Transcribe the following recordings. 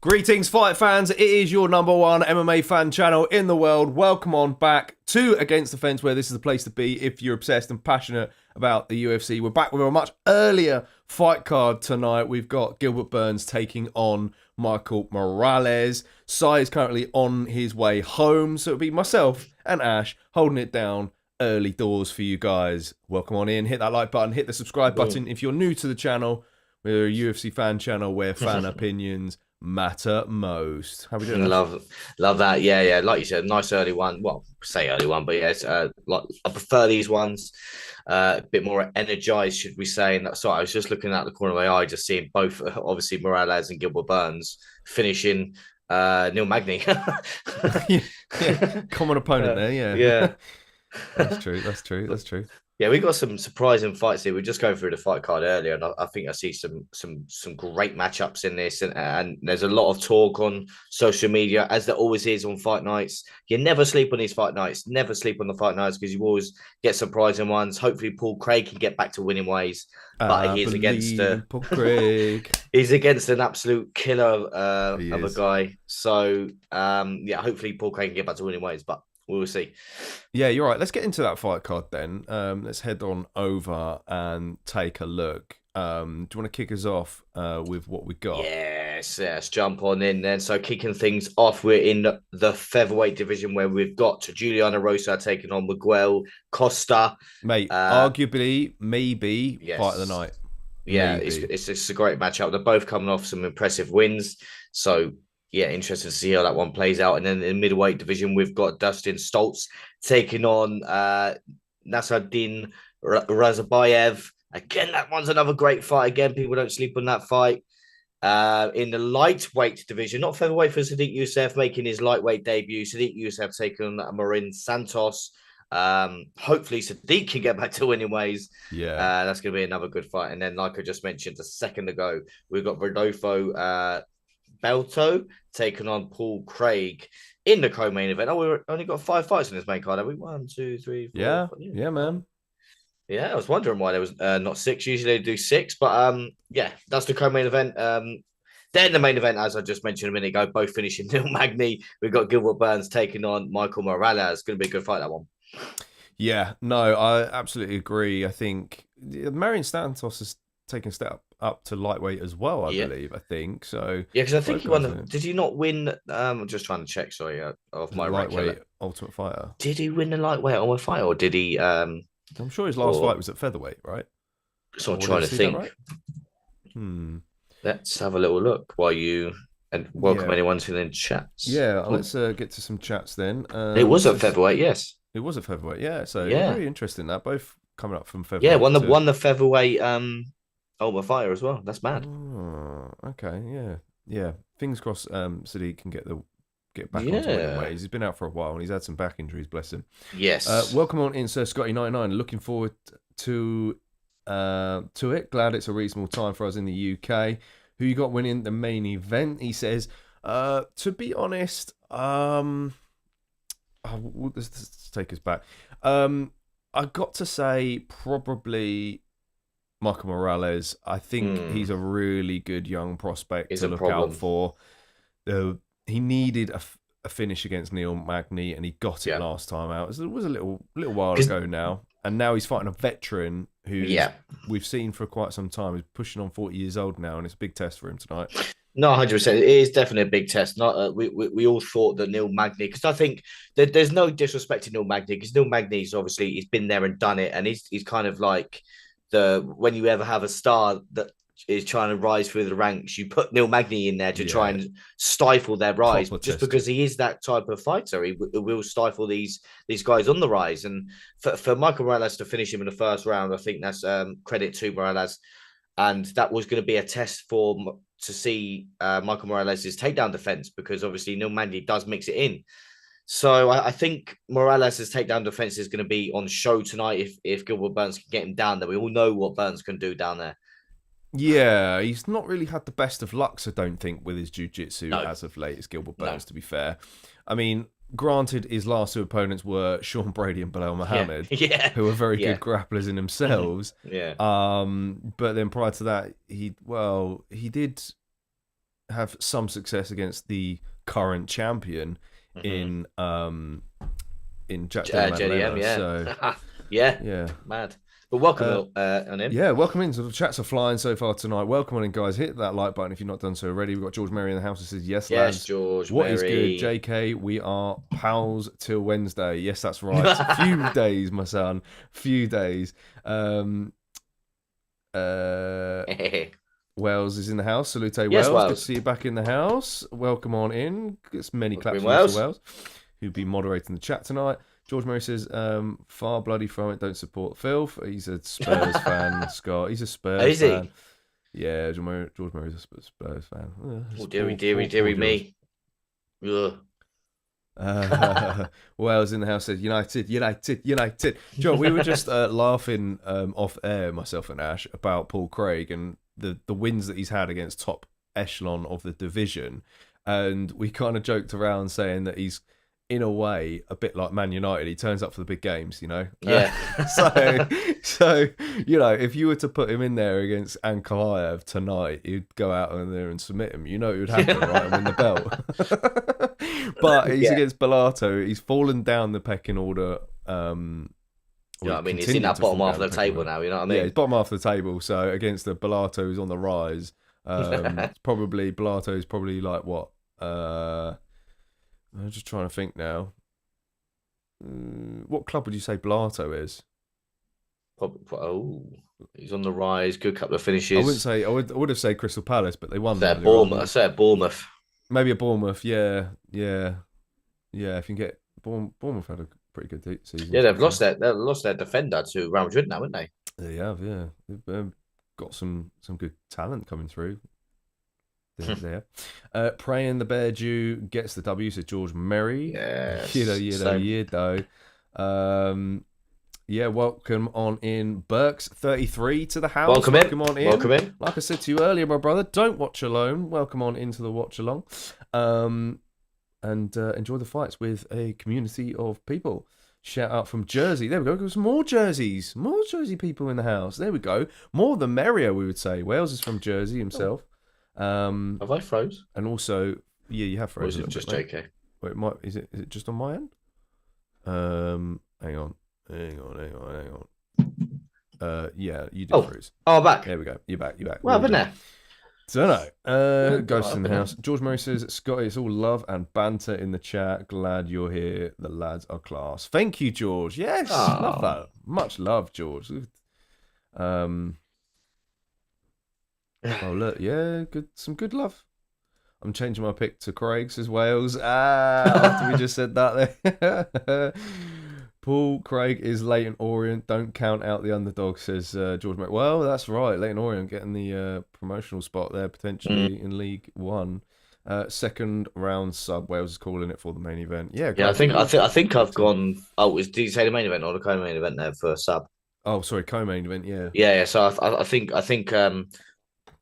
Greetings, fight fans. It is your number one MMA fan channel in the world. Welcome on back to Against the Fence, where this is the place to be if you're obsessed and passionate about the UFC. We're back with a much earlier fight card tonight. We've got Gilbert Burns taking on Michael Morales. Sai is currently on his way home, so it'll be myself and Ash holding it down early doors for you guys. Welcome on in. Hit that like button. Hit the subscribe button if you're new to the channel. We're a UFC fan channel where fan opinions matter most. How we doing? Love that. Yeah. Like you said, nice early one. Well, say early one, but yes, like I prefer these ones. A bit more energized, should we say? And so I was just looking at the corner of my eye, just seeing both, obviously Morales and Gilbert Burns finishing Neil Magny. yeah, common opponent there. Yeah. That's true. Yeah, we got some surprising fights here. We were just going through the fight card earlier, and I think I see some great matchups in this. And there's a lot of talk on social media, as there always is on fight nights. You never sleep on these fight nights. Never sleep on the fight nights because you always get surprising ones. Hopefully, Paul Craig can get back to winning ways, but he's against Paul Craig. He's against an absolute killer of a guy. So yeah, hopefully Paul Craig can get back to winning ways, but we'll see. Yeah, you're right. Let's get into that fight card then. Let's head on over and take a look. Do you want to kick us off with what we got? Yes, let's jump on in then. So kicking things off, we're in the featherweight division where we've got Julian Erosa taking on Miguel Costa. Mate, arguably, maybe, fight of the night. Yeah, it's a great matchup. They're both coming off some impressive wins. So yeah, interesting to see how that one plays out. And then in the middleweight division, we've got Dustin Stoltzfus taking on Nursulton Ruziboev. Again, that one's another great fight. Again, people don't sleep on that fight. In the lightweight division, not featherweight, for Sodiq Yusuff making his lightweight debut. Sodiq Yusuff taking on Mairon Santos. Hopefully Sodiq can get back to winning ways. Yeah, that's going to be another good fight. And then, like I just mentioned a second ago, we've got Rodolfo Bellato taking on Paul Craig in the co-main event. Oh, we've only got 5 fights in this main card, have we? 1, 2, 3, 4. Yeah, man. Yeah, I was wondering why there was not 6. Usually they do 6, but yeah, that's the co-main event. Then the main event, as I just mentioned a minute ago, both finishing Neil Magny. We've got Gilbert Burns taking on Michael Morales. It's going to be a good fight, that one. Yeah, no, I absolutely agree. I think Mairon Santos has taken a step up to lightweight as well, I believe. I think so. Yeah, because I think he won. Did he not win? I'm just trying to check. Sorry, of my lightweight Ultimate Fighter. Did he win the lightweight Ultimate Fighter, or did he? I'm sure his last fight was at featherweight, right? So I'm trying to think. Right? Let's have a little look while you welcome anyone to the chats. Yeah, let's get to some chats then. It was at featherweight, yes. It was at featherweight, yeah. So very interesting that both coming up from featherweight. Yeah, won the featherweight Ultimate Fighter as well. That's mad. Oh, okay, yeah. Fingers crossed. Sodiq can get back onto winning ways. He's been out for a while and he's had some back injuries. Bless him. Yes. Welcome on in, Sir Scotty99. Looking forward to it. Glad it's a reasonable time for us in the UK. Who you got winning the main event? He says. To be honest, let's take us back. I got to say probably Michael Morales. I think he's a really good young prospect to look out for. He needed a finish against Neil Magny, and he got it last time out. It was a little while ago now, and now he's fighting a veteran who we've seen for quite some time. He's pushing on 40 years old now, and it's a big test for him tonight. No, 100%. It is definitely a big test. Not we all thought that Neil Magny, because I think that there's no disrespect to Neil Magny, because Neil Magny's obviously he's been there and done it, and he's kind of like when you ever have a star that is trying to rise through the ranks, you put Neil Magny in there to try and stifle their rise, just because he is that type of fighter. He will stifle these guys on the rise, and for Michael Morales to finish him in the first round, I think that's credit to Morales, and that was going to be a test to see Michael Morales' takedown defense, because obviously Neil Magny does mix it in. So I think Morales' takedown defense is going to be on show tonight if Gilbert Burns can get him down there. We all know what Burns can do down there. Yeah, he's not really had the best of luck, I don't think, with his jiu-jitsu as of late as Gilbert Burns, to be fair. I mean, granted, his last 2 opponents were Sean Brady and Belal Muhammad, who are very good grapplers in themselves. Yeah. But then prior to that, he did have some success against the current champion in Jack Della JDM, Maddalena. yeah. So yeah, mad. But welcome on in. Yeah, welcome in. So the chats are flying so far tonight. Welcome on in, guys. Hit that like button if you've not done so already. We've got George Mary in the house who says, yes, lads. George What Mary. is good, JK? We are pals till Wednesday. Yes, that's right. A few days, my son. Few days. Wells is in the house. Salute, Yes, Wells. Wells. Good to see you back in the house. Welcome on in. It's many claps for Wells. Mr. Wells, who'll be moderating the chat tonight. George Murray says, far bloody from it, don't support filth. He's a Spurs fan, Scott. He's a Spurs fan. Yeah, George Murray's a Spurs fan. Oh, dearie me. Wells in the house says, United. Joe, we were just laughing off air, myself and Ash, about Paul Craig and the wins that he's had against top echelon of the division. And we kind of joked around saying that he's, in a way, a bit like Man United. He turns up for the big games, you know? Yeah. So you know, if you were to put him in there against Ankalaev tonight, he'd go out in there and submit him. You know it would happen, right? And win the belt. But he's against Bellato. He's fallen down the pecking order. You know what I mean? He's in that bottom half of the table now, you know what I mean? Yeah, he's bottom half of the table. So against the Bellato who's on the rise, Belato's probably like what? I'm just trying to think now. What club would you say Bellato is? He's on the rise. Good couple of finishes. I wouldn't say. I would have said Crystal Palace, but they won. Bournemouth. I said Bournemouth. Maybe a Bournemouth. Yeah. If you can get Bournemouth had a pretty good season. Yeah, they've lost their defender to Real Madrid now, haven't they? They have. Yeah, they've got some good talent coming through. There. Praying the Bear Jew gets the W, says George Merry. Yes. Yedo. Yeah, welcome on in. Burks 33 to the house. Welcome in. Like I said to you earlier, my brother, don't watch alone. Welcome on into the watch along. And enjoy the fights with a community of people. Shout out from Jersey. There we go. There's more jerseys. More Jersey people in the house. There we go. More the merrier, we would say. Wales is from Jersey himself. Have I froze? And also, yeah, you have froze. Or is it just JK? Wait, is it just on my end? Hang on. Yeah, you did freeze. Oh, I'm back. There we go. You're back. What happened there? So no. Ghost in the house. George Murray says, Scotty, it's all love and banter in the chat. Glad you're here. The lads are class. Thank you, George. Yes, love that. Much love, George. Oh look, yeah, some good love. I'm changing my pick to Craig, says Wales. After we just said that there. Paul Craig is Leighton Orient. Don't count out the underdog, says George Murray. Well, that's right. Leighton Orient getting the promotional spot there potentially in League One. Second round sub. Wales is calling it for the main event. Yeah, I think I've gone. Oh, did you say the main event or the co-main event there for sub? Oh, sorry, co-main event. Yeah. Yeah. So I think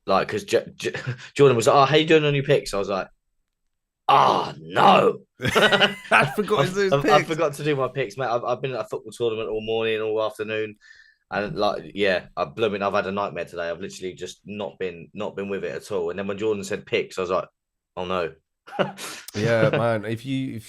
like, because Jordan was like, "Oh, how you doing on your picks?" I was like, "Oh no, I forgot to do his picks. I forgot to do my picks, mate. I've been at a football tournament all morning and all afternoon, and I've had a nightmare today. I've literally just not been with it at all. And then when Jordan said picks, I was like, "Oh no." Yeah, man. If you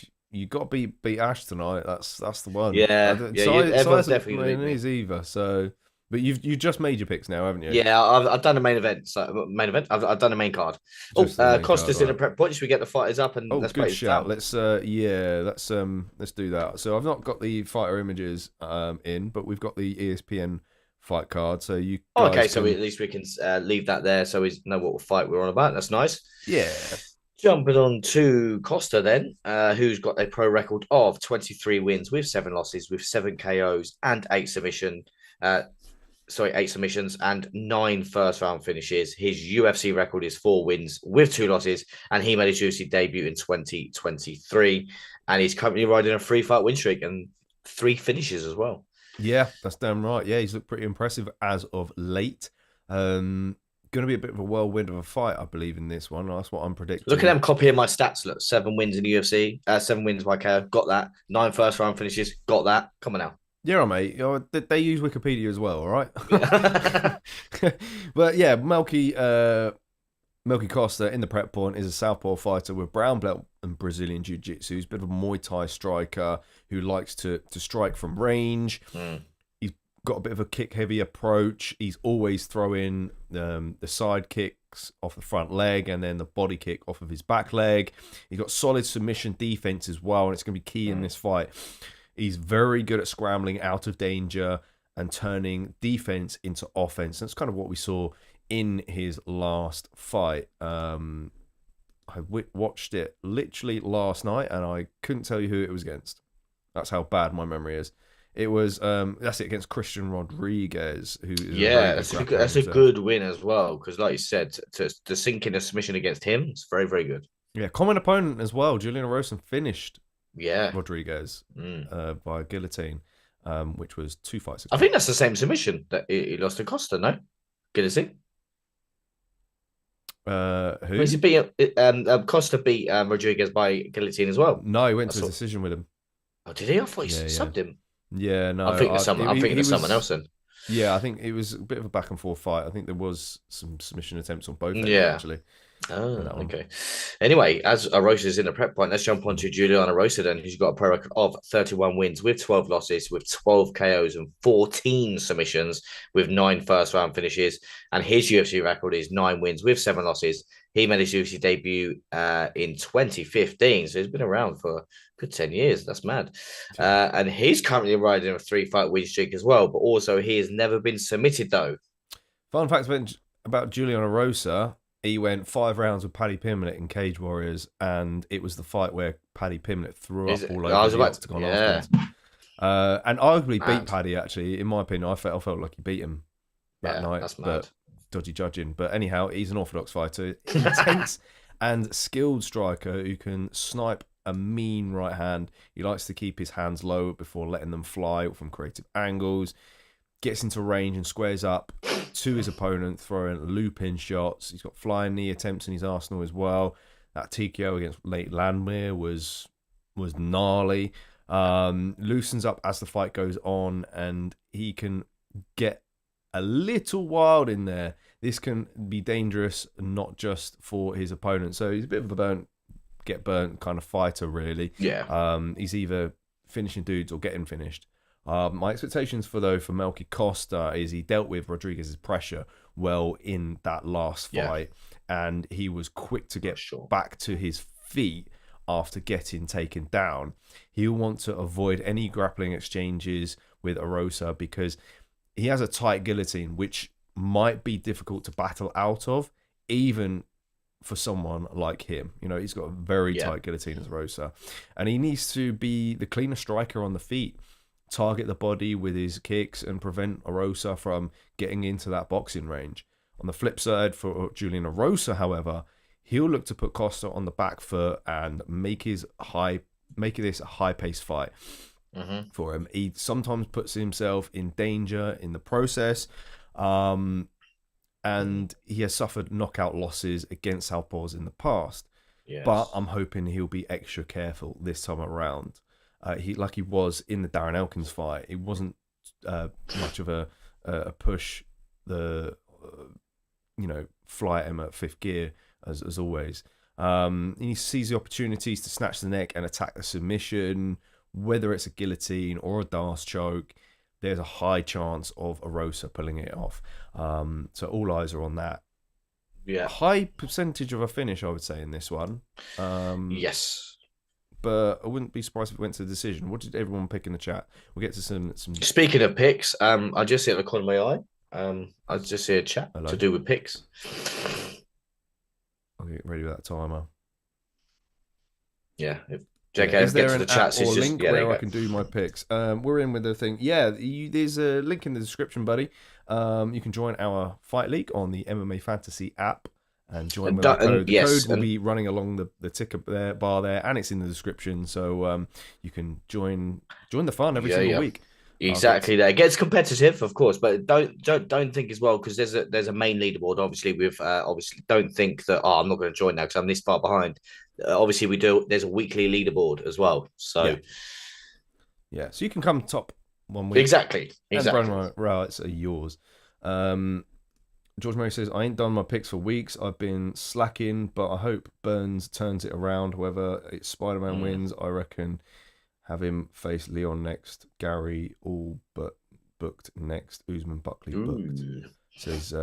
got to beat Ash tonight, that's the one. Yeah, everyone's definitely going to beat me. either. So. But you just made your picks now, haven't you? Yeah, I've done a main event. I've done a main card. Costa's in a prep point. Should we get the fighters up and let's good play shout. Let's do that. So I've not got the fighter images in, but we've got the ESPN fight card. So you. So at least we can leave that there, so we know what fight we're on about. That's nice. Yeah. Jumping on to Costa then, who's got a pro record of 23 wins with 7 losses, with 7 KOs and 8 submissions. 8 submissions and 9 first round finishes. His UFC record is 4 wins with 2 losses, and he made his UFC debut in 2023. And he's currently riding a 3-fight win streak and 3 finishes as well. Yeah, that's damn right. Yeah, he's looked pretty impressive as of late. Going to be a bit of a whirlwind of a fight, I believe, in this one. That's what I'm predicting. Look at them copying my stats. Look, 7 wins in the UFC, 7 wins by KO. Got that. 9 first round finishes. Got that. Come on now. Yeah, mate. They use Wikipedia as well, all right? But yeah, Melquizael Melky Costa in the prep point is a southpaw fighter with brown belt and Brazilian jiu-jitsu. He's a bit of a Muay Thai striker who likes to strike from range. He's got a bit of a kick-heavy approach. He's always throwing the side kicks off the front leg and then the body kick off of his back leg. He's got solid submission defense as well, and it's going to be key in this fight. He's very good at scrambling out of danger and turning defense into offense. That's kind of what we saw in his last fight. I watched it literally last night, and I couldn't tell you who it was against. That's how bad my memory is. It was that's it, against Christian Rodriguez, who is that's a good win as well, because like you said, to sink in a submission against him, it's very, very good. Yeah, common opponent as well. Julian Erosa finished Rodriguez by guillotine, which was 2 fights ago. I think that's the same submission that he lost to Costa, no? Guillotine? Who? Costa beat Rodriguez by guillotine as well. No, he went to a decision with him. Oh, did he? I thought he subbed him. Yeah, no. I'm thinking of someone else then. Yeah, I think it was a bit of a back and forth fight. I think there was some submission attempts on both ends, actually. Oh, okay. Anyway, as Erosa is in the prep point, let's jump on to Julian Erosa then, who's got a pro record of 31 wins with 12 losses, with 12 KOs and 14 submissions, with 9 first-round finishes. And his UFC record is 9 wins with 7 losses. He made his UFC debut in 2015, so he's been around for a good 10 years. That's mad. And he's currently riding a 3-fight win streak as well, but also he has never been submitted, though. Fun fact about Julian Erosa: he went 5 rounds with Paddy Pimblett in Cage Warriors, and it was the fight where Paddy Pimblett threw up all over the octagon afterwards. And arguably beat Paddy, actually. In my opinion, I felt like he beat him that night. That's mad. But dodgy judging. But anyhow, he's an orthodox fighter. Intense and skilled striker who can snipe a mean right hand. He likes to keep his hands low before letting them fly from creative angles. Gets into range and squares up to his opponent, throwing loop-in shots. He's got flying knee attempts in his arsenal as well. That TKO against Late Landwehr was gnarly. Loosens up as the fight goes on, and he can get a little wild in there. This can be dangerous, not just for his opponent. So he's a bit of a get burnt kind of fighter, really. Yeah. He's either finishing dudes or getting finished. My expectations for Melky Costa is he dealt with Rodriguez's pressure well in that last fight, and he was quick to get back to his feet after getting taken down. He'll want to avoid any grappling exchanges with Erosa because he has a tight guillotine, which might be difficult to battle out of, even for someone like him. You know, he's got a very tight guillotine as Erosa, and he needs to be the cleaner striker on the feet, target the body with his kicks and prevent Erosa from getting into that boxing range. On the flip side, for Julian Erosa, however, he'll look to put Costa on the back foot and make this a high-paced fight for him. He sometimes puts himself in danger in the process, and he has suffered knockout losses against southpaws in the past. Yes. But I'm hoping he'll be extra careful this time around. He was in the Darren Elkins fight. It wasn't much of a push, fly at him at 5th gear as always. He sees the opportunities to snatch the neck and attack the submission, whether it's a guillotine or a Darce choke. There's a high chance of Erosa pulling it off. So all eyes are on that. Yeah, high percentage of a finish, I would say, in this one. Yes. But I wouldn't be surprised if it went to the decision. What did everyone pick in the chat? We'll get to some... Speaking of picks, I just see it at the corner of my eye. I just see a chat to do with picks. I'll get ready with that timer. Yeah. If JK gets to the chat, or link where I can do my picks. We're in with the thing. Yeah, there's a link in the description, buddy. You can join our Fight League on the MMA Fantasy app. And join with that code. The code will be running along the ticker bar there, and it's in the description. So you can join the fun every single week. Exactly. There, it gets competitive, of course, but don't think as well, because there's a main leaderboard. Obviously, with obviously don't think that I'm not going to join now because I'm this far behind. Obviously, there's a weekly leaderboard as well. So yeah, so you can come top one week. Exactly. And rights are yours. George Murray says, I ain't done my picks for weeks. I've been slacking, but I hope Burns turns it around. Whether it's Spider-Man wins, I reckon have him face Leon next. Gary all but booked next. Usman Buckley booked. Says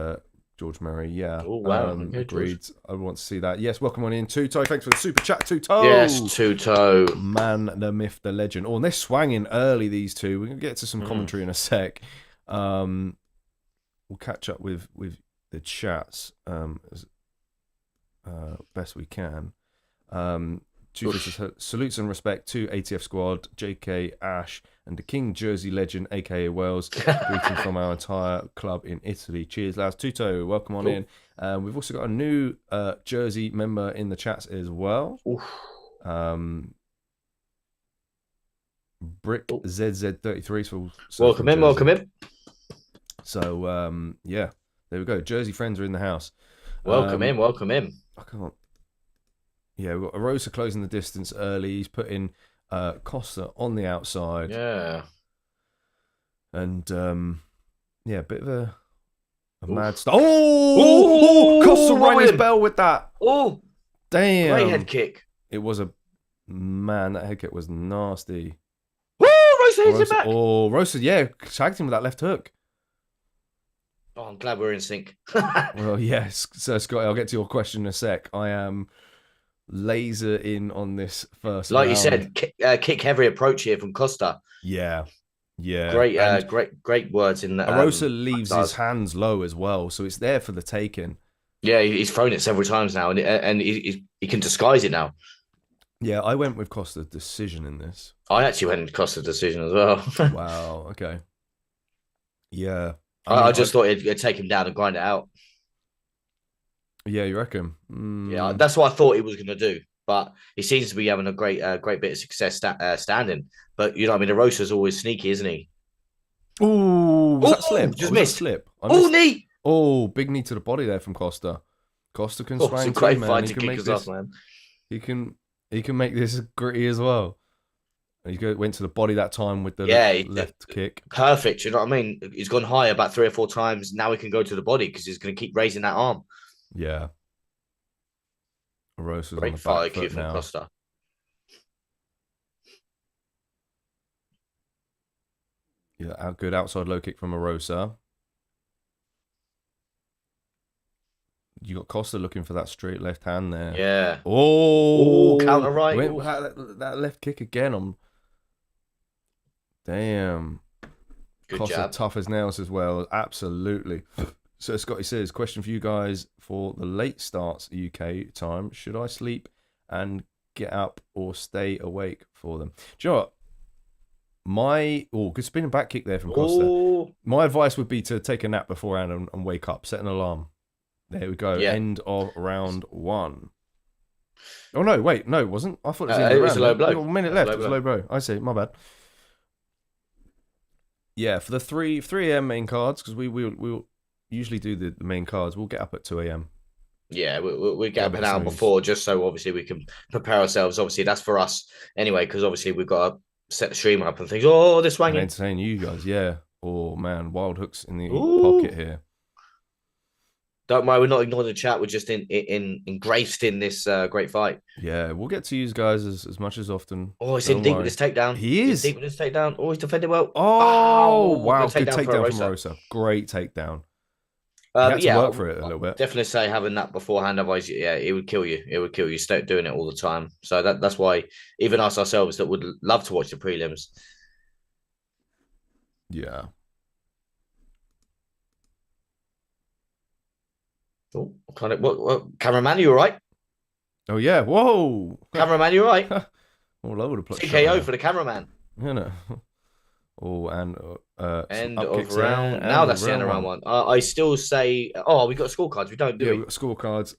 George Murray. Yeah. Oh, wow. Okay, agreed. George. I want to see that. Yes, welcome on in. Tuto, thanks for the super chat, Tuto. Yes, Tuto. Man, the myth, the legend. Oh, and they're swanging early, these two. We're going to get to some commentary in a sec. We'll catch up with the chats as best we can. Salutes and respect to ATF squad, JK, Ash, and the King Jersey legend, aka Wells. Greeting from our entire club in Italy. Cheers, lads. Tuto, welcome on in. We've also got a new Jersey member in the chats as well. Brick ZZ33. So welcome in, welcome in. So yeah, there we go. Jersey friends are in the house. Welcome in, welcome in. I can't. Yeah, we've got Erosa closing the distance early. He's putting Costa on the outside. Yeah. And yeah, a bit of a mad start. Oh, Costa rang his bell with that. Oh, damn! Great head kick. It was that head kick was nasty. Woo! Rosa hits him back. Oh, Rosa, yeah, tagged him with that left hook. Oh, I'm glad we're in sync. Well, yes, so Scotty, I'll get to your question in a sec. I am laser in on this first like round. you said, kick heavy approach here from Costa. Yeah. Great words in that. Erosa leaves his hands low as well, so it's there for the taking. Yeah, he's thrown it several times now, and he can disguise it now. Yeah, I went with Costa decision in this. I actually went with Costa decision as well. Wow. Okay. Yeah. I just thought it'd take him down and grind it out. Yeah, you reckon? Yeah, that's what I thought he was going to do. But he seems to be having a great bit of success standing. But you know what I mean? Erosa's always sneaky, isn't he? Ooh, was that slip? Just missed. Slip. Oh, knee! Oh, big knee to the body there from Costa. Costa can swing it's a great too, fight man. to kick us off, man. He can make this gritty as well. He went to the body that time with the left kick. Perfect. You know what I mean? He's gone high about 3 or 4 times. Now he can go to the body because he's going to keep raising that arm. Yeah. Erosa's on the back fight foot from now. Costa. Yeah, good outside low kick from Erosa. You got Costa looking for that straight left hand there. Yeah. Oh, counter right. That left kick again. Damn. Good Costa jab. tough as nails as well. Absolutely. So Scotty says, question for you guys for the late starts UK time. Should I sleep and get up or stay awake for them? Do you know what? Good spinning back kick there from Costa. My advice would be to take a nap beforehand and wake up. Set an alarm. There we go. Yeah. End of round 1. Oh, no. Wait. No, it wasn't. I thought it was it was a low blow. A minute left. It was a low blow. I see. My bad. Yeah, for the 3 a.m. main cards, because we'll usually do the main cards, we'll get up at 2 a.m. Yeah, we get up an hour before, just so obviously we can prepare ourselves. Obviously, that's for us anyway, because obviously we've got to set the stream up and things. Oh, this swinging. Entertain you guys, yeah. Oh, man, wild hooks in the pocket here. Don't worry, we're not ignoring the chat. We're just engrossed in this great fight. Yeah, we'll get to use guys as much as often. Oh, he's in deep with his takedown. He is. He's deep with his takedown. Oh, he's defended well. Oh, wow. Good takedown from Erosa. Great takedown. He had to work for it a little bit. Definitely say having that beforehand, otherwise, yeah, it would kill you. It would kill you. Start doing it all the time. So that's why even us ourselves that would love to watch the prelims. Yeah. Oh, kind of. What? Cameraman, you all right? Oh yeah. Whoa. Cameraman, you all right? All over the place. TKO for the cameraman. You know. Oh, and end of round. Now that's the end of round 1. I still say. Oh, we got scorecards. We don't do. Yeah, we got scorecards.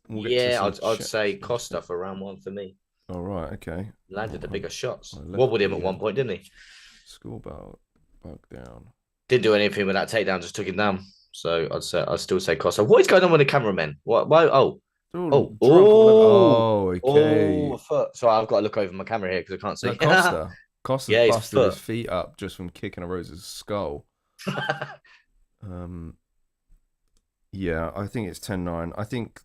I'd say Costa for round 1 for me. All right. Okay. Landed the bigger shots. Wobbled him at one point, didn't he? Score bug down. Didn't do anything with that takedown. Just took him down. So I'd still say Costa. What is going on with the cameramen? What? Why? Okay. Sorry, I've got to look over my camera here because I can't see. Costa busted his feet up just from kicking Erosa's skull. Yeah, I think it's 10-9. I think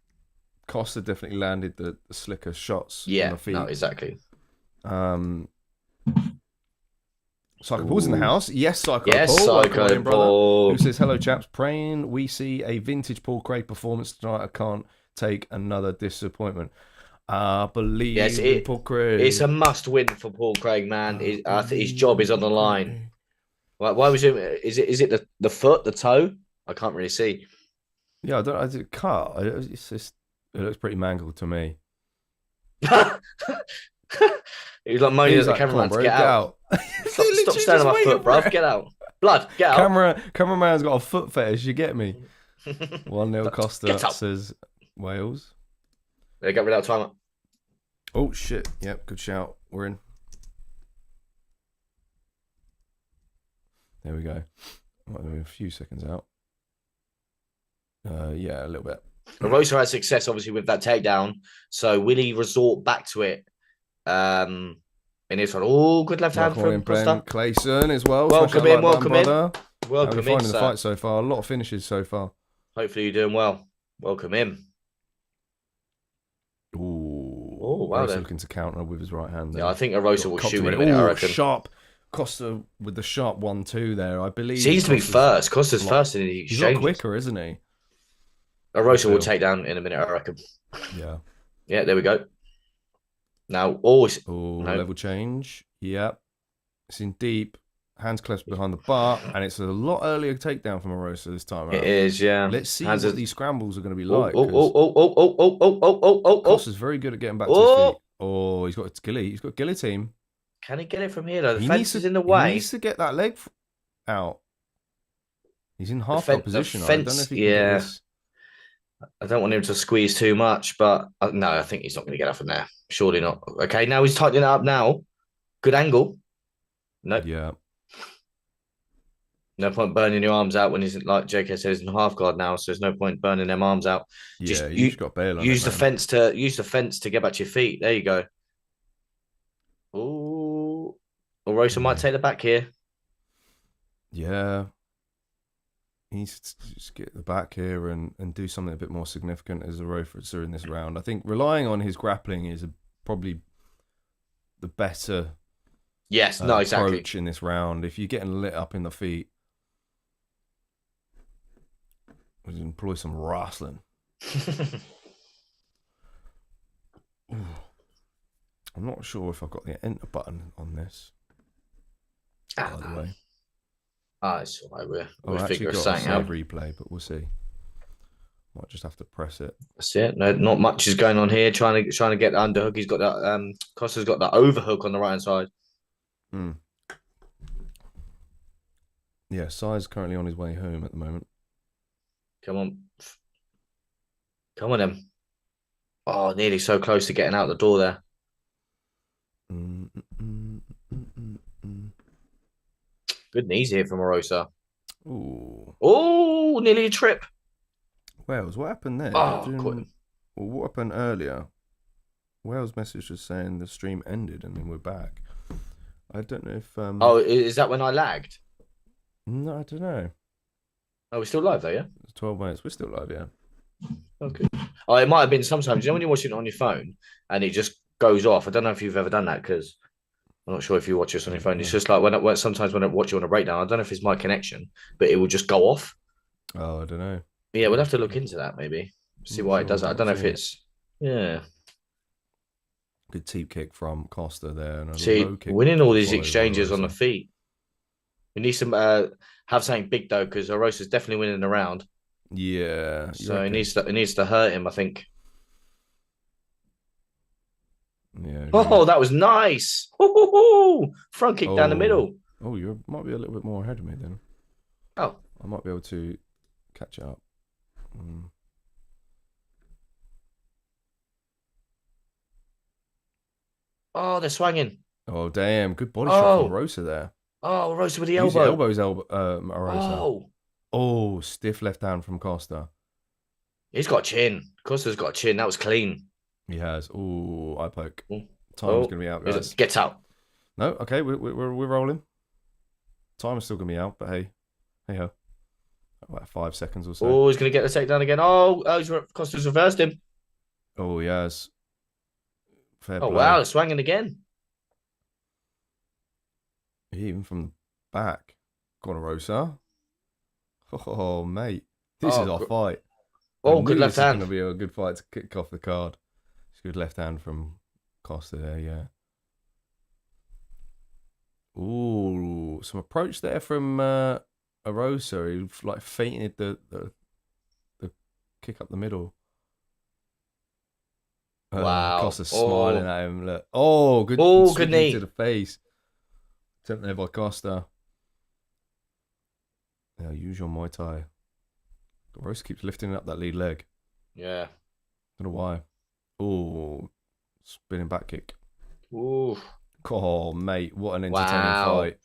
Costa definitely landed the slicker shots on Yeah, the feet. no, exactly. Psycho Paul's in the house. Yes, Psycho Yes, Paul. Welcome on Psycho in, brother. Paul. Who says, hello, chaps. Praying we see a vintage Paul Craig performance tonight. I can't take another disappointment. I believe in Paul Craig. It's a must win for Paul Craig, man. His job is on the line. Why was it? Is it the foot, the toe? I can't really see. Yeah, I did cut. It's just, it looks pretty mangled to me. He's like moaning at the cameraman to get out. Stop standing on my foot, bruv. Get out. Blood, get out. Cameraman's got a foot fetish, you get me? 1-0 Costa says Wales. They got rid of timer. Oh, shit. Yep, good shout. We're in. There we go. Might be a few seconds out. Yeah, a little bit. Erosa had success, obviously, with that takedown. So will he resort back to it? In this one. Oh, good left hand from Costa. Clayson as well. Welcome in. Welcome in. Welcome in. Finding the fight so far. A lot of finishes so far. Hopefully you're doing well. Welcome in. Ooh. Oh, wow. Erosa looking to counter with his right hand there. Yeah, I think Erosa will shoot in a minute, I reckon. Sharp. Costa with the sharp 1-2 there, I believe. Seems to be first. Costa's first in the exchange. He's a lot quicker, isn't he? Erosa will take down in a minute, I reckon. Yeah. Yeah, there we go. Now, level change. Yep. It's in deep. Hands clasped behind the bar, and it's a lot earlier takedown from Erosa this time around. It is, yeah. Let's see what these scrambles are going to be like. Costa's very good at getting back to his feet. Oh, he's got a ghillie. He's got guillotine. Can he get it from here, though? The fence is in the way. He needs to get that leg out. He's in half-guard position. I don't know if he can get this. I don't want him to squeeze too much, but no, I think he's not going to get up from there. Surely not. Okay, now he's tightening it up now. Good angle. Nope. Yeah. No point burning your arms out when he's, like JK says, in half guard now, so there's no point burning them arms out. Yeah, you've got bail on use the fence to get back to your feet. There you go. Ooh. Erosa might take the back here. Yeah. He needs to just get the back here and do something a bit more significant as a Erosa in this round. I think relying on his grappling is probably the better approach in this round. If you're getting lit up in the feet, we employ some wrestling. I'm not sure if I've got the enter button on this. By the way. It's all right. We'll figure something out. Replay, but we'll see. Might just have to press it. That's it. No, not much is going on here. Trying to get the underhook. He's got that. Costa's got that overhook on the right hand side. Yeah, Sai's currently on his way home at the moment. Come on, then. Oh, nearly so close to getting out the door there. Good knees here from Erosa. Ooh. Oh, nearly a trip. Wales, what happened there? What happened earlier? Wales' message was saying the stream ended and then we're back. I don't know if... Oh, is that when I lagged? No, I don't know. Oh, we're still live though, yeah? It's 12 minutes. We're still live, yeah. Okay. Oh, it might have been sometimes. You know when you're watching it on your phone and it just goes off? I don't know if you've ever done that because I'm not sure if you watch this on your phone. It's just like sometimes when I watch you on a breakdown, I don't know if it's my connection, but it will just go off. Oh, I don't know. Yeah, we'll have to look into that maybe. See why it does that. I don't know if it's... Yeah. Good teep kick from Costa there. And see, winning all these exchanges on the feet. We need some... have something big though, because Erosa's definitely winning the round. Yeah. So it needs to hurt him, I think. Yeah. Oh, that was nice. Front kick down the middle. Oh, you might be a little bit more ahead of me then. Oh. I might be able to catch up. Oh, they're swinging. Oh, damn. Good body shot from Erosa there. Oh, Erosa with the elbow. Erosa. Oh, stiff left hand from Costa. He's got a chin. Costa's got a chin. That was clean. He has. Oh, eye poke. Time's going to be out, guys. Get out. No, okay, we're rolling. Time is still going to be out, but hey ho. About 5 seconds or so. Oh, he's going to get the takedown again. Costa's reversed him. Oh, he has. Fair Oh, play. wow. Swinging again. Even from the back. Go on, Erosa. Oh, mate. This is our fight. Oh, good left hand. This is going to be a good fight to kick off the card. It's a good left hand from Costa there, yeah. Ooh, some approach there from Erosa. He like feinted the kick up the middle. Wow. Costa smiling at him. Look. Oh, good knee to the face. Attempt there by Costa. Now use your Muay Thai. Erosa keeps lifting up that lead leg. Yeah. Don't know why. Oh, spinning back kick. Ooh. Oh, mate, what an entertaining fight.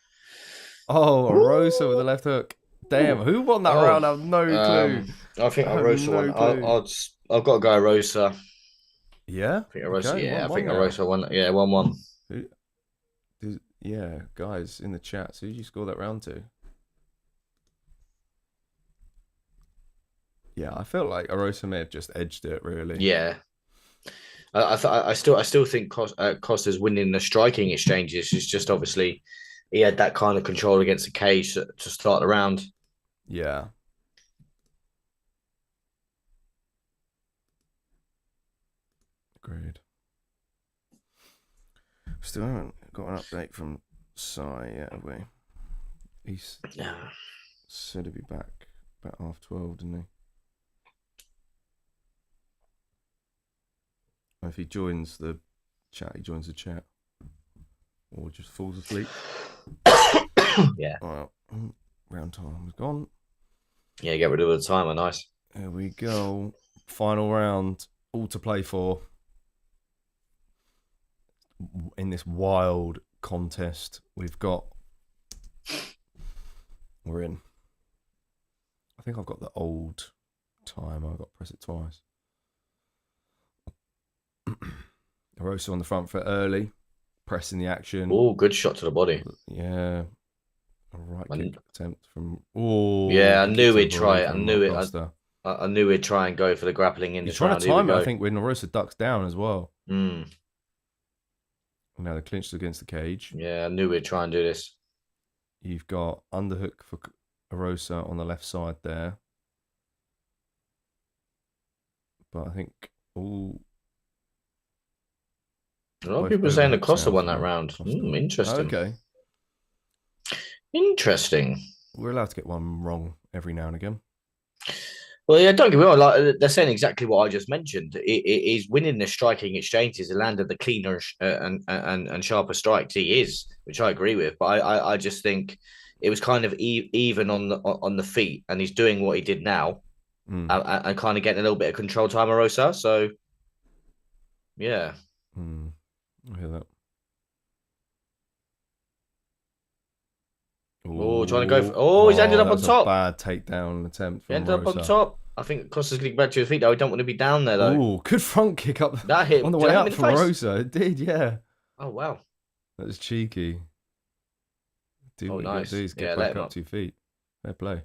Oh, Erosa with the left hook. Damn, who won that round? I have no clue. I think Erosa won. I've got to go Erosa. Yeah? I think Erosa, okay, I think Erosa won. Yeah, 1-1. Yeah, guys, in the chat, who did you score that round to? Yeah, I felt like Erosa may have just edged it, really. Yeah. I still think Costa's winning the striking exchanges. It's just obviously he had that kind of control against the cage to start the round. Yeah. Agreed. Still haven't got an update from Sai yet, have we? He said he'd be back about 12:30, didn't he? If he joins the chat, or just falls asleep. Yeah. Well, round time is gone. Yeah, get rid of the timer. Nice. There we go. Final round, all to play for. In this wild contest, we're in. I think I've got the old timer. I've got to press it twice. Erosa on the front foot early, pressing the action. Oh, good shot to the body. Yeah. A right kick attempt from. Oh. Yeah, I knew he'd try it. I knew he'd try and go for the grappling in this round. He's trying to time it, I think, when Erosa ducks down as well. Mm. Now the clinch against the cage. Yeah, I knew he'd try and do this. You've got underhook for Erosa on the left side there. But I think a lot of people are saying the Costa won that round. Interesting. Okay. Interesting. We're allowed to get one wrong every now and again. Well, yeah, don't get me wrong. Like, they're saying exactly what I just mentioned. He's winning the striking exchanges. He landed the cleaner and sharper strikes. He is, which I agree with. But I just think it was kind of even on the feet, and he's doing what he did now, and kind of getting a little bit of control time, Erosa. So, yeah. I hear that. Oh, trying to go for... he's ended up on top. Bad takedown attempt. He ended up on top. I think Costa's getting back to his feet, though. He don't want to be down there, though. Oh, good front kick up that hit on the way up from Erosa. It did, yeah. Oh, wow. That was cheeky. What nice. Do is get back up 2 feet. Fair play.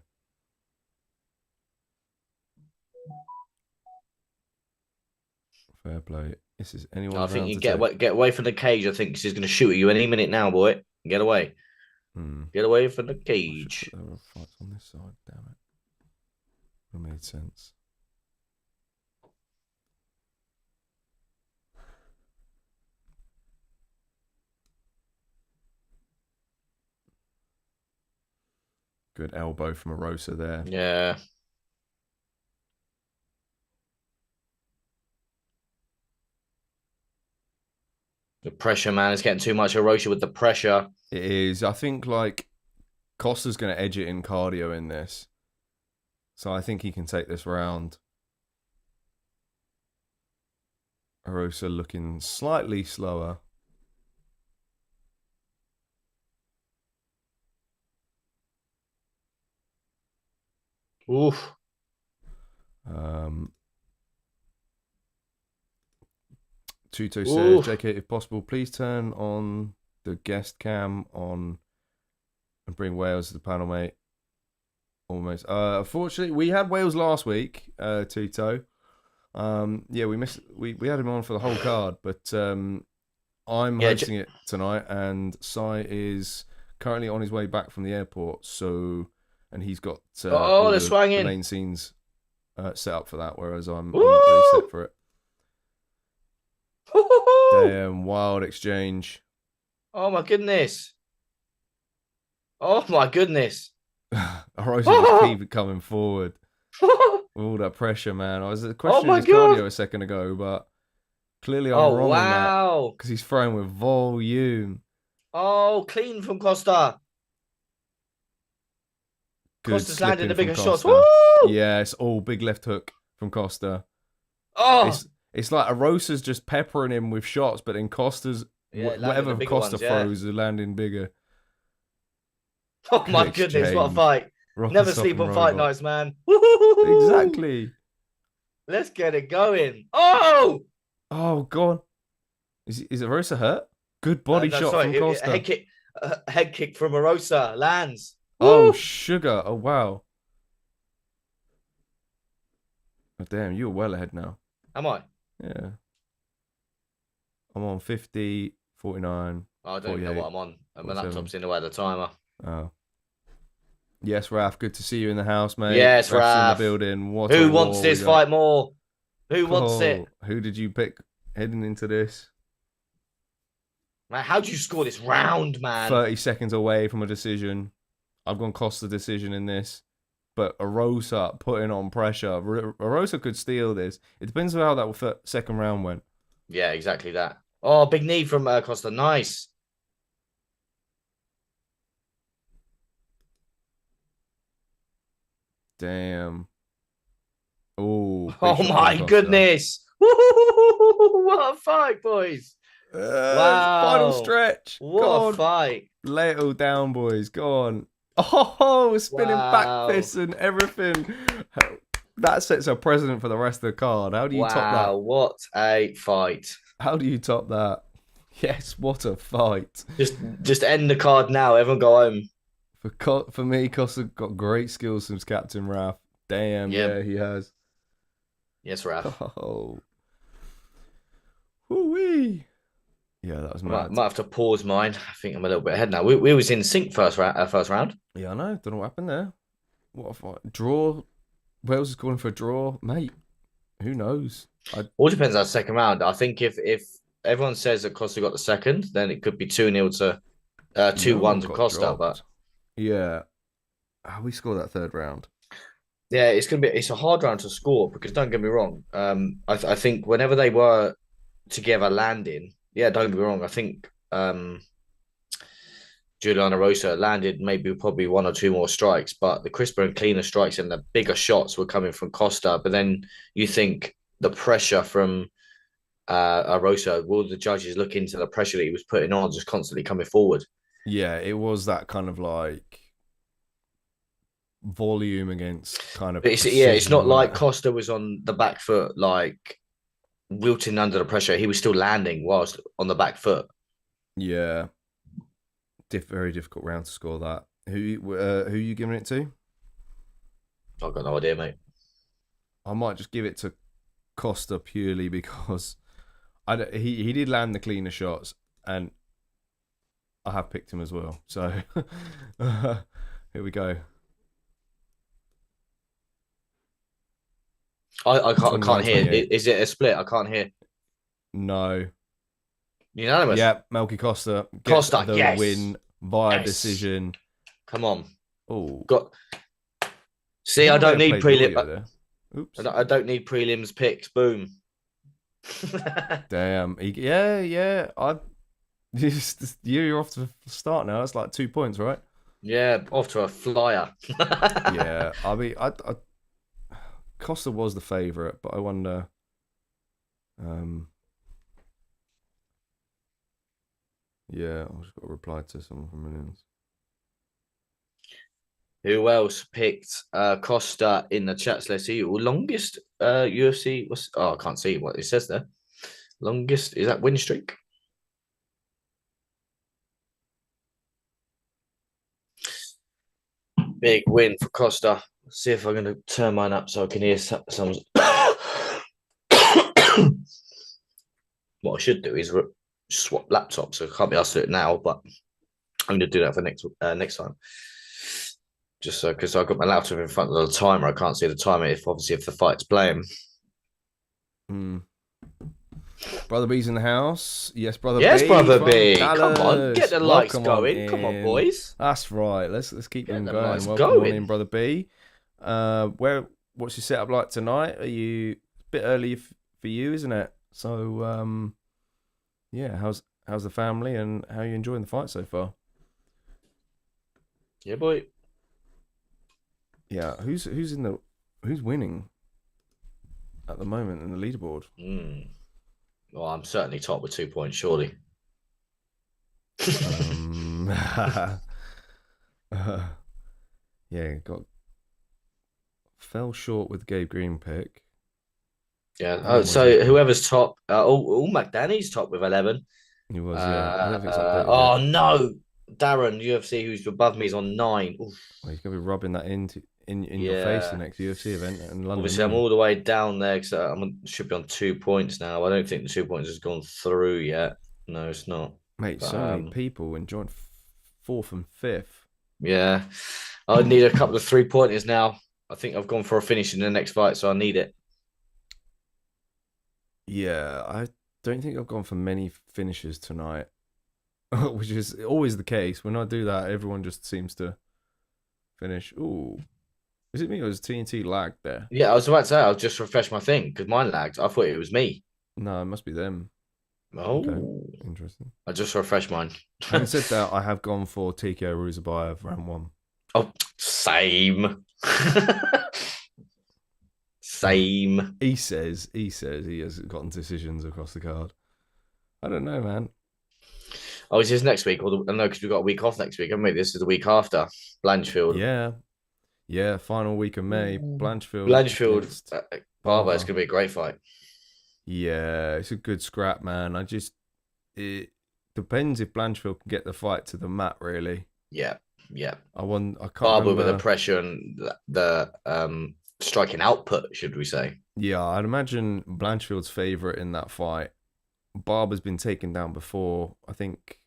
Fair play. This is anyone. I think you get away from the cage. I think she's going to shoot at you any minute now, boy. Get away. Get away from the cage. There were fights on this side. Damn it. That made sense. Good elbow from Erosa there. Yeah. The pressure, man, is getting too much. Erosa with the pressure. It is. I think, like, Costa's going to edge it in cardio in this. So I think he can take this round. Erosa looking slightly slower. Oof. Tuto says, JK, if possible, please turn on the guest cam on and bring Wales to the panel, mate. almost. Unfortunately, we had Wales last week, Tito. Yeah, we missed. We had him on for the whole card, but I'm hosting it tonight, and Sai is currently on his way back from the airport. So, and he's got all the main scenes set up for that, whereas I'm not really set for it. Damn, wild exchange. Oh my goodness. Oh my goodness. Erosa just keep coming forward. With all that pressure, man. I was questioning his cardio a second ago, but clearly I'm wrong in that. Because he's throwing with volume. Oh, clean from Costa. Good Costa's landing the bigger shots. Woo! Yeah, it's all big left hook from Costa. Oh, it's like Erosa's just peppering him with shots, but then Costa's whatever Costa throws are landing bigger. Oh my goodness, what a fight. Never sleep on fight nights, man. Exactly. Let's get it going. Oh! Oh, God. Is Erosa hurt? Good body shot from Costa. Head kick from Erosa. Lands. Oh, Woo! sugar. Oh, wow. Oh, damn, you're well ahead now. Am I? Yeah. I'm on 50, 49. I don't even know what I'm on. My laptop's in the way of the timer. Oh. Yes, Raf, good to see you in the house, mate. Yes, Raf. In the building. Who wants this fight more? Who wants it? Who did you pick heading into this? Man, how do you score this round, man? 30 seconds away from a decision. I've gone Costa decision in this. But Erosa putting on pressure. Erosa could steal this. It depends on how that second round went. Yeah, exactly that. Oh, big knee from Costa. Nice. Damn. Oh my goodness. What a fight, boys. Wow. Final stretch. What a fight. Lay it all down, boys. Go on. Oh, spinning back fists and everything. That sets a precedent for the rest of the card. How do you top that? Wow, what a fight. How do you top that? Yes, what a fight. Just end the card now. Everyone go home. For me, Costa got great skills since Captain Raf. Damn, yeah, he has. Yes, Raf. Oh. Woo-wee. Yeah, that was mad. Might have to pause mine. I think I'm a little bit ahead now. We was in sync first round. Yeah, I know. Don't know what happened there. What a fight. Draw. Wales is calling for a draw. Mate, who knows? All depends on the second round. I think if everyone says that Costa got the second, then it could be 2-0 to 2-1 to Costa. Dropped. But yeah, how we score that third round? Yeah, it's a hard round to score because don't get me wrong. I think whenever they were together landing, yeah, don't get me wrong. I think Julian Erosa landed probably one or two more strikes, but the crisper and cleaner strikes and the bigger shots were coming from Costa. But then you think the pressure from Erosa, will the judges look into the pressure that he was putting on, just constantly coming forward? Yeah, it was that kind of like volume against kind of. It's not like Costa was on the back foot, like wilting under the pressure. He was still landing whilst on the back foot. Yeah. Very difficult round to score that. Who are you giving it to? I've got no idea, mate. I might just give it to Costa purely because he did land the cleaner shots and I have picked him as well. So here we go. I can't hear. Is it a split? I can't hear. No. Unanimous. Yeah, Melky Costa gets the win via decision. Come on. Oh. See, I don't need prelim. Oops. I don't need prelims picks. Boom. Damn. Yeah. You're off to the start now. That's like 2 points, right? Yeah, off to a flyer. Yeah. I mean, Costa was the favourite, but I wonder. Yeah, I've just got to reply to someone from Millions. Who else picked Costa in the chats? Let's see. Longest UFC was. Oh, I can't see what it says there. Longest, is that win streak? Big win for Costa. See if I'm going to turn mine up so I can hear some. What I should do is swap laptops. So I can't be asked to do it now, but I'm going to do that for next time. Just so, because I've got my laptop in front of the timer, I can't see the timer if the fight's playing. Brother B's in the house. Yes, Brother B. Yes, Brother B. Dallas. Come on, get the likes Welcome going. Come on, boys. That's right. Let's keep them the going. likes Welcome going. on in, Brother B. What's your setup like tonight? Are you a bit early for you, isn't it? So yeah, how's the family and how are you enjoying the fight so far? Yeah, boy. Yeah, who's winning at the moment in the leaderboard? Well, I'm certainly top with 2 points, surely. Yeah, fell short with Gabe Green pick. Yeah. Oh, so whoever's top, McDanny's top with 11. He was, yeah. I don't think it's updated oh yet. no, Darren UFC, who's above me, is on 9. Well, he's gonna be rubbing that in your face the next UFC event in London. Obviously, I'm all the way down there because I should be on 2 points now. I don't think the 2 points has gone through yet. No, it's not. Mate, but, so many people enjoying 4th and 5th. Yeah, I need a couple of 3-pointers now. I think I've gone for a finish in the next fight, so I need it. Yeah, I don't think I've gone for many finishes tonight, which is always the case. When I do that, everyone just seems to finish. Ooh. Is it me or is TNT lagged there? Yeah, I was about to say, I'll just refresh my thing because mine lagged. I thought it was me. No, it must be them. Oh, okay. Interesting. I just refreshed mine. Having said that, I have gone for TKO Ruziboev round 1. Oh, same. Same. He says he has gotten decisions across the card. I don't know, man. Oh, is this next week? No, because we've got a week off next week, haven't we? This is the week after. Blanchfield. Yeah, final week of May. Blanchfield. Barber, it's going to be a great fight. Yeah, it's a good scrap, man. It depends if Blanchfield can get the fight to the mat, really. Yeah. I can't Barber remember. with the pressure and the striking output, should we say? Yeah, I'd imagine Blanchfield's favourite in that fight. Barber's been taken down before. I think,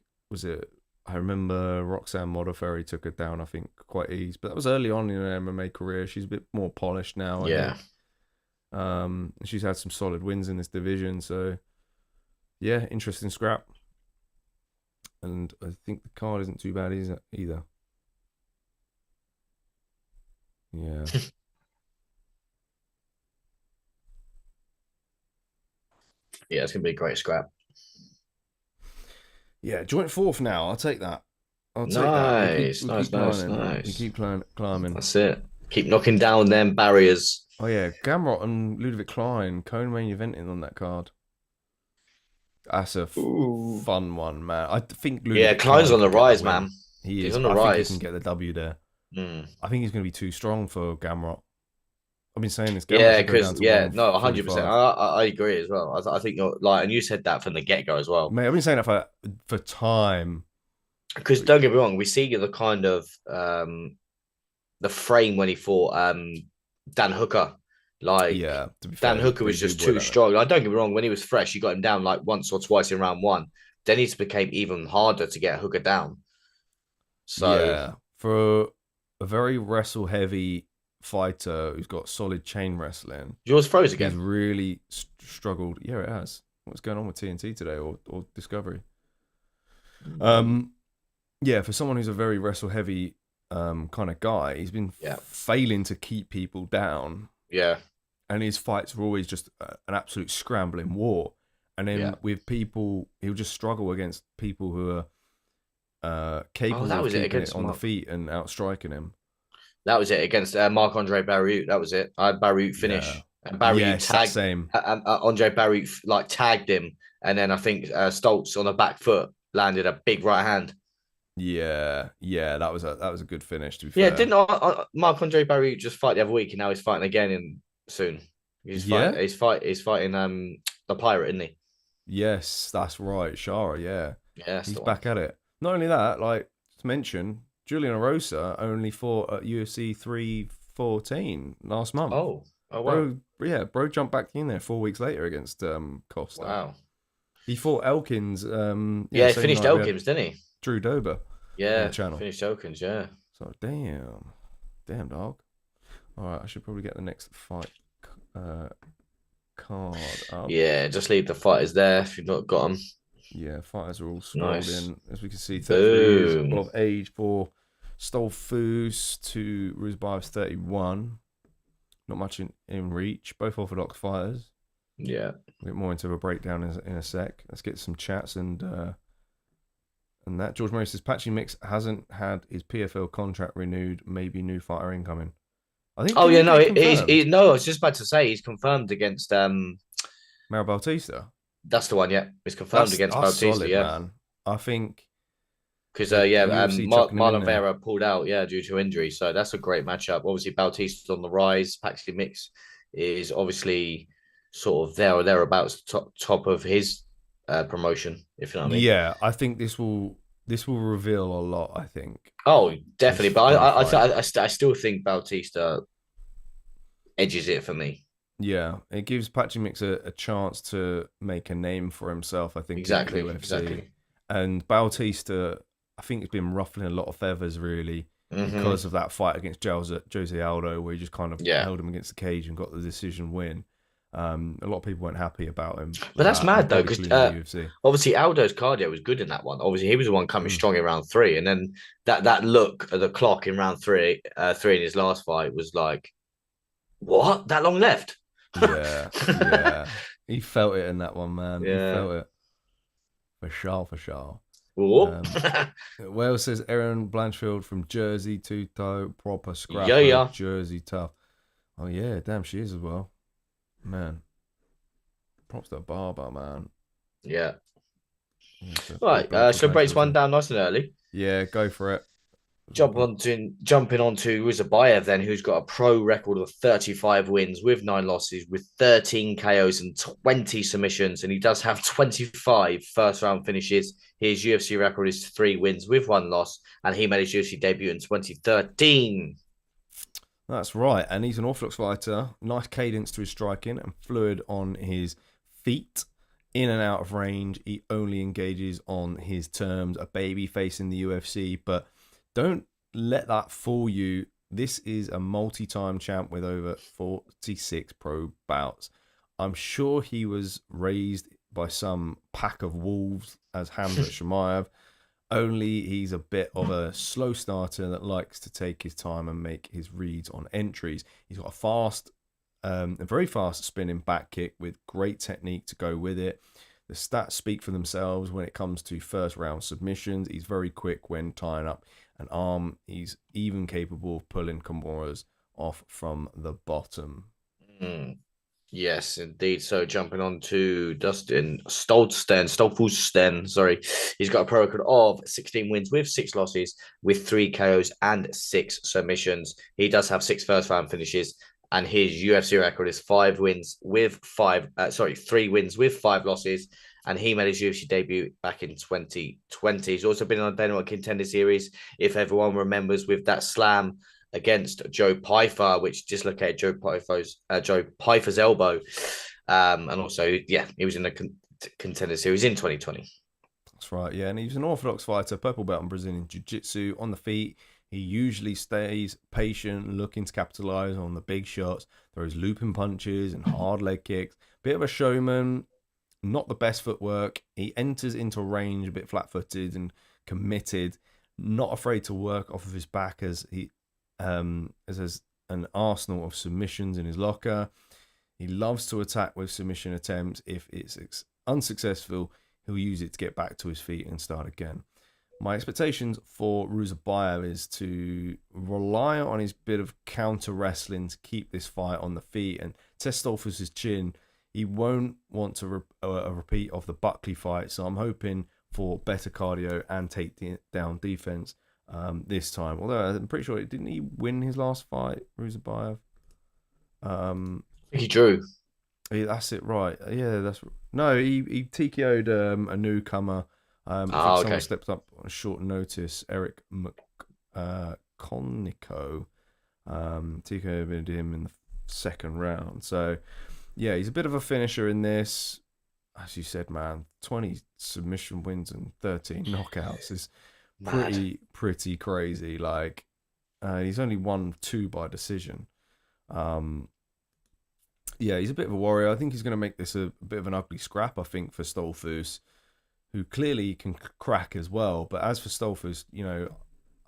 I remember Roxanne Modafferi took her down, I think, quite easy. But that was early on in her MMA career. She's a bit more polished now. Yeah. She's had some solid wins in this division. So, yeah, interesting scrap. And I think the card isn't too bad either. Yeah. Yeah, it's going to be a great scrap. Yeah, joint 4th now. I'll take that. Nice. We keep climbing. That's it. Keep knocking down them barriers. Oh, yeah. Gamrot and Ludovic Klein, co-main eventing on that card. That's a fun one, man. I think Ludovic Klein's on the rise, man. He's on the rise. I think he can get the W there. I think he's going to be too strong for Gamrot. I've been saying this. Yeah, because 100%. I agree as well. I think you're and you said that from the get go as well. Mate, I've been saying that for time. Because don't get me wrong, we see the kind of the frame when he fought Dan Hooker. Dan Hooker was just too strong. Don't get me wrong, when he was fresh, he got him down once or twice in round 1. Then it became even harder to get Hooker down. So yeah, for a very wrestle heavy fighter who's got solid chain wrestling. Yours froze again. He's really struggled. Yeah, it has. What's going on with TNT today or Discovery? Yeah, for someone who's a very wrestle heavy kind of guy, he's been failing to keep people down. Yeah. And his fights were always just an absolute scrambling war. And then with people, he'll just struggle against people who are capable of keeping it on the feet and outstriking him. That was it against Marc-Andre Barriot. That was it. I had Barriot finish. Yeah. And Barriot tagged Andre Barriot tagged him. And then I think Stoltz on the back foot landed a big right hand. Yeah, that was a good finish. To be fair. Yeah, didn't Marc-Andre Barriot just fight the other week, and now he's fighting again soon. He's fighting the Pirate, isn't he? Yes, that's right, Shara. Yeah, yeah, he's back at it. Not only that, to mention, Julian Erosa only fought at UFC 314 last month. Oh, wow. Bro jumped back in there 4 weeks later against Costa. Wow. He fought Elkins. Yeah, he same finished night we had Elkins, didn't he? Drew Dober on the Yeah, channel. finished Elkins, yeah. So damn dog. All right, I should probably get the next fight card up. Yeah, just leave the fighters there if you've not got them. Yeah, fighters are all scrolled Nice. in. As we can see, 33 years Boom. of age for Stoltzfus to Ruziboev's 31. Not much in reach. Both orthodox fighters. Yeah. We'll get more into a breakdown in a sec. Let's get some chats and that. George Murray says Patchy Mix hasn't had his PFL contract renewed. Maybe new fighter incoming. I think. Oh yeah, no, he's no. I was just about to say he's confirmed against Mairon Bautista. That's the one. Yeah, he's confirmed against Bautista. Solid, yeah, man. I think because UFC chucking him in Marlon there. Vera pulled out due to injury. So that's a great matchup. Obviously, Bautista's on the rise. Patchy Mix is obviously sort of there or thereabouts top of his promotion. If you know what I mean. Yeah, I think this will reveal a lot. I think. Oh, definitely. This But kind of I still think Bautista edges it for me. Yeah, it gives Patchy Mix a chance to make a name for himself. I think Exactly. in the UFC. Exactly. And Bautista, I think, has been ruffling a lot of feathers really because of that fight against Jose Aldo, where he just kind of held him against the cage and got the decision win. A lot of people weren't happy about him. But that's mad though, because UFC. obviously Aldo's cardio was good in that one. Obviously, he was the one coming strong in round 3, and then that look at the clock in round 3 in his last fight was like, what? That long left? Yeah. He felt it in that one, man. Yeah. He felt it. For sure. Wales says Aaron Blanchfield from Jersey, two-toe, proper scrapper. Yeah. Jersey tough. Oh, yeah, damn, she is as well. Man. Props to Barber, man. Yeah. Right, should break this one down nice and early. Yeah, go for it. Jumping onto Ruziboev then, who's got a pro record of 35 wins with 9 losses, with 13 KOs and 20 submissions, and he does have 25 first-round finishes. His UFC record is 3 wins with 1 loss, and he made his UFC debut in 2013. That's right, and he's an orthodox fighter. Nice cadence to his striking and fluid on his feet. In and out of range, he only engages on his terms. A baby face in the UFC, but don't let that fool you. This is a multi-time champ with over 46 pro bouts. I'm sure he was raised by some pack of wolves as Hamza Chimaev. Only he's a bit of a slow starter that likes to take his time and make his reads on entries. He's got a very fast spinning back kick with great technique to go with it. The stats speak for themselves when it comes to first round submissions. He's very quick when tying up an arm. He's even capable of pulling Kimuras off from the bottom. Yes, indeed. So jumping on to Dustin Stoltzfus, sorry. He's got a pro record of 16 wins with 6 losses, with 3 KOs and 6 submissions. He does have 6 first round finishes, and his UFC record is 3 wins with 5 losses. And he made his UFC debut back in 2020. He's also been on the Dana White Contender Series, if everyone remembers, with that slam against Joe Pyfer, which dislocated Joe Pyfer's elbow. And also, he was in the Contender Series in 2020. That's right, yeah. And he's an orthodox fighter, purple belt in Brazilian Jiu-Jitsu. On the feet, he usually stays patient, looking to capitalize on the big shots, throws looping punches and hard leg kicks. Bit of a showman, not the best footwork. He enters into range a bit flat-footed and committed, not afraid to work off of his back as he has an arsenal of submissions in his locker. He loves to attack with submission attempts. If it's unsuccessful, he'll use it to get back to his feet and start again. My expectations for Ruziboev is to rely on his bit of counter wrestling to keep this fight on the feet and test Stoltzfus' chin. He won't want to a repeat of the Buckley fight, so I'm hoping for better cardio and takedown defense this time. Although I'm pretty sure, didn't he win his last fight, Ruziboev? I think he drew. That's it, right? Yeah, no. He TKO'd a newcomer. I think someone stepped up on short notice. Eric Konnico. TKO him in the second round. So, yeah, he's a bit of a finisher in this. As you said, man, 20 submission wins and 13 knockouts is pretty crazy. Like, he's only won 2 by decision. Yeah, he's a bit of a warrior. I think he's going to make this a bit of an ugly scrap, I think, for Stoltzfus, who clearly can crack as well. But as for Stoltzfus,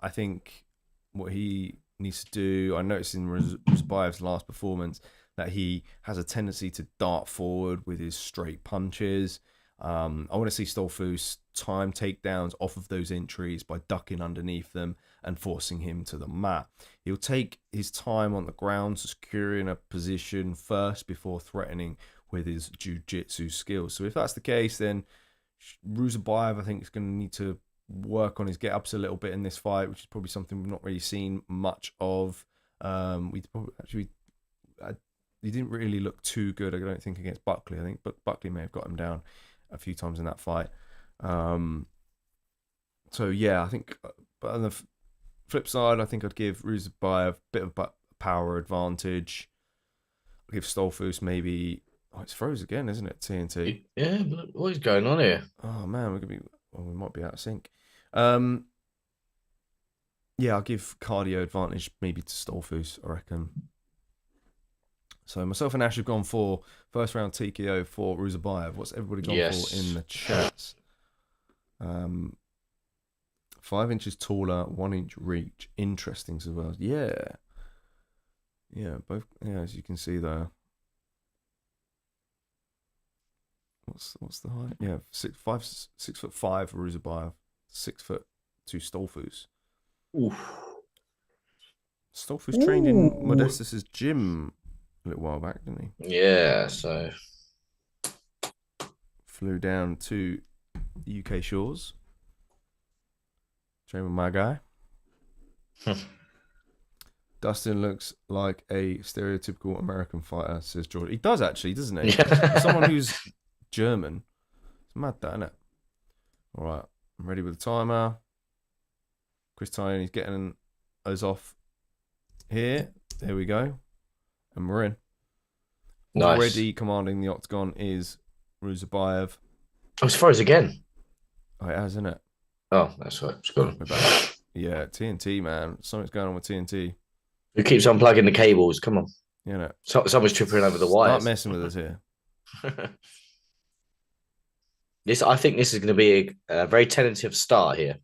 I think what he needs to do, I noticed in Ruziboev's last performance that he has a tendency to dart forward with his straight punches. I want to see Stoltzfus time takedowns off of those entries by ducking underneath them and forcing him to the mat. He'll take his time on the ground, securing a position first before threatening with his jiu-jitsu skills. So if that's the case, then Ruziboev, I think, is going to need to work on his get-ups a little bit in this fight, which is probably something we've not really seen much of. He didn't really look too good, I don't think, against Buckley. I think Buckley may have got him down a few times in that fight. So yeah, I think, but on the flip side, I think I'd give Ruziboev a bit of power advantage. I'll give Stoltzfus maybe. Oh, it's froze again, isn't it? TNT. Yeah, but what is going on here? Oh man, we might be out of sync. Yeah, I'll give cardio advantage maybe to Stoltzfus, I reckon. So myself and Ash have gone for first round TKO for Ruziboev. What's everybody gone for in the chats? 5 inches taller, 1 inch reach. Interesting as well. Yeah. Yeah, both. Yeah, as you can see there. What's the height? Yeah, 6'5" for Ruziboev, 6'2" Stoltzfus. Oof. Stoltzfus trained in Modestus's gym a little while back, didn't he? Yeah, so flew down to the UK shores. Trained with my guy. Dustin looks like a stereotypical American fighter, says George. He does actually, doesn't he? Yeah. Someone who's German. It's mad, that, isn't it? All right, I'm ready with the timer. Chris Tyney's getting us off here. There we go. And we're in. Nice. Already commanding the octagon is Ruziboev. Oh, it's froze again. Oh, it has, isn't it? Oh, that's right. It's gone. We're back. Yeah, TNT, man. Something's going on with TNT. Who keeps unplugging the cables? Come on. You know. Someone's tripping over the wires. Start messing with us here. I think this is going to be a very tentative start here.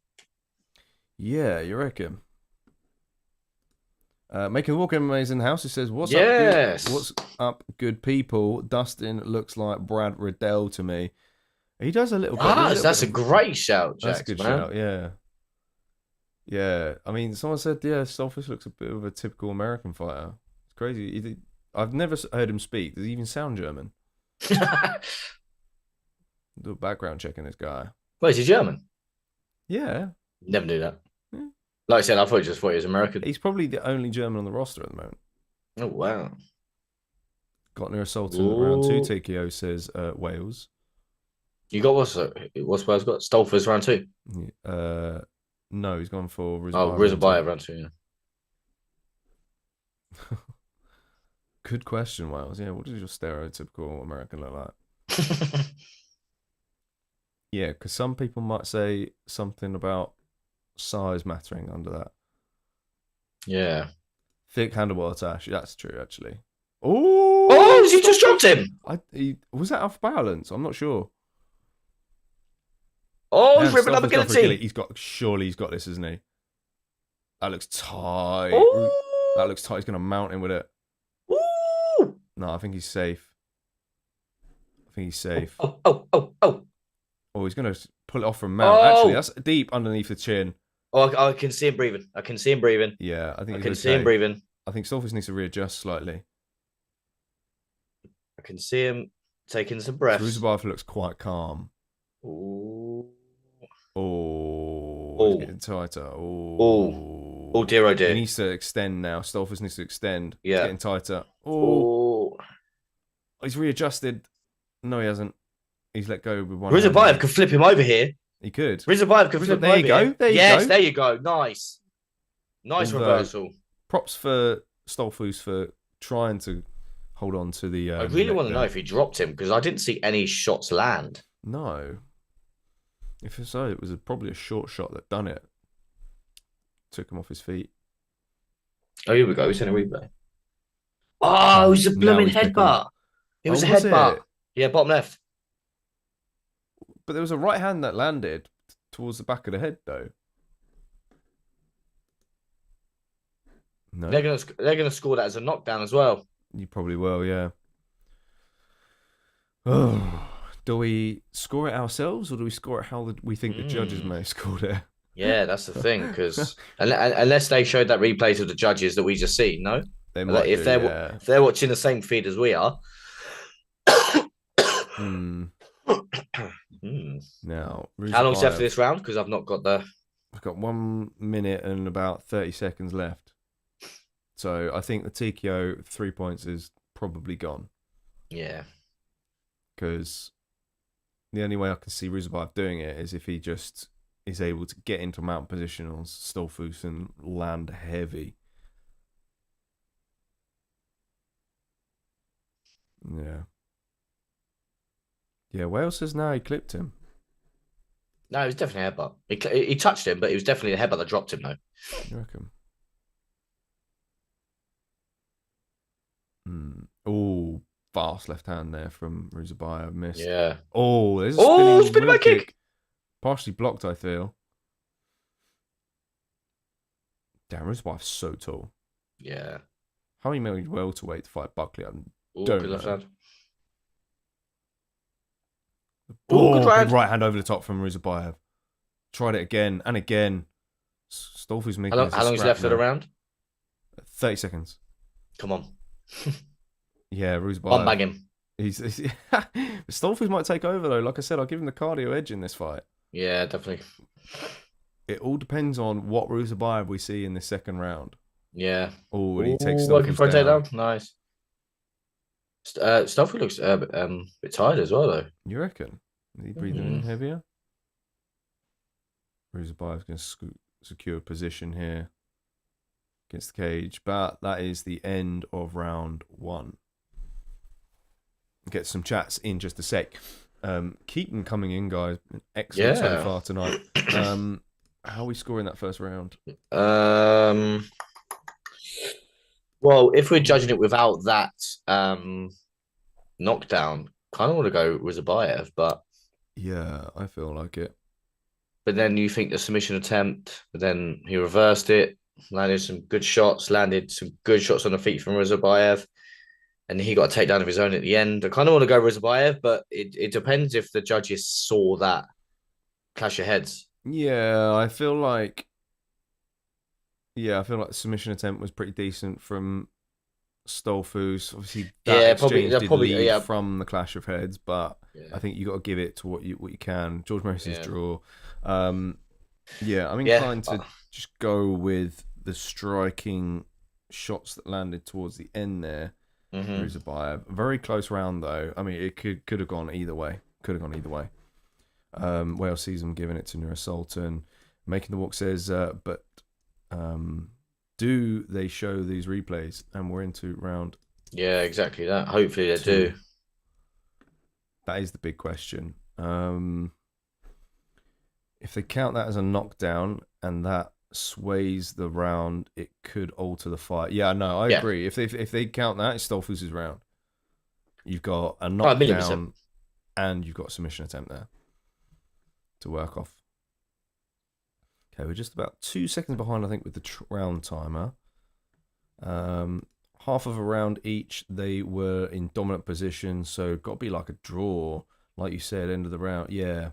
Yeah, you reckon? Making Walk MMA's in the house. He says, "What's yes. up? What's up, good people?" Dustin looks like Brad Riddell to me. He does a little bit. That's a great shout, Jax, That's a good man. shout. Yeah, yeah. I mean, someone said, "Yeah, Stoltzfus looks a bit of a typical American fighter." It's crazy. I've never heard him speak. Does he even sound German? Do a background check on this guy. Wait, is he German? Yeah. Never knew that. Yeah. Like I said, I thought he was American. He's probably the only German on the roster at the moment. Oh, wow. Got Nursulton round 2 TKO, says Wales. You got what's Wales got? Stoltzfus round 2? No, he's gone for Ruziboev. Oh, Ruziboev round 2, yeah. Good question, Wales. Yeah, what does your stereotypical American look like? Yeah, because some people might say something about size mattering under that. Yeah. Thick handlebar attack. That's true, actually. Oh, he just dropped him. Was that off balance? I'm not sure. Oh, he's ripping up the guillotine. Surely he's got this, isn't he? That looks tight. Ooh. That looks tight. He's going to mount him with it. Ooh. No, I think he's safe. Oh, he's going to pull it off from mount. Oh. Actually, that's deep underneath the chin. Oh, I can see him breathing. Yeah, I think I can see him breathing. I think Stoltzfus needs to readjust slightly. I can see him taking some breaths. Ruziboev looks quite calm. Ooh. Oh, it's getting tighter. Oh, dear, oh dear. He needs to extend now. Stoltzfus needs to extend. Yeah. It's getting tighter. Oh. He's readjusted. No, he hasn't. He's let go with one. Ruziboev could flip him over here. He could. Ruziboev could flip him over. There you go. Yes, there you go. Nice. Nice Although, reversal. props for Stoltzfus for trying to hold on to the I really neck want to know there. if he dropped him because I didn't see any shots land. No. If so, it was probably a short shot that done it. Took him off his feet. Oh, here we go. It's in a replay. Oh, it was a Now blooming he's pickled. headbutt. It Oh, was a was headbutt. it? Yeah, bottom left. But there was a right hand that landed towards the back of the head, though. No, They're gonna score that as a knockdown as well. you probably will, yeah. Oh, do we score it ourselves, or do we score it how we think the judges may have scored it? Yeah, that's the thing. Because unless they showed that replay to the judges that we just see, no. They might if they're watching the same feed as we are. Now, how long's left of this round? Because I've not got the. I've got 1 minute and about 30 seconds left. So I think the TKO 3 points is probably gone. Yeah. Because the only way I can see Ruziboev doing it is if he just is able to get into mount position on Stoltzfus and land heavy. Yeah. Yeah, Wales says now he clipped him. No, it was definitely a headbutt. He touched him, but it was definitely a headbutt that dropped him, though. You reckon? Oh, fast left hand there from Ruziboev. Missed. Yeah. Oh, there's a spinning back kick. Partially blocked, I feel. Damn, Ruziboev's so tall. Yeah. How many made welterweight to fight Buckley? I Ooh, don't good know. left hand. Oh, big right hand over the top from Ruziboev. Tried it again and again. Stoltzfus making How long is left of the round? 30 seconds. Come on. Yeah, Ruziboev. One bag him. Stoltzfus might take over though. Like I said, I'll give him the cardio edge in this fight. Yeah, definitely. It all depends on what Ruziboev we see in the second round. Yeah. Oh, and he takes working for a down. takedown. Nice. Stoltzfus looks a bit tired as well, though. You reckon? Is he breathing in heavier? Ruziboev's going to secure position here against the cage, but that is the end of round 1. Get some chats in just a sec. Keaton coming in, guys. Excellent so far tonight. How are we scoring that first round? Well, if we're judging it without that knockdown, kind of want to go Ruziboev, but yeah, I feel like it. But then you think the submission attempt, but then he reversed it, landed some good shots on the feet from Ruziboev, and he got a takedown of his own at the end. I kind of want to go Ruziboev, but it depends if the judges saw that clash of heads. Yeah, I feel like the submission attempt was pretty decent from Stoltzfus. Obviously, that exchange did lead from the clash of heads, but I think you got to give it to what you can. George Maris's draw. I'm inclined to just go with the striking shots that landed towards the end there. Ruziboev. Very close round though. I mean, it could have gone either way. Wales sees him giving it to Nursulton. Making the walk says, but do they show these replays? And we're into round. Yeah, exactly that. Hopefully they do. That is the big question. If they count that as a knockdown and that sways the round, it could alter the fight. Yeah, no, I agree. If they count that, it's Stoltzfus' round. You've got a knockdown and you've got a submission attempt there to work off. Okay, we're just about 2 seconds behind, I think, with the round timer. Half of a round each, they were in dominant position, so got to be like a draw, like you said, end of the round. Yeah.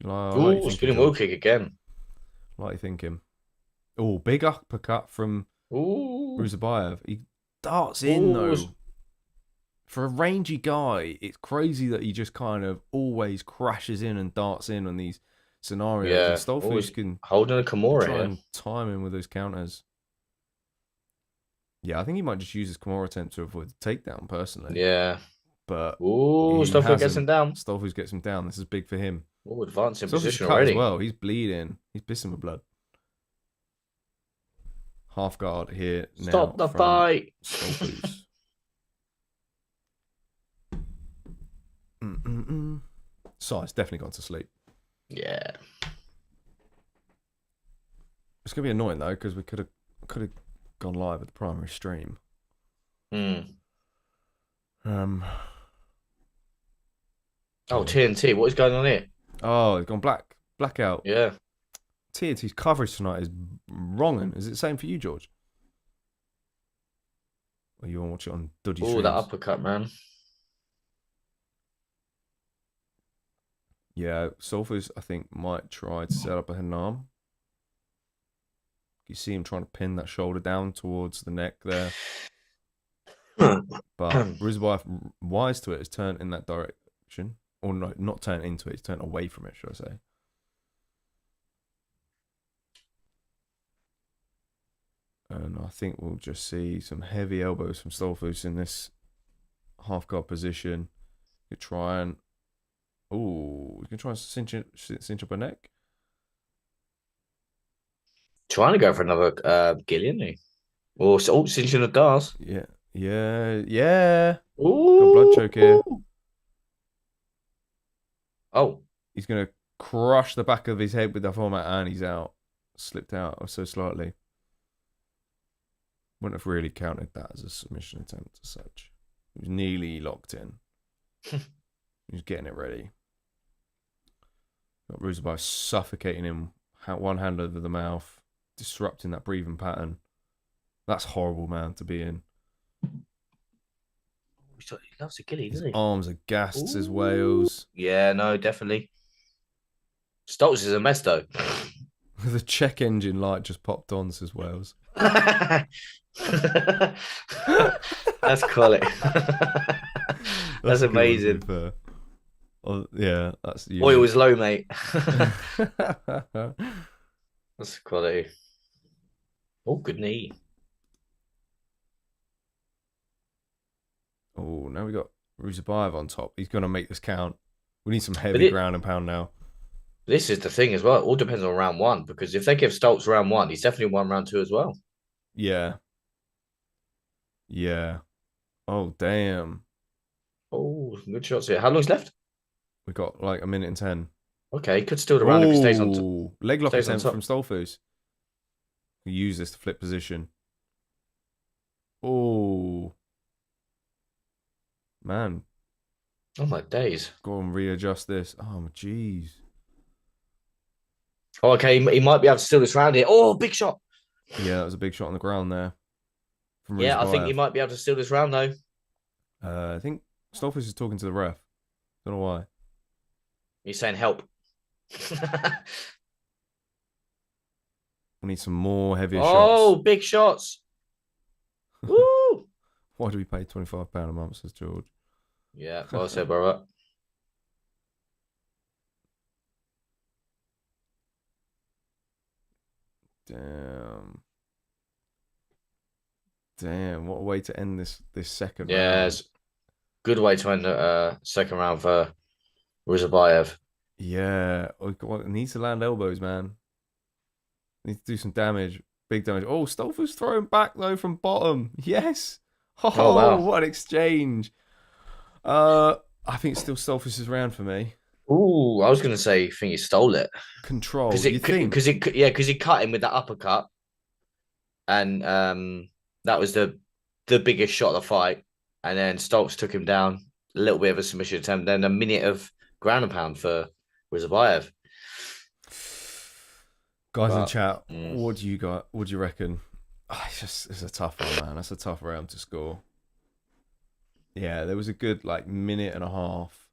Spinning wheel kick again. Like you thinking. Oh, big uppercut from Ruziboev. He darts in, though. For a rangy guy, it's crazy that he just kind of always crashes in and darts in on these scenarios. Yeah, and Stoltzfus can holding a Kimura try and time him with those counters. Yeah, I think he might just use his Kimura attempt to avoid the takedown, personally. Yeah. But Stoltzfus gets him down. Stoltzfus gets him down. This is big for him. Advancing Stoltzfus position cut already. as well. He's bleeding. He's pissing with blood. half guard here now. Stop the from fight. Stoltzfus. Si's definitely gone to sleep. Yeah. It's gonna be annoying though because we could have gone live at the primary stream. Oh, TNT, what is going on here? Oh, it's gone blackout. Yeah. TNT's coverage tonight is wrong. Is it the same for you, George? Or you want to watch it on Duddy Oh, streams? that uppercut, man. Yeah, Stoltzfus, I think, might try to set up a hidden arm. You see him trying to pin that shoulder down towards the neck there. But Ruziboev, wise to it, has turned in that direction. Or no, not turned into it, he's turned away from it, should I say. And I think we'll just see some heavy elbows from Stoltzfus in this half guard position. You try and... Ooh, you can try and cinch up her neck. Trying to go for another Gillian, or cinching the Dars. Yeah. Ooh. Got blood choke here. Oh. He's going to crush the back of his head with the format and he's out. Slipped out so slightly. Wouldn't have really counted that as a submission attempt as such. He was nearly locked in. He was getting it ready. Got Ruziboev suffocating him, one hand over the mouth, disrupting that breathing pattern. That's horrible, man, to be in. He loves a gilly, doesn't His he? arms are gassed as whales. Yeah, no, definitely. Stoltz is a mess, though. The check engine light just popped on, says Wales. That's quality. That's amazing. Oh, yeah, that's you. Oil is low, mate. That's quality. Oh, good knee. Oh, now we got Ruziboev on top. He's going to make this count. We need some heavy ground and pound now. This is the thing as well. It all depends on round one, because if they give Stoltz round one, he's definitely won round two as well. Yeah. Yeah. Oh, damn. Oh, good shots here. How long's left? We got like 1 minute and 10. Okay, could still the round if he stays on top. Leg lock attempt from Stoltzfus. We use this to flip position. Oh. Man. Oh, my days. Go and readjust this. Oh, jeez. Oh, okay, he might be able to steal this round here. Oh, big shot. Yeah, that was a big shot on the ground there. Yeah, I think he might be able to steal this round, though. I think Stoltzfus is talking to the ref. Don't know why. He's saying help. We need some more heavier shots. Oh, big shots. Woo! Why do we pay £25 a month, says George? Yeah, well said, brother. Damn, what a way to end this second round. Yeah, it's good way to end the second round for Ruziboev. Yeah, needs to land elbows, man. Needs to do some damage, big damage. Oh, Stoltzfus throwing back though from bottom. Yes. Oh, wow. What an exchange. I think still Stoltzfus' round for me. Ooh, I was gonna say, I think he stole it. Control. Because he cut him with that uppercut, and that was the biggest shot of the fight. And then Stoltz took him down, a little bit of a submission attempt, then a minute of ground and pound for Ruziboev. Guys in chat, what do you got? What do you reckon? Oh, it's a tough one, man. That's a tough round to score. Yeah, there was a good minute and a half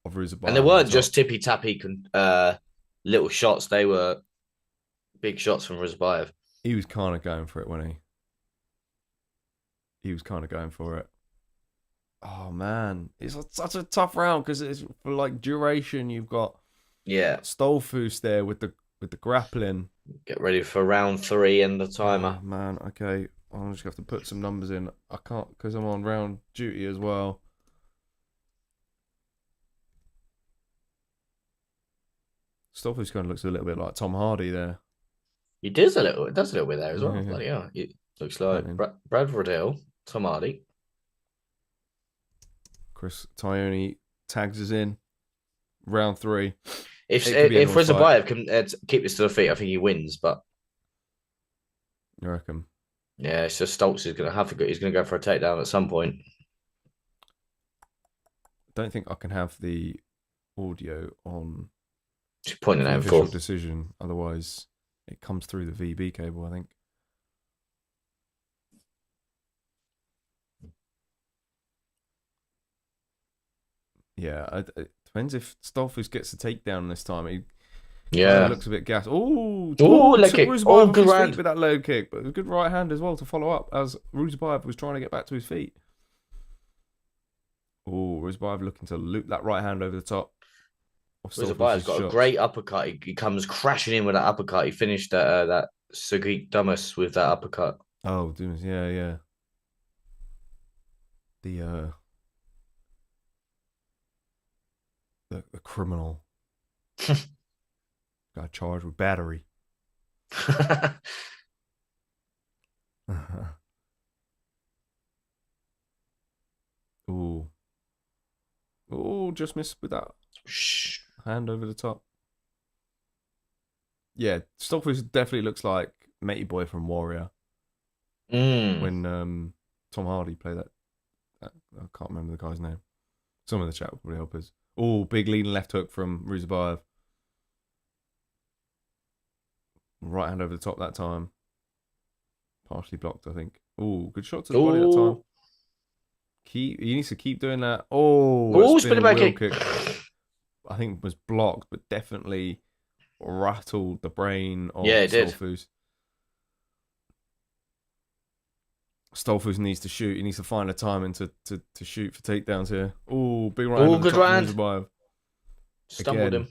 of Ruziboev. And they weren't just tippy tappy little shots; they were big shots from Ruziboev. He was kind of going for it, wasn't he? He was kind of going for it. Oh man, it's such a tough round because it's for duration. You've got Stoltzfus there with the grappling. Get ready for round 3 and the timer. Oh, man, okay. I'm just going to have to put some numbers in. I can't because I'm on round duty as well. Stoltzfus kind of looks a little bit like Tom Hardy there. He does a little. It does a little bit there as well. Yeah, Bloody hell. It looks like happening. Brad Riddell, Tom Hardy. Chris Tione tags us in. Round 3. If anyone Ruziboev can keep this to the feet, I think he wins. But You reckon? yeah, it's just Stoltz is going to have to go. He's going to go for a takedown at some point. Don't think I can have the audio on Just pointing the out official for. decision. Otherwise, it comes through the VB cable, I think. Yeah, it depends if Stoltzfus gets a takedown this time. He looks a bit gassed. Oh, leg kick. Ruziboev Good his round. feet with that low kick, but it was a good right hand as well to follow up as Ruziboev was trying to get back to his feet. Oh, Ruziboev looking to loop that right hand over the top. Ruziboev's got a great uppercut. He comes crashing in with that uppercut. He finished that Sodiq Dumas with that uppercut. Oh, Dumas, yeah. The criminal got charged with battery. Ooh, just missed with that hand over the top. Yeah, Stoltzfus definitely looks like Matey Boy from Warrior. When Tom Hardy played that. I can't remember the guy's name. Some of the chat will probably help us. Oh, big leading left hook from Ruziboev. Right hand over the top that time. Partially blocked, I think. Oh, good shot to the body that time. He needs to keep doing that. Spinning back kick. I think was blocked, but definitely rattled the brain of Stoltzfus. Stoltzfus needs to shoot. He needs to find a timing to shoot for takedowns here. Oh, big right hand. Good round. Ruziboev. Stumbled him.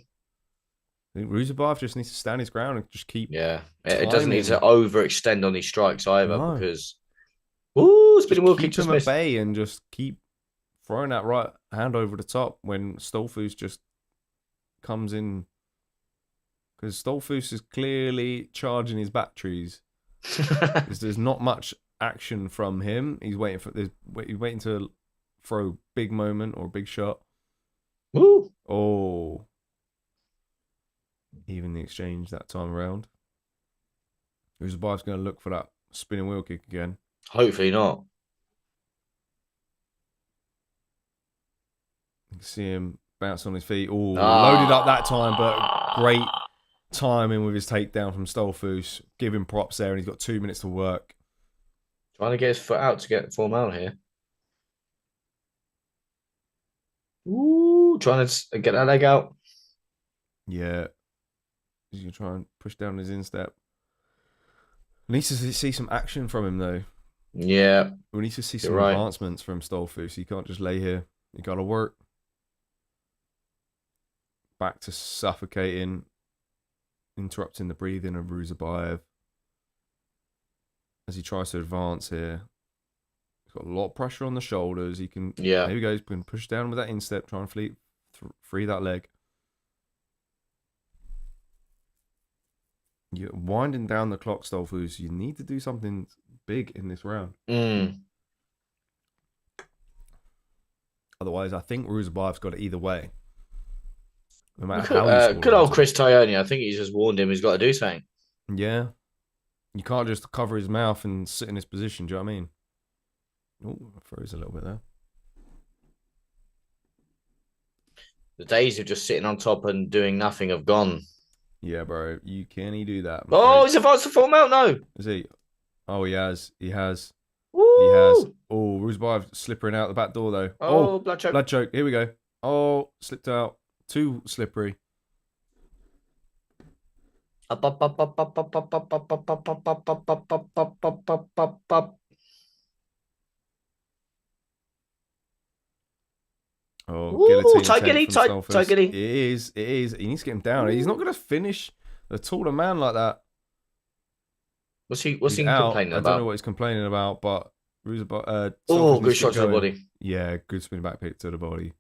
I think Ruziboev just needs to stand his ground and just keep. Yeah, it doesn't need to overextend on these strikes either because. Spinning wheel kick just keep him at bay and just keep throwing that right hand over the top when Stoltzfus just comes in. Because Stoltzfus is clearly charging his batteries. There's not much action from him. He's waiting to throw a big moment or a big shot. Woo! Oh. Even the exchange that time around. Ruziboev's going to look for that spinning wheel kick again. Hopefully not. You can see him bounce on his feet. Oh, loaded up that time, but great timing with his takedown from Stoltzfus. Give him props there, and he's got 2 minutes to work. Trying to get his foot out to get form out here. Ooh, trying to get that leg out. Yeah. He's going to try and push down his instep. Needs to see some action from him, though. Yeah. We need to see some advancements from Stoltzfus. You can't just lay here. You got to work. Back to suffocating, interrupting the breathing of Ruziboev as he tries to advance here. He's got a lot of pressure on the shoulders. He can, there he goes, can push down with that instep, try and free that leg. You're winding down the clock, Stoltzfus. You need to do something big in this round. Otherwise, I think Ruziboev's got it either way. No matter how good old Chris Tione. I think he's just warned him he's got to do something. Yeah. You can't just cover his mouth and sit in his position. Do you know what I mean? Oh, I froze a little bit there. The days of just sitting on top and doing nothing have gone. Yeah, bro. You can't do that. Oh, he's advanced to full mount now. Is he? Oh, he has. He has. Woo! He has. Oh, Ruziboev slippering out the back door, though. Oh, blood choke. Blood choke. Here we go. Oh, slipped out. Too slippery. Up. Oh, guillotine. Tight gilly. It is. He needs to get him down. He's not going to finish a taller man like that. What's he complaining about? I don't know what he's complaining about, but good shot to the body. Yeah, good spin back kick to the body.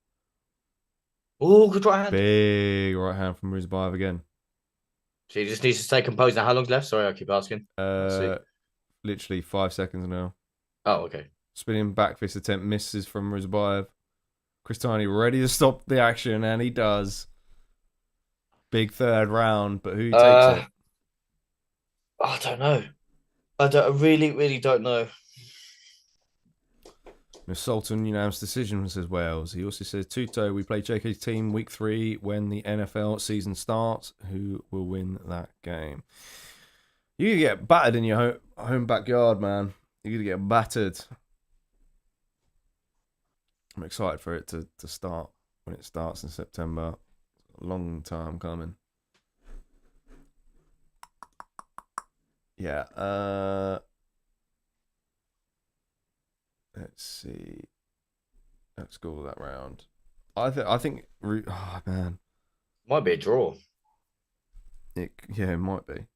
Oh, good right hand. Big right hand from Ruziboev again. So he just needs to stay composed. Now, how long's left? Sorry, I keep asking. Literally 5 seconds now. Oh, okay. Spinning back fist attempt misses from Ruziboev. Cristani ready to stop the action, and he does. Big third round, but who takes it? I don't know. I really, really don't know. Nursulton unanimous decision, says Wales. He also says, Tuto, we play JK's team week 3 when the NFL season starts. Who will win that game? You could get battered in your home backyard, man. You could get battered. I'm excited for it to start when it starts in September. A long time coming. Yeah. Let's see. Let's go that round. I think. Oh man, Might be a draw. it might be.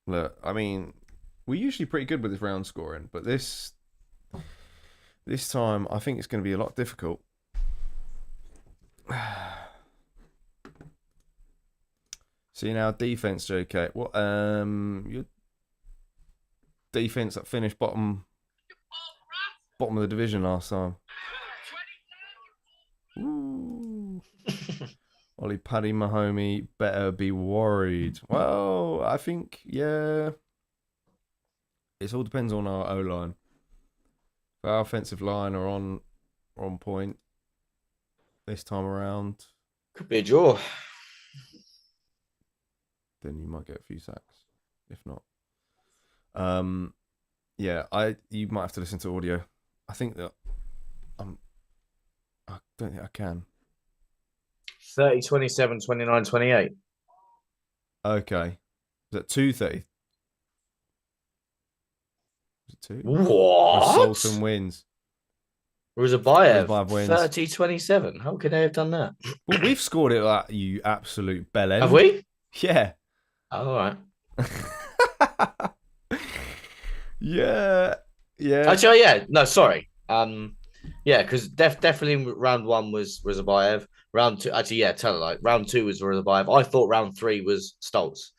Look, I mean, we're usually pretty good with this round scoring, but this time I think it's going to be a lot difficult. See now, defense, JK. What your defense that finished bottom of the division last time. Ooh. Ollie Paddy Mahomey better be worried. Well, I think, yeah. It all depends on our O-line. If our offensive line are on point this time around, Could be a draw. then you might get a few sacks. If not. Yeah, you might have to listen to audio. I think that I don't think I can. 30, 27, 29, 28. Okay. Is that 2-30? Is it 2? What? Sultan wins. Ruziboev wins. 30, 27. How could they have done that? Well, we've scored it like you absolute bellend. Have we? Yeah. Oh, all right. Yeah. Actually, yeah. No, sorry. Yeah, because definitely round 1 was Ruziboev. Round 2, actually, yeah, tell it like round 2 was Ruziboev. I thought round 3 was Stoltz.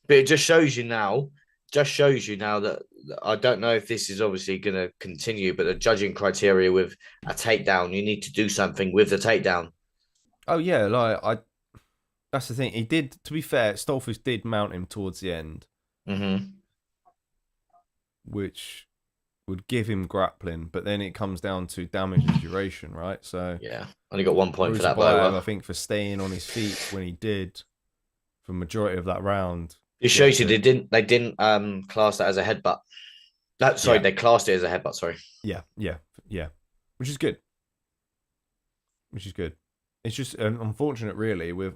But it just shows you now that I don't know if this is obviously going to continue, but the judging criteria with a takedown, you need to do something with the takedown. Oh yeah, that's the thing. He did. To be fair, Stoltzfus did mount him towards the end, which would give him grappling, but then it comes down to damage and duration, right? So yeah, only got 1 point for that. I think for staying on his feet when he did for the majority of that round. It shows you they didn't class that as a headbutt. They classed it as a headbutt. Sorry. Yeah, which is good. It's just unfortunate, really. With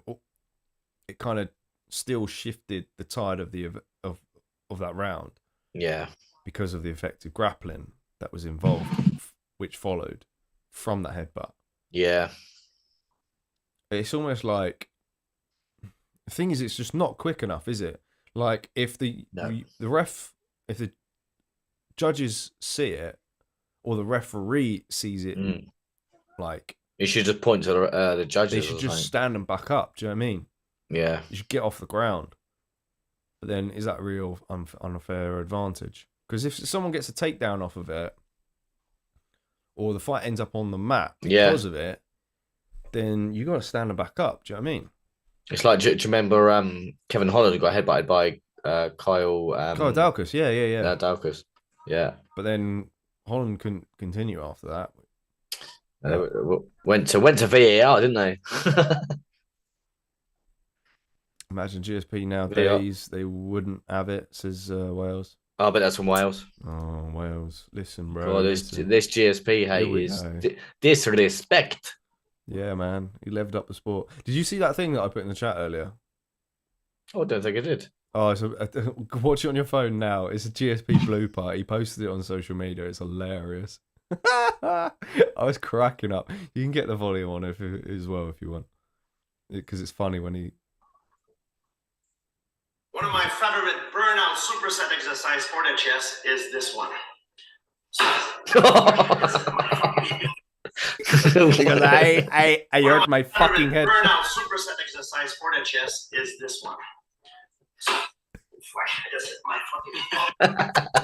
it, kind of still shifted the tide of that round. Yeah. Because of the effective grappling that was involved, which followed from that headbutt. Yeah. It's almost like the thing is, it's just not quick enough, is it? Like if the judges see it or the referee sees it, like you should just point to the judges. They should just stand and back up. Do you know what I mean? Yeah. You should get off the ground. But then, is that a real unfair advantage? Because if someone gets a takedown off of it, or the fight ends up on the mat because of it, then you got to stand and back up. Do you know what I mean? It's like, do you remember Kevin Holland got headbutted by Kyle Daukaus? Yeah. Daukaus. Yeah. But then Holland couldn't continue after that. Went to VAR, didn't they? Imagine GSP nowadays, they wouldn't have it, says Wales. Oh, but that's from Wales. Oh, Wales. Listen, bro. Oh, this GSP hate is disrespect. Yeah, man. He leveled up the sport. Did you see that thing that I put in the chat earlier? Oh, I don't think I did. Oh, so watch it on your phone now. It's a GSP blooper. He posted it on social media. It's hilarious. I was cracking up. You can get the volume on as well if you want. Because it's funny when he... One of my favorite burnout superset exercise for the chest is this one. He goes, hey, you hurt my fucking head. Burnout superset exercise for the chest is this one. I just hit my fucking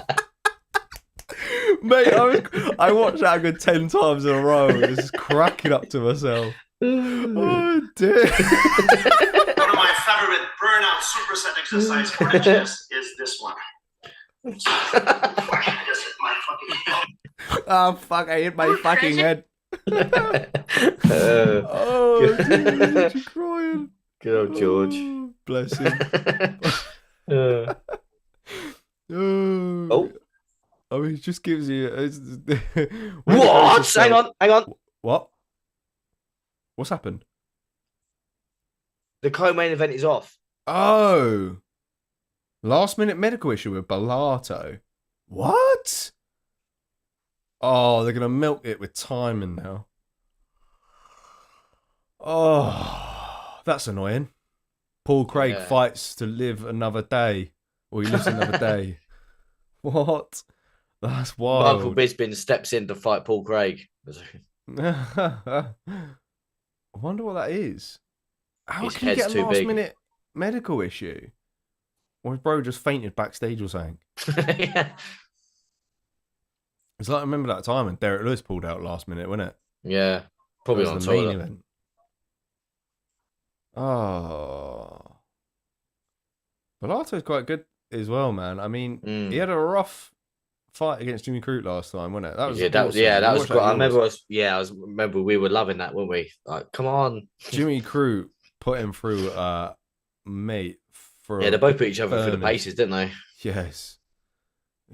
Mate, I watched that a good 10 times in a row. Just cracking up to myself. Oh, dear. One of my favorite burnout superset exercise for the chest is this one. I just hit my fucking Oh, fuck, I hit my fucking head. Oh, dude, you're crying. Good old George. Oh, bless him. Oh. I mean, it just gives you. What? Hang on. What? What's happened? The co-main event is off. Oh. Last minute medical issue with Bellato. What? Oh, they're going to milk it with timing now. Oh, that's annoying. Paul Craig fights to live another day. Or he lives another day. What? That's wild. Michael Bisping steps in to fight Paul Craig. I wonder what that is. How His can you head's get a too last big. minute medical issue? Or his bro just fainted backstage or something? Yeah. It's like, I remember that time when Derek Lewis pulled out last minute, wasn't it? Yeah. Probably That on was the main toilet. event. Oh. Bellato's quite good as well, man. I mean, he had a rough fight against Jimmy Crute last time, wasn't it? That was that awesome. was great. I remember we were loving that, weren't we? Like, come on. Jimmy Crute put him through mate for Yeah, they both put each other through the furnace. paces, didn't they? Yes.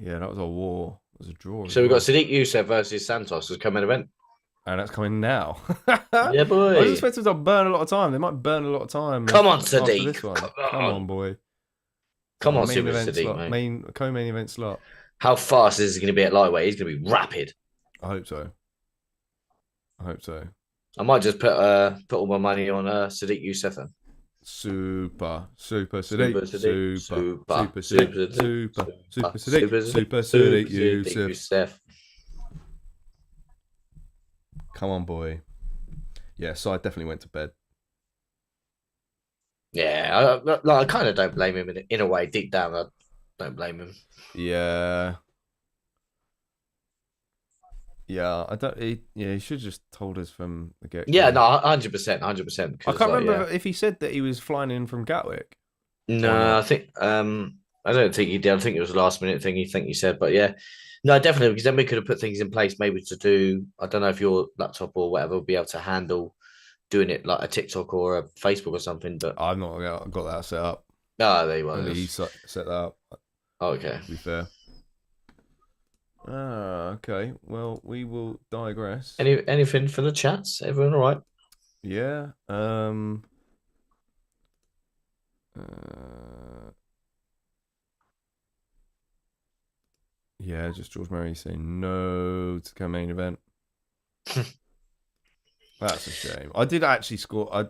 Yeah, that was a war. It was a draw. So we've got Sodiq Yusuff versus Santos as coming event. And that's coming now. Yeah, boy. I was expecting to burn a lot of time. They might burn a lot of time. Come on, after Sodiq. this one. Come Come on, boy. Come on, Main Super event Sodiq, slot, mate. co-main event slot. How fast is he going to be at lightweight? He's going to be rapid. I hope so. I might just put all my money on Sodiq Yusuff then. Super Sodiq. Super Sodiq Yusuff. Come on, boy. Yeah, so I definitely went to bed. Yeah, I kind of don't blame him in a way. Deep down, I don't blame him. Yeah. Yeah, I don't. He should have just told us from the get. Yeah, no, 100%. I can't remember if he said that he was flying in from Gatwick. No, I think I don't think he did. I think it was a last minute thing. He said, but yeah, no, definitely, because then we could have put things in place, maybe to do. I don't know if your laptop or whatever will be able to handle doing it like a TikTok or a Facebook or something. But I've not got that set up. No, there you are. Only he set that up. Okay. To be fair. Okay. Well, we will digress. Anything for the chats? Everyone all right? Yeah. Yeah, just George Murray saying no to the main event. That's a shame. I did actually score. I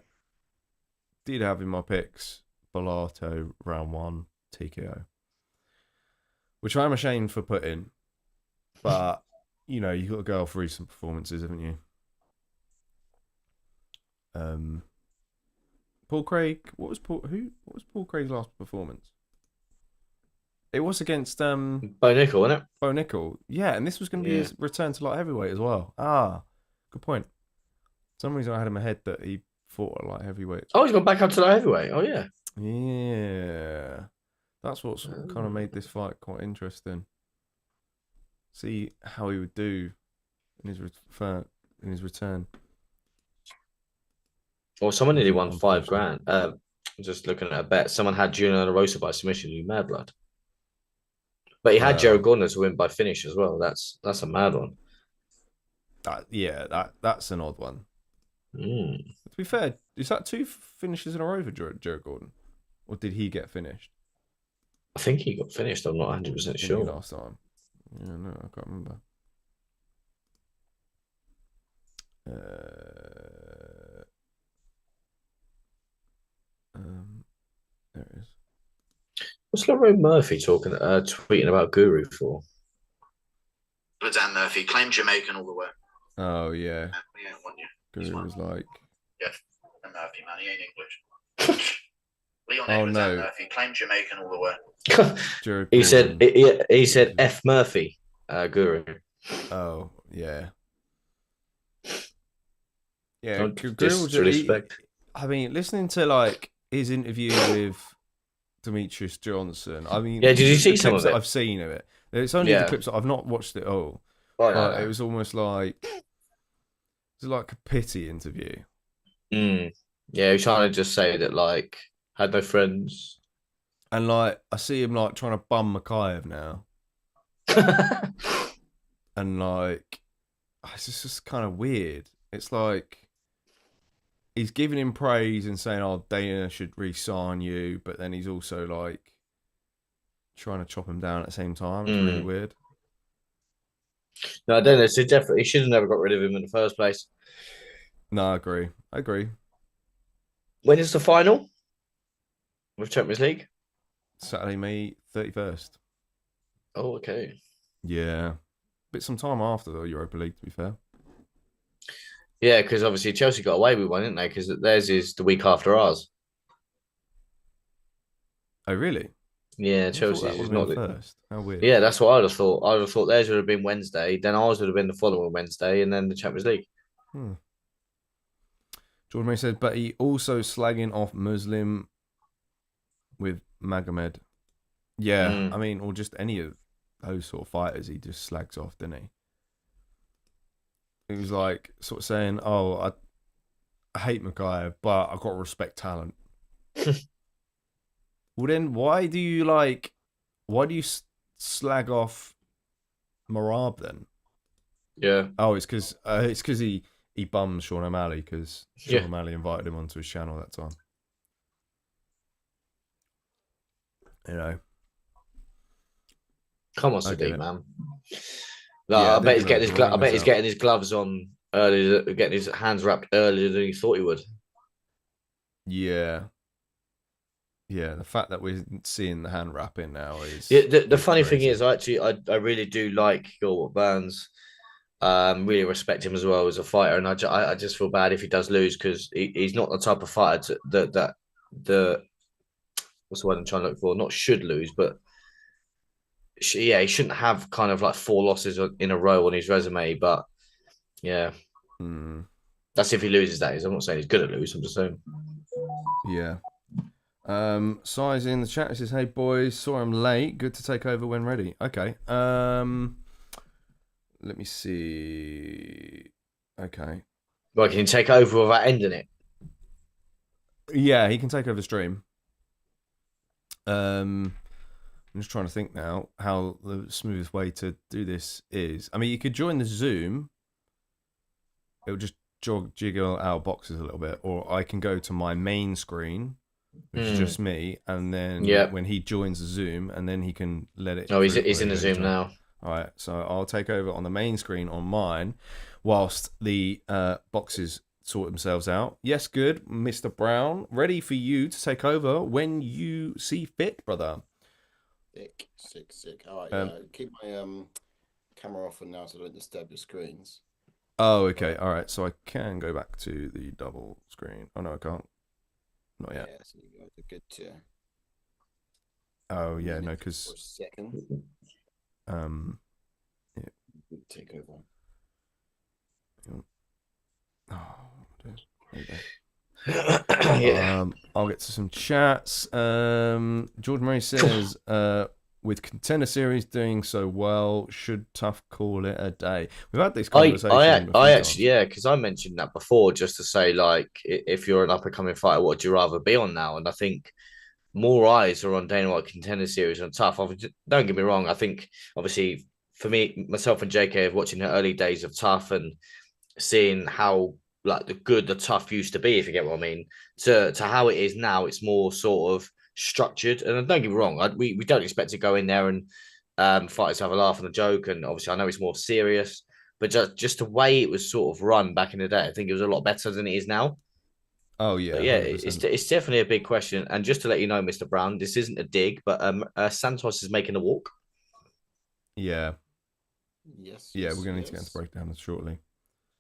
did have in my picks Bellato round 1 TKO, which I'm ashamed for putting. But you know, you've got to go off recent performances, haven't you? Paul Craig. What was Paul Craig's last performance? It was against Bo Nickel, wasn't it? Bo Nickel. Yeah, and this was going to be his return to light heavyweight as well. Good point. For some reason I had in my head that he fought at light heavyweight. Oh, he's gone back up to light heavyweight. Oh yeah. Yeah. That's what's kind of made this fight quite interesting. See how he would do in his return. Well, someone nearly won $5,000. Just looking at a bet, someone had Julian Erosa by submission. You mad blood? But he had Jared Gordon to win by finish as well. That's a mad one. That's an odd one. To be fair, is that 2 finishes in a row for Jared Gordon, or did he get finished? I think he got finished. I'm not 100% sure. Last time. Yeah, no, I can't remember. There it is. What's Lorraine Murphy tweeting about Guru for? Dan Murphy claimed Jamaican all the way. Oh yeah. He ain't won you. Guru was like, Yeah, and Murphy, man, he ain't English. Leon oh Edwards and no, Murphy claim Jamaican all the way. Jared he said Gordon. he said F Murphy, Guru. Oh yeah. Yeah, Oh, Guru was disrespect. I mean, listening to like his interview with Demetrius Johnson. I mean, Yeah, did you see the some clips of that it? I've seen of it? It's only the clips that I've not watched it all. Oh, But no. it was almost like a pity interview. Yeah, he was trying to just say that like had no friends. And like I see him like trying to bum Mikhaev now. And like it's just kind of weird. It's like he's giving him praise and saying, "Oh, Dana should re-sign you," but then he's also like trying to chop him down at the same time. It's really weird. No, I don't know. So definitely, he should have never got rid of him in the first place. No, I agree. When is the final with Champions League? Saturday, May 31st. Oh, okay. Yeah, bit some time after the Europa League, to be fair. Yeah, because obviously Chelsea got away with one, didn't they? Because theirs is the week after ours. Oh, really? Yeah, Chelsea's is not first. How weird. Yeah, that's what I'd have thought. I'd have thought theirs would have been Wednesday, then ours would have been the following Wednesday, and then the Champions League. Jordan May said, but he also slagging off Muslim with Magomed. Yeah, I mean, or just any of those sort of fighters, he just slags off, didn't he? He was like sort of saying, "Oh, I hate Mikhaev, but I've got to respect talent." Well, then why do you slag off Marab then? Yeah. Oh, it's because he bummed Sean O'Malley because Sean O'Malley invited him onto his channel that time. You know. Come on, Sodiq, man. Yeah, I bet he's getting his. I bet he's getting his gloves on earlier, getting his hands wrapped earlier than he thought he would. Yeah. Yeah, the fact that we're seeing the hand wrapping now is the funny thing is, I really do like Gilbert Burns. Really respect him as well as a fighter, and I just feel bad if he does lose because he's not the type of fighter that what's the word I'm trying to look for? Not should lose, but he shouldn't have kind of like 4 losses in a row on his resume. But yeah, that's if he loses. That is, I'm not saying he's good at lose. I'm just saying. Yeah. Size in the chat says, "Hey boys, saw him late. Good to take over when ready." Okay. Let me see. Okay. Well, can you take over without ending it? Yeah, he can take over the stream. I'm just trying to think now how the smoothest way to do this is. I mean, you could join the Zoom. It'll just jiggle our boxes a little bit, or I can go to my main screen, which is just me, and then when he joins the Zoom, and then he can let it. Oh, he's in the Zoom now. All right, so I'll take over on the main screen on mine, whilst the boxes sort themselves out. Yes, good, Mr. Brown. Ready for you to take over when you see fit, brother. Sick. All right, keep my camera off and now so I don't disturb your screens. Oh, okay. All right, so I can go back to the double screen. Oh, no, I can't. Not yet. Yeah, so you guys are good to... Oh, yeah, no, because... For a second. Yeah. Take over. Oh, there you go. I'll get to some chats. George Murray says, with Contender Series doing so well, should Tough call it a day? We've had this conversation. I actually, because I mentioned that before, just to say, like, if you're an up and coming fighter, what would you rather be on now? And I think more eyes are on Dana White Contender Series and Tough. Don't get me wrong. I think obviously for me, myself and JK have watching the early days of Tough and seeing how like the Tough used to be, if you get what I mean, to how it is now. It's more sort of structured, and don't get me wrong, we don't expect to go in there and fighters have a laugh and a joke, and obviously I know it's more serious, but just the way it was sort of run back in the day, I think it was a lot better than it is now. Oh yeah, but yeah, it's definitely a big question. And just to let you know, Mr. Brown, this isn't a dig, but Santos is making a walk. Yeah. Yes. Yeah, we're going to need to get into breakdown shortly.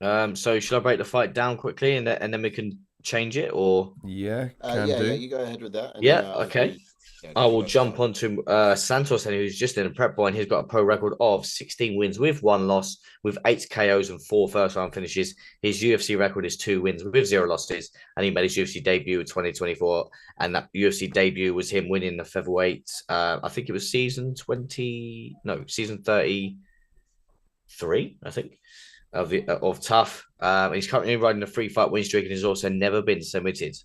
So should I break the fight down quickly and then we can change it, or Yeah, Yeah, you go ahead with that. And yeah, then, okay. yeah, I you will guys jump start. onto Santos, and who's just in a prep boy, and he's got a pro record of 16 wins with 1 loss, with 8 KOs and 4 first round finishes. His UFC record is 2 wins with 0 losses, and he made his UFC debut in 2024. And that UFC debut was him winning the featherweight. I think it was season 33, I think, of Tough. He's currently riding a 3-fight win streak and has also never been submitted.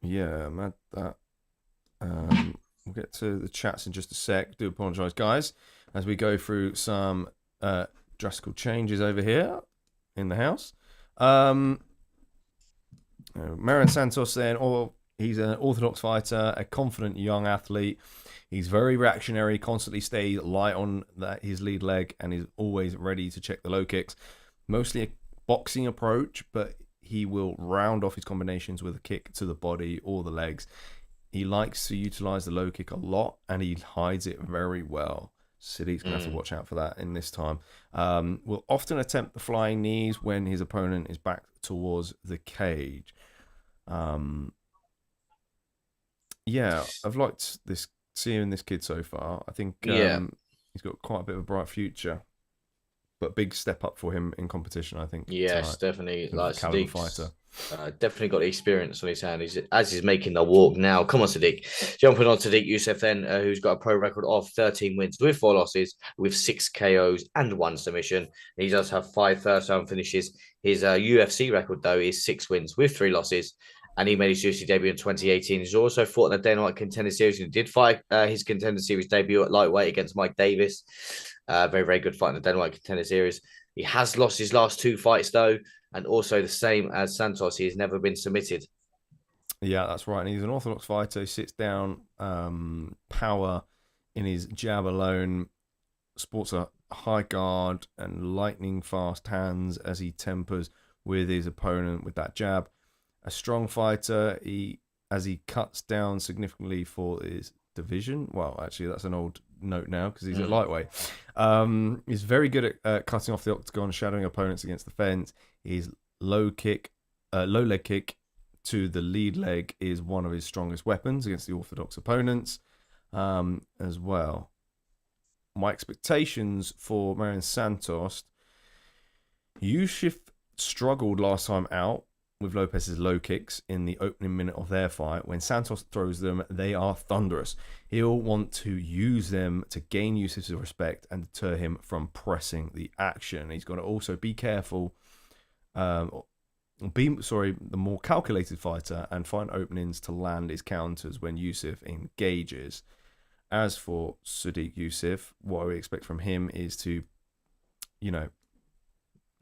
Yeah, mad that. We'll get to the chats in just a sec. Do apologise, guys, as we go through some drastical changes over here in the house. Mairon Santos then, he's an orthodox fighter, a confident young athlete. He's very reactionary, constantly stays light on his lead leg, and is always ready to check the low kicks. Mostly a boxing approach, but he will round off his combinations with a kick to the body or the legs. He likes to utilize the low kick a lot, and he hides it very well. Sodiq's going to have to watch out for that in this time. Will often attempt the flying knees when his opponent is back towards the cage. Yeah, I've liked seeing this kid so far. I think he's got quite a bit of a bright future, but big step up for him in competition, I think. Yes, tonight. Definitely. Like Caliber Sadiq's fighter. Definitely got the experience on his hand. He's making the walk now. Come on, Sodiq. Jumping on Sodiq Yusuff then, who's got a pro record of 13 wins with 4 losses, with 6 KOs and 1 submission. He does have 5 first-round finishes. His UFC record, though, is 6 wins with 3 losses. And he made his UFC debut in 2018. He's also fought in the Dana White Contender Series and did fight his Contender Series debut at lightweight against Mike Davis. Very, very good fight in the Dana White Contender Series. He has lost his last 2 fights, though, and also the same as Santos. He has never been submitted. Yeah, that's right. And he's an orthodox fighter. He sits down, power in his jab alone, sports a high guard and lightning fast hands as he tempers with his opponent with that jab. A strong fighter, as he cuts down significantly for his division. Well, actually, that's an old note now because he's a lightweight. He's very good at cutting off the octagon, shadowing opponents against the fence. His low leg kick to the lead leg is one of his strongest weapons against the orthodox opponents as well. My expectations for Mairon Santos, Yusuff struggled last time out with Lopez's low kicks in the opening minute of their fight. When Santos throws them, they are thunderous. He'll want to use them to gain Yusuff's respect and deter him from pressing the action. He's got to also be careful, the more calculated fighter, and find openings to land his counters when Yusuff engages. As for Sodiq Yusuff, what we expect from him is to,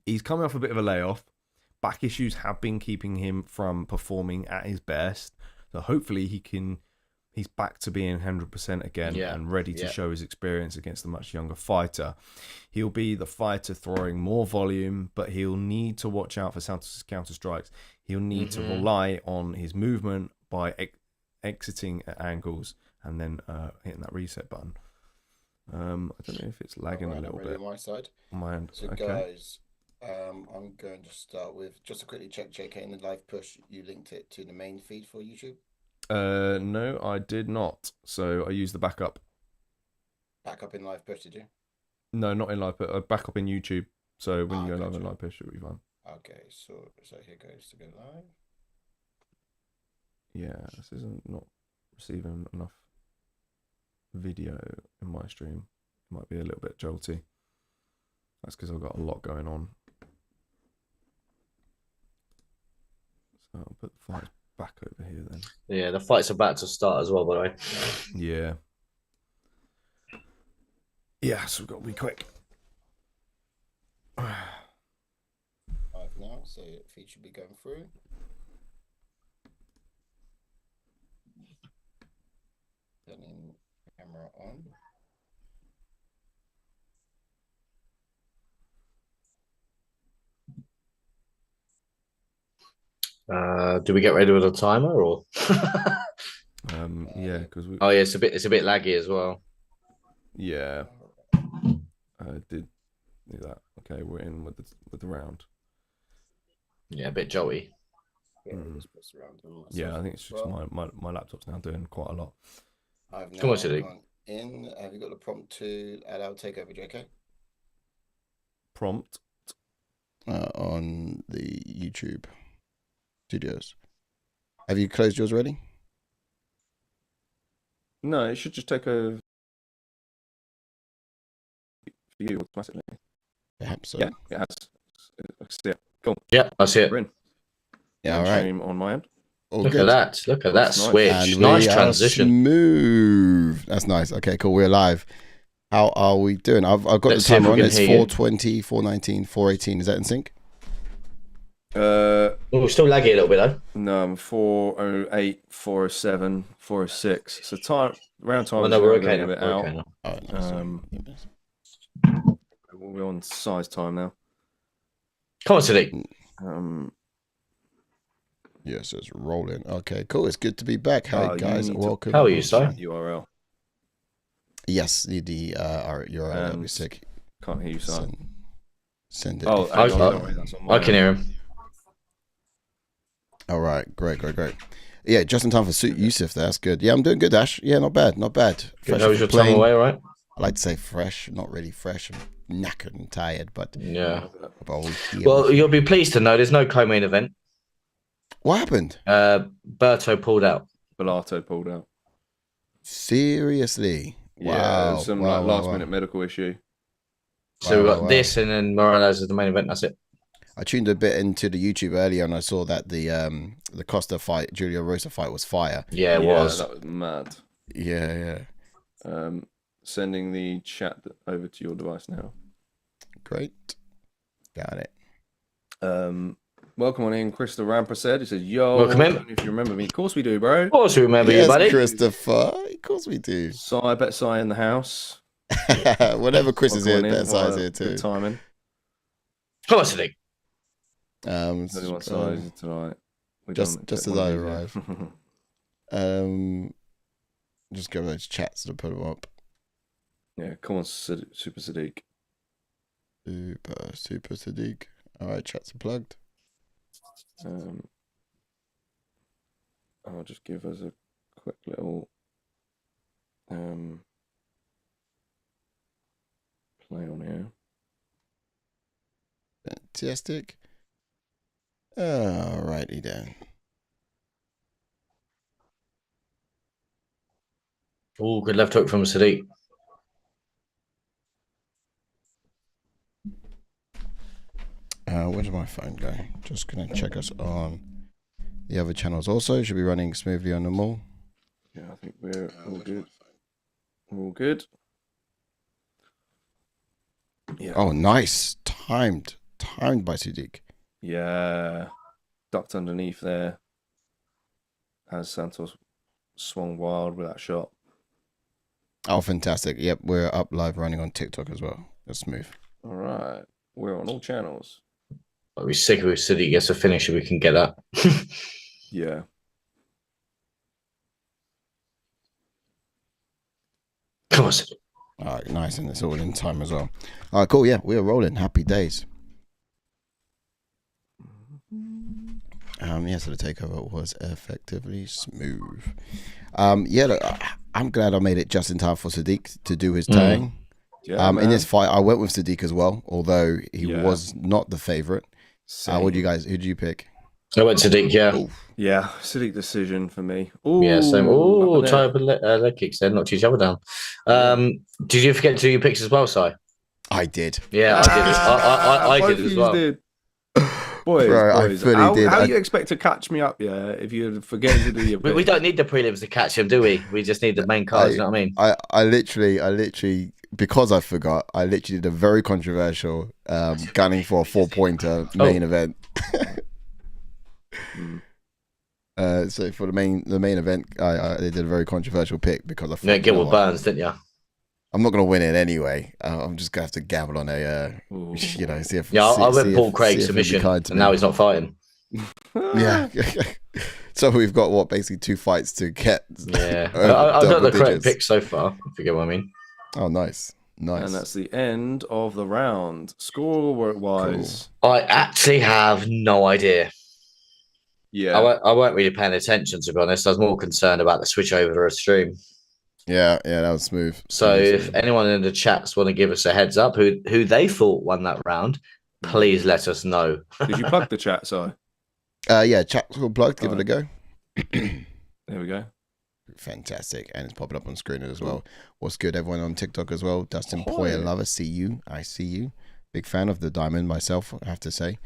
he's coming off a bit of a layoff. Back issues have been keeping him from performing at his best. So hopefully he's back to being 100% again and ready to show his experience against a much younger fighter. He'll be the fighter throwing more volume, but he'll need to watch out for Santos' counter strikes. He'll need to rely on his movement by exiting at angles and then hitting that reset button. I don't know if it's lagging a little bit. On my side. On my end. So okay. Guys, I'm going to start with just to quickly check, JK, in the live push, you linked it to the main feed for YouTube? No, I did not. So I used the backup. Backup in live push, did you? No, not in live push. Backup in YouTube. So when you go live in live push, it'll be fine. Okay, so here goes to go live. Yeah, this isn't not receiving enough video in my stream. It might be a little bit jolty. That's because I've got a lot going on. So I'll put the fights back over here then. Yeah, the fight's about to start as well, by the way. Yeah. Yeah, so we've got to be quick. Live now, so the feed should be going through. Turning camera on. Do we get ready with a timer or? Yeah, because we. Oh yeah, it's a bit laggy as well. Yeah, I did do that. Okay, we're in with the round. Yeah, a bit jolty. Yeah, Mm. just press around and all that Yeah, stuff. I think it's just my laptop's now doing quite a lot. I've now Come on, Sodiq. gone in. Have you got the prompt to allow takeover, JK? Prompt. On the YouTube studios. Have you closed yours already? No, it should just take over for you automatically. Perhaps so. Yeah, it has. I can see it. Cool. Yeah, I see it. We're in. Yeah, all right. Stream on my end. All Look good. at that. Look at that That's nice. switch. And Nice we are transition. smooth. That's nice. Okay, cool. We're live. How are we doing? I've got Let's the see if timer we on. can It's hear you. 4:20, 4:19, 4:18. Is that in sync? Oh, we're still laggy a little bit though. No, I'm 4:08, 4:07, 4:06. So time round time. Oh, is no, we're going okay a now. bit We're out. okay now. Oh, no, sorry. We're on size time now. Come on, Sodiq. Yes, it's rolling. Okay, cool. It's good to be back. Hi, you guys. need to- Welcome. How are you, sir? URL. Yes, the URL. That'd be And sick. Can't hear you, Si. Send it. Oh, if I- you hang can. on, sorry, that's on my I can end. hear him. All right, great. Yeah, just in time for Yusuff. That's good. Yeah, I'm doing good, Ash. Yeah, not bad. How was your time plain. away, all right? I like to say fresh, not really fresh. I'm knackered and tired, but Yeah. all here. Well, you'll be pleased to know there's no co-main event. What happened? Berto pulled out. Bellato pulled out. Seriously? Yeah, Wow. some wow, last wow. minute medical issue. So we've got Wow. this and then Morales as the main event. That's it. I tuned a bit into the YouTube earlier and I saw that the Costa fight, Julian Erosa fight was fire. Yeah, it was. That was mad. Yeah. Sending the chat over to your device now. Great. Got it. Welcome on in, Crystal Ramper said. He says, yo, Welcome in. I don't know if you remember me. Of course we do, bro. Of course, we remember Yes, you, buddy. Christopher. Of course we do. I bet Si in the house. Whenever Chris is here, Welcome on in. that size here too. Good timing. Come on, Sodiq. It's Only one size tonight. We just don't as want I to do arrive. that. Just go to those chats to put them up. Yeah, come on, Super Sodiq. Super Sodiq. All right, chats are plugged. I'll just give us a quick little play on here. Fantastic. All righty then. Oh, good left hook from Sodiq. Where did my phone go? Just gonna check us on the other channels. Also, should be running smoothly on them all. Yeah, I think we're all good. We're all good. Yeah. Oh, nice. Timed by Sodiq. Yeah. Ducked underneath there as Santos swung wild with that shot. Oh, fantastic. Yep, we're up live running on TikTok as well. That's smooth. All right. We're on all channels. I'll be sick if Sodiq gets a finish if we can get that. Yeah. Come on, Sodiq. All right, nice. And it's all in time as well. All right, cool. Yeah, we're rolling. Happy days. Yeah, so the takeover was effectively smooth. Yeah, look, I'm glad I made it just in time for Sodiq to do his thing. Yeah, in this fight, I went with Sodiq as well, although he Yeah. was not the favorite. What do you guys? Who did you pick? I went Sodiq, yeah. Oof. Yeah, Sodiq decision for me. Ooh, Yeah, same. up Oh, in there. try a leg kicks there, knocked each other down. Did you forget to do your picks as well, Si? I did. Yeah, I did. I Both did of as you well. did. Boys, Bro, I boys. fully how, did. How I- you expect to catch me up, yeah, if you're forgetting to do your We picks? don't need the prelims to catch him, do we? We just need the main cards, you know what I mean? I literally, because I forgot, I literally did a very controversial gunning for a 4-pointer main event. So for the main event, I did a very controversial pick because I Yeah, thought, Gilbert Burns, didn't you? I'm not gonna win it anyway. I'm just gonna have to gamble on a, Ooh. see if Yeah, I see went if- Paul see Craig if he'll be submission, kind to and me. now he's not fighting. Yeah. So we've got basically 2 fights to get. Yeah, over I've got double the correct digits. pick so far. If you get what I mean. Oh, nice. Nice. And that's the end of the round. Score-wise. I actually have no idea. Yeah. I weren't really paying attention, to be honest. I was more concerned about the switch over to a stream. Yeah, that was smooth. So if anyone in the chats want to give us a heads up who they thought won that round, please let us know. Did you plug the chat, Si? Yeah, chat's all plugged. Give it a go. There we go. Fantastic. And it's popping up on screen as well. What's good, everyone on TikTok as well? Dustin Poyer Lover, see you. I see you. Big fan of the diamond myself, I have to say.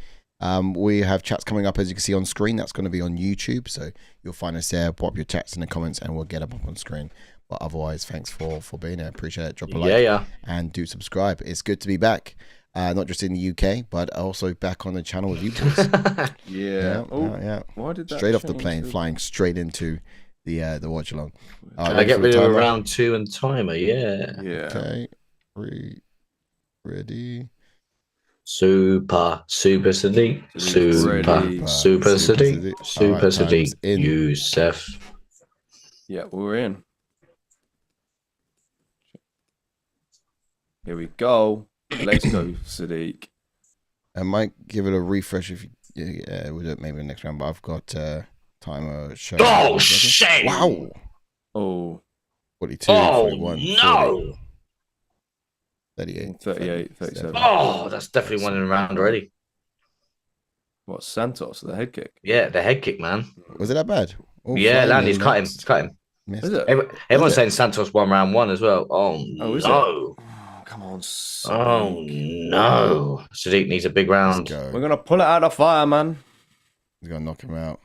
We have chats coming up, as you can see on screen. That's going to be on YouTube. So you'll find us there. Pop your chats in the comments and we'll get them up on screen. But otherwise, thanks for being here. Appreciate it. Drop a like and do subscribe. It's good to be back. Not just in the UK, but also back on the channel with you boys. Yeah. Why did that straight off the plane, flying straight into the watch along. Can I get rid of round 2 and timer? Yeah. Okay. Ready. Super Sodiq. Super Sodiq. Yusuff. Yeah, we're in. Here we go. Let's go, Sodiq. I might give it a refresh if we'll do it maybe the next round, but I've got timer show. Oh, shit! Wow. Oh. 42, 41, no! 40, 38, 38, 37. Oh, that's definitely one in a round already. What, Santos, the head kick? Yeah, the head kick, man. Was it that bad? Oh, yeah, Landy, it's cut him. It's cut him. Is it? Everyone's saying Santos won round 1 as well. Oh, is no. it? Oh, come on, Sodiq. Oh, no. Sodiq needs a big round. We're going to pull it out of fire, man. He's going to knock him out.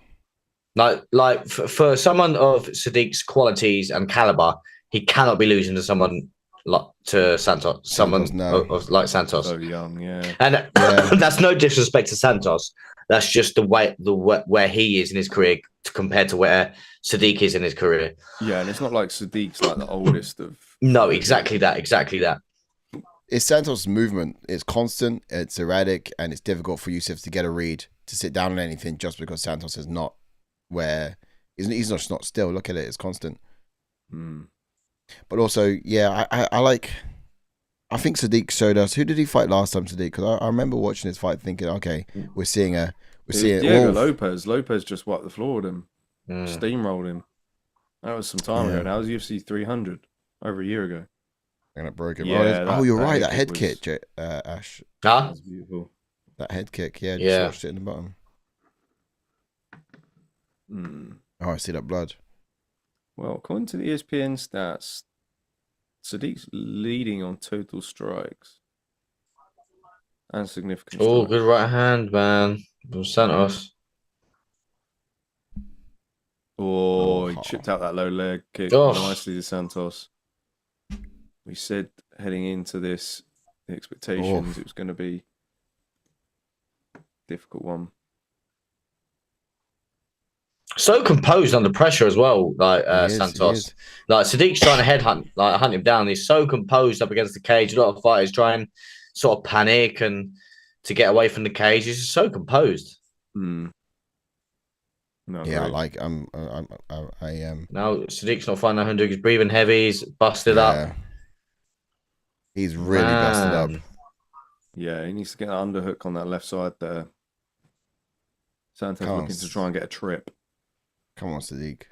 Like for someone of Sadiq's qualities and caliber, he cannot be losing to someone like to Santos. Someone like Santos. So young, yeah. And that's no disrespect to Santos. That's just the way where he is in his career compared to where Sodiq is in his career. Yeah, and it's not like Sadiq's like the oldest of. No, exactly that. It's Santos' movement. It's constant, it's erratic, and it's difficult for Yusuff to get a read, to sit down on anything just because Santos is not where he's not still. Look at it, it's constant. But also, yeah, I think Sodiq showed us. Who did he fight last time, Sodiq? Because I remember watching his fight thinking, okay, we're seeing Diego Lopez. Lopez just wiped the floor with him, steamrolled him. That was some time ago. That was UFC 300 over a year ago. And it broke him. Yeah, you're right. That head kick, Ash. Huh? That's beautiful. That head kick, just watched it in the bottom. Oh, I see that blood. Well, according to the ESPN stats, Sadiq's leading on total strikes and significant. Oh, good right hand, man, from Santos. Oh, he chipped out that low leg kick nicely to Santos. We said heading into this, the expectations, it was going to be a difficult one. So composed under pressure as well, like Santos. Like Sadiq's trying to hunt him down. He's so composed up against the cage. A lot of fighters try and sort of panic and to get away from the cage. He's just so composed. No, yeah, great. I am. Now Sadiq's not finding 100. He's breathing heavy. He's busted up. He's really busted up. Yeah, he needs to get an underhook on that left side there. Santos looking to try and get a trip. Come on, Sodiq.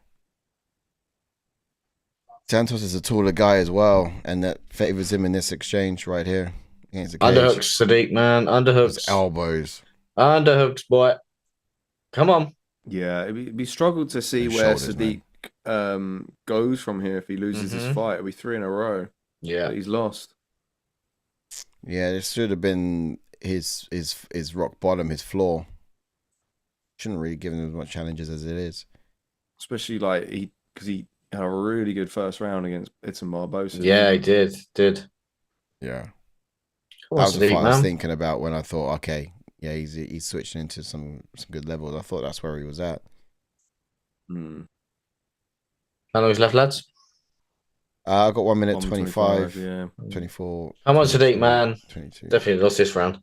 Santos is a taller guy as well, and that favors him in this exchange right here. Underhooks, Sodiq, man. Underhooks. His elbows. Underhooks, boy. Come on. Yeah, it'd be struggle to see where Sodiq goes from here if he loses his fight. It'll be 3 in a row. Yeah. But he's lost. Yeah, this should have been his rock bottom, his floor. Shouldn't really give him as much challenges as it is. Especially because he had a really good first round against Edson Barbosa. Yeah, he did. Yeah. That was the fight I was thinking about when I thought, okay, yeah, he's switching into some good levels. I thought that's where he was at. How long is left, lads? I got 1 minute 25. Yeah. 24. Come on, Sodiq, man. 22. Definitely lost this round.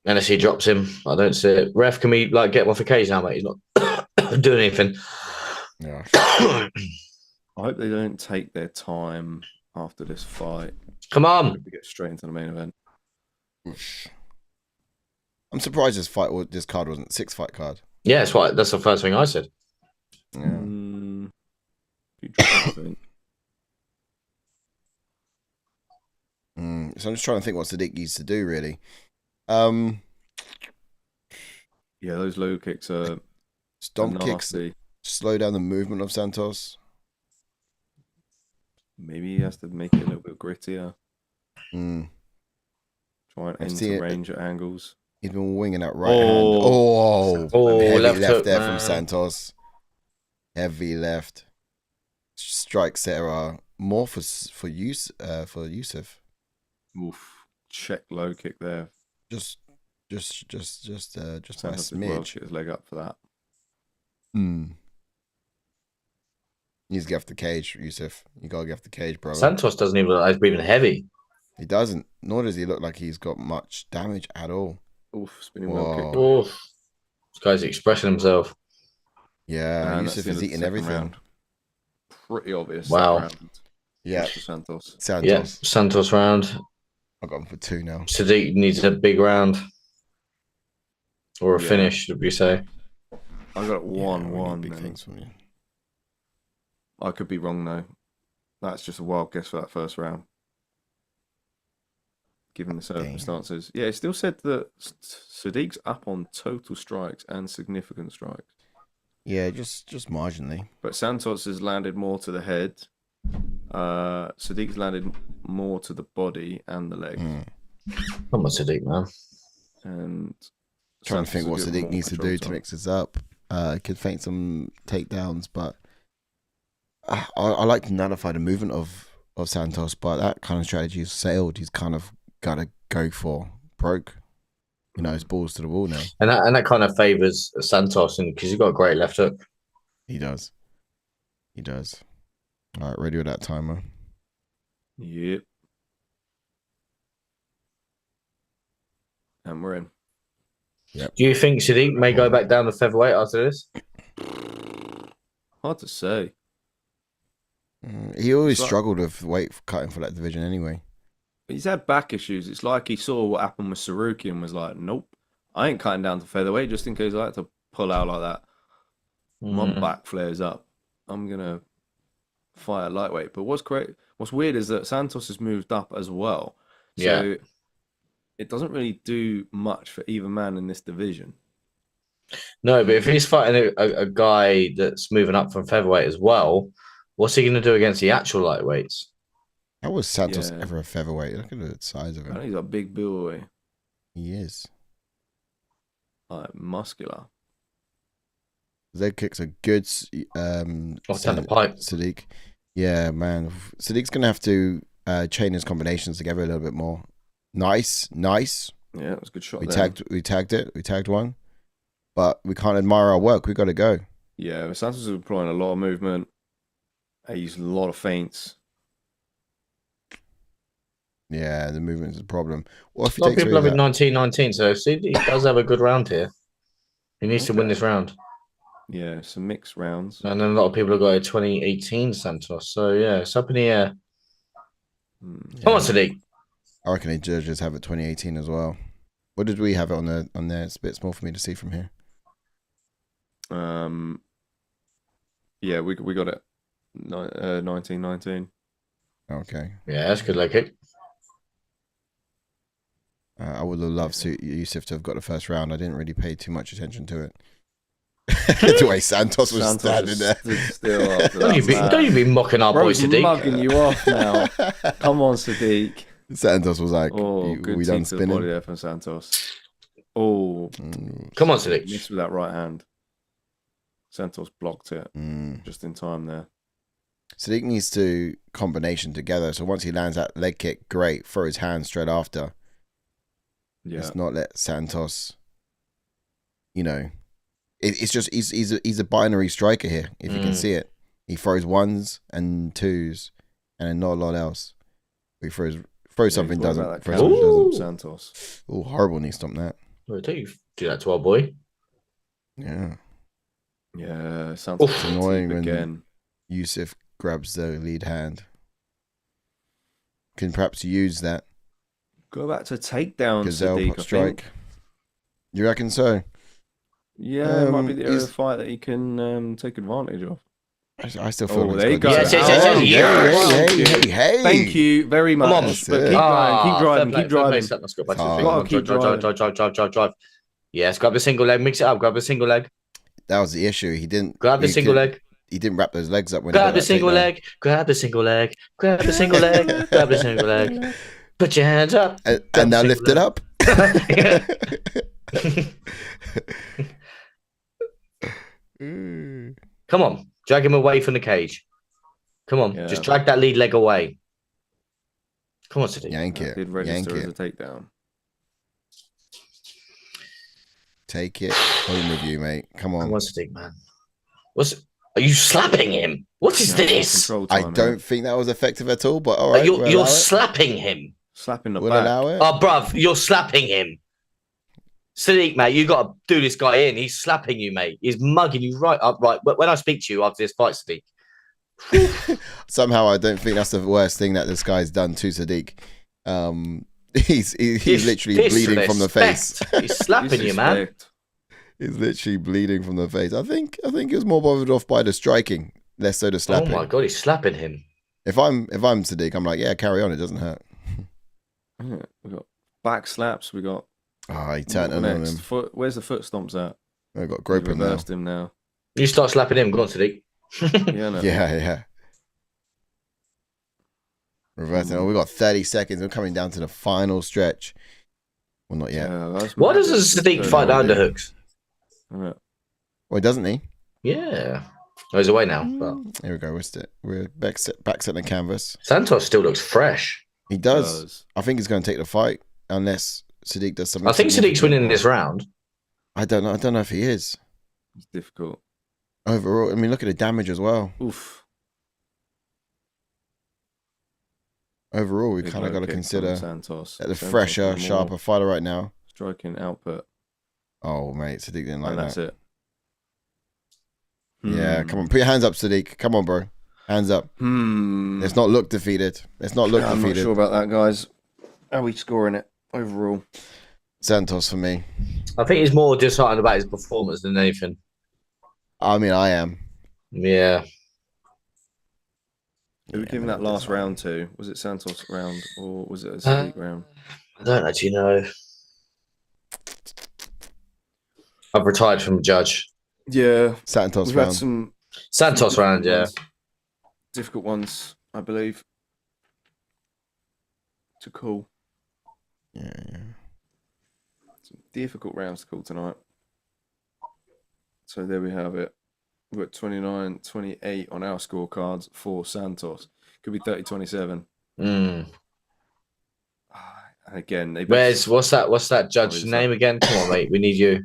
Unless he drops him. I don't see it. Ref, can we get him off the cage now, mate? He's not doing anything. Yeah. I hope they don't take their time after this fight. Come on. We get straight into the main event. I'm surprised this card wasn't 6-fight card. Yeah, that's the first thing I said. Yeah. So I'm just trying to think what Sodiq needs to do, really. Yeah, those low kicks are stomp kicks, slow down the movement of Santos. Maybe he has to make it a little bit grittier. Try and enter range at angles. He's been winging that right hand. Heavy left there from Santos. Heavy left. Strikes there are more for Yusuff. Oof! Check low kick there. Just by a smidge. Get his leg up for that. Needs to get off the cage, Yusuff. You gotta get off the cage, bro. Santos doesn't even look like he's breathing heavy. He doesn't. Nor does he look like he's got much damage at all. Oof! Spinning low kick. Oof! This guy's expressing himself. Yeah, Yusuff is eating everything. Round. Pretty obvious. Wow. Yeah. Santos. Yeah, Santos round. I got him for 2 now. Sodiq needs a big round. Or a finish, would you say? I got 1-1. Big things from you. I could be wrong though. That's just a wild guess for that first round. Given the circumstances. Yeah, it still said that Sodiq's up on total strikes and significant strikes. Yeah, just marginally. But Santos has landed more to the head. Sodiq's landed more to the body and the legs. Come on, Sodiq, man. And trying to think what Sodiq needs to do to mix this up. Could feint some takedowns, but I like to nullify the movement of Santos, but that kind of strategy has sailed. He's kind of got to go for broke. His balls to the wall now. And that kind of favours Santos because he's got a great left hook. He does. All right, ready with that timer. Yep. And we're in. Yep. Do you think Sodiq may go back down to featherweight after this? Hard to say. He always struggled with weight cutting for that division anyway. He's had back issues. It's like he saw what happened with Saruki and was like, nope, I ain't cutting down to featherweight just in case I like to pull out like that. My back flares up. I'm going to fight at lightweight. But what's weird is that Santos has moved up as well. So it doesn't really do much for either man in this division. No, but if he's fighting a guy that's moving up from featherweight as well, what's he going to do against the actual lightweights? How was Santos ever a featherweight? Look at the size of him. He's a big boy. He is. Muscular. Leg kicks are good. Down the pipe. Sodiq. Yeah, man. Sodiq's going to have to chain his combinations together a little bit more. Nice. Yeah, that was a good shot. We tagged it. We tagged one. But we can't admire our work. We got to go. Yeah, Santos is employing a lot of movement. He used a lot of feints. Yeah, the movement is a problem. What if a lot of people have it 19-19, so he does have a good round here. He needs to win this round. Yeah, some mixed rounds. And then a lot of people have got a 2018 Santos. So, yeah, it's up in the air. Come on, Sodiq. I reckon the judges have it 2018 as well. What did we have it on there? It's a bit small for me to see from here. Yeah, we got it. 1919. Okay. Yeah, that's a good leg kick. I would have loved Yusuff to have got the first round. I didn't really pay too much attention to it. The way Santos was standing there. Still after that, don't you be mocking our boy Sodiq. Mugging you off now. Come on, Sodiq. Santos was like, good we done spinning. Body there from Santos. Oh, come on, Sodiq. Missed with that right hand. Santos blocked it just in time there. Sodiq needs to combination together. So once he lands that leg kick, great. Throw his hand straight after. Yeah. Let's not let Santos. It's just he's a binary striker here. If you can see it, he throws ones and twos, and then not a lot else. He throws something doesn't. Throws something doesn't. Santos. Oh, horrible knee stomp that. Well, don't you do that to our boy? Yeah. Santos it's annoying again. when Yusuff grabs the lead hand. can perhaps use that. Go back to takedown, Gazelle Sodiq, I strike. think. You reckon so? Yeah, it might be the area he's- of fight that he can take advantage of. I still feel like there you he's got go. the- Hey. Thank you very much. on. But keep going, keep driving, keep driving. Let's go back to Oh. the drive. Yes, grab the single leg, mix it up. Grab the single leg. That was the issue. He didn't Grab the single leg. He didn't wrap those legs up when Grab he the got that single takedown. leg. Grab the single leg. Grab the single leg. Grab the single leg. Put your hands up. And now lift it up. Come on, drag him away from the cage. Come on, Yeah. just drag that lead leg away. Come on, Sodiq. Yank That it. did Yank register as it. a takedown. Take it home with you, mate. Come on. Come on, Sodiq, man. Are you slapping him? What is Yeah, this? control I time, don't yeah. think that was effective at all, but all right. You're we'll allow it. slapping him. Slapping the We'll back. allow it. Oh, bruv, you're slapping him. Sodiq, mate, you got to do this guy in. He's slapping you, mate. He's mugging you right up. Right. When I speak to you after this fight, Sodiq, Somehow, I don't think that's the worst thing that this guy's done to Sodiq. He's literally bleeding from the face. Disrespect. He's slapping you, man. Disrespect. He's literally bleeding from the face. I think he was more bothered off by the striking, less so the Oh slapping. my god, he's slapping him. If I'm Sodiq, I'm like, yeah, carry on. It doesn't hurt. Yeah, we got back slaps. We got Oh, he turned what on next? him. Foot. Where's the foot stomps at? I got He's grope him now. reversed him now. You start slapping him. Go on, Sodiq. Yeah, no. Yeah. Reversing. Oh, we got 30 seconds. We're coming down to the final stretch. Well, not yet. That's Why mad. does Sodiq fight the underhooks? Yeah. Well, doesn't he? Yeah. Oh, he's away now. But Here we go. We're back setting the canvas. Santos still looks fresh. He does. I think he's going to take the fight unless Sodiq does something. I think Sodiq's significant. winning this round. I don't know. I don't know if he is. It's difficult. Overall, I mean, look at the damage as well. Oof. Overall, we Big kind of low got to kick consider from Santos. that the Santos fresher, with more sharper fighter right now. striking output. Oh, mate, Sodiq didn't like And that. that's it. Yeah, come on. Put your hands up, Sodiq. Come on, bro. Hands up. Let's not look defeated. Let's not look I'm defeated. not sure about that, guys. How are we scoring it overall? Santos for me. I think he's more disheartened about his performance than anything. I mean, I am. Yeah. Who were giving that last round to? Was it Santos round or was it a Sodiq round? I don't actually know. I've retired from judge. Yeah. Santos We've had round. some Santos round, yeah. difficult ones, I believe, to call. Yeah. Some difficult rounds to call tonight. So there we have it. We've got 29-28 on our scorecards for Santos. Could be 30-27. Mm. And again, they What's that judge's name again? Come on, mate. We need you.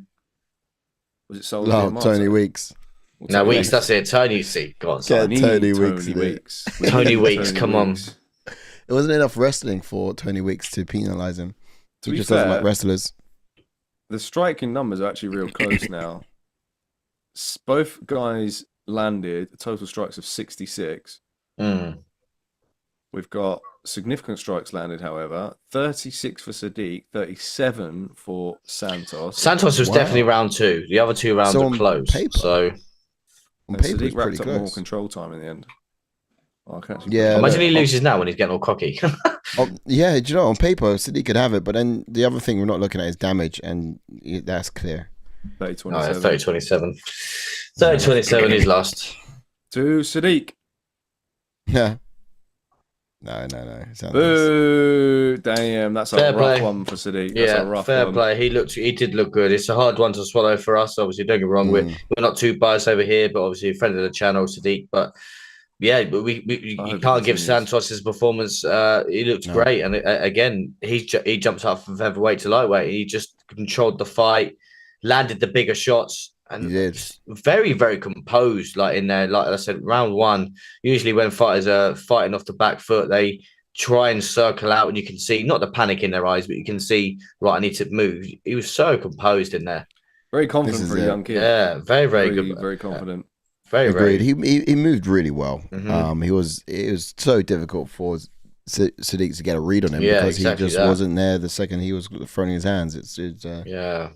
Was it Sol? No, Tony Weeks. No, Weeks, that's it. Tony, see. Go on, Yeah, son. Tony Weeks, mate. Tony Weeks, come on. It wasn't enough wrestling for Tony Weeks to penalise him. To He be just doesn't fair, like wrestlers. the striking numbers are actually real close now. Both guys landed total strikes of 66. Mm. We've got significant strikes landed, however. 36 for Sodiq, 37 for Santos. Santos was Wow. definitely round two. The other two rounds So are on close. paper- So On And paper, Sodiq it's pretty racked up more close. control time in the end. Oh, I can actually Yeah, imagine look, he loses now when he's getting all cocky. Yeah, do you know, on paper, Sodiq could have it, but then the other thing we're not looking at is damage, and that's clear. 30-27 No, 30-27. 30-27 is lost. to Sodiq. Yeah. No. Santos. Boo! Damn, that's a Fair rough play. one for Sodiq. That's Yeah, a rough fair one. play. He did look good. It's a hard one to swallow for us. Obviously, don't get me wrong. Mm. We're not too biased over here, but obviously a friend of the channel, Sodiq. But yeah, but I you hope it can't give continues. Santos his performance. He looked No. great, and again, he jumped up from featherweight to lightweight. He just controlled the fight, landed the bigger shots, and He did. very, very composed. Like in there, like I said, round one. Usually, when fighters are fighting off the back foot, they try and circle out, and you can see not the panic in their eyes, but you can see, right, I need to move. He was so composed in there. Very confident This for is a it. young kid. Yeah, very, very good. Very confident. Very, Agreed. very. He moved really well. Mhm. It was so difficult for Sodiq to get a read on him Yeah, because exactly he just wasn't there the second he was throwing his hands. It's yeah.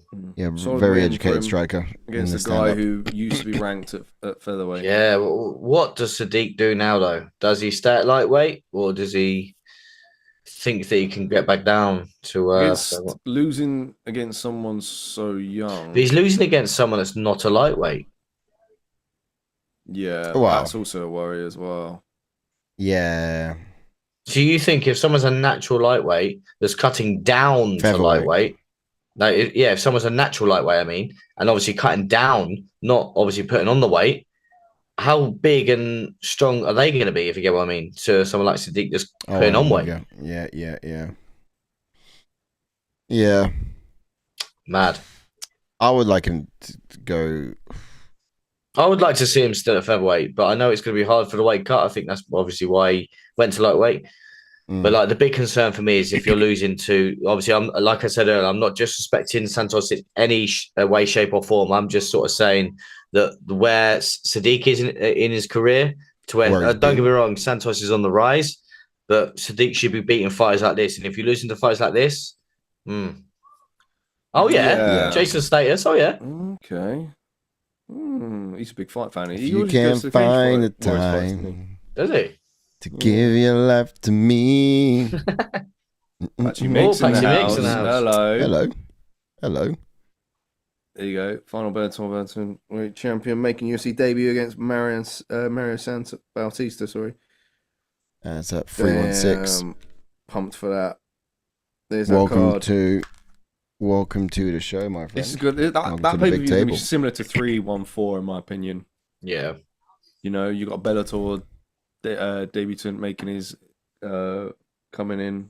Solid very win for educated him striker against a guy who used to be ranked at featherweight. Yeah. What does Sodiq do now, though? Does he stay at lightweight, or does he think that he can get back down to? Against losing against someone so young. But he's losing against someone that's not a lightweight. Yeah, Wow. that's also a worry as well. Yeah. So you think if someone's a natural lightweight that's cutting down to Featherweight. lightweight, if someone's a natural lightweight, I mean, and obviously cutting down, not obviously putting on the weight, how big and strong are they going to be, if you get what I mean, to someone like Sodiq just putting on weight? Yeah. Mad. I would like him to go. I would like to see him still at featherweight, but I know it's going to be hard for the weight cut. I think that's obviously why he went to lightweight. But like the big concern for me is if you're losing to, obviously, I'm like I said earlier, I'm not disrespecting Santos in any way, shape, or form. I'm just sort of saying that where Sodiq is in his career, to where don't get me wrong, Santos is on the rise, but Sodiq should be beating fighters like this. And if you're losing to fighters like this, Jason Status, Okay. He's a big fight fan. If you can find the time, does he? To give your life to me. Patsy Mix in the house. Hello. There you go. Final Bellator weight champion making UFC debut against Mario Santos Bautista. Sorry. That's at 316. Pumped for that. There's Welcome to the show, my friend. This is good. That pay-per-view is going to be similar to 314, in my opinion. Yeah. You know, you got Bellator debutant making his coming in.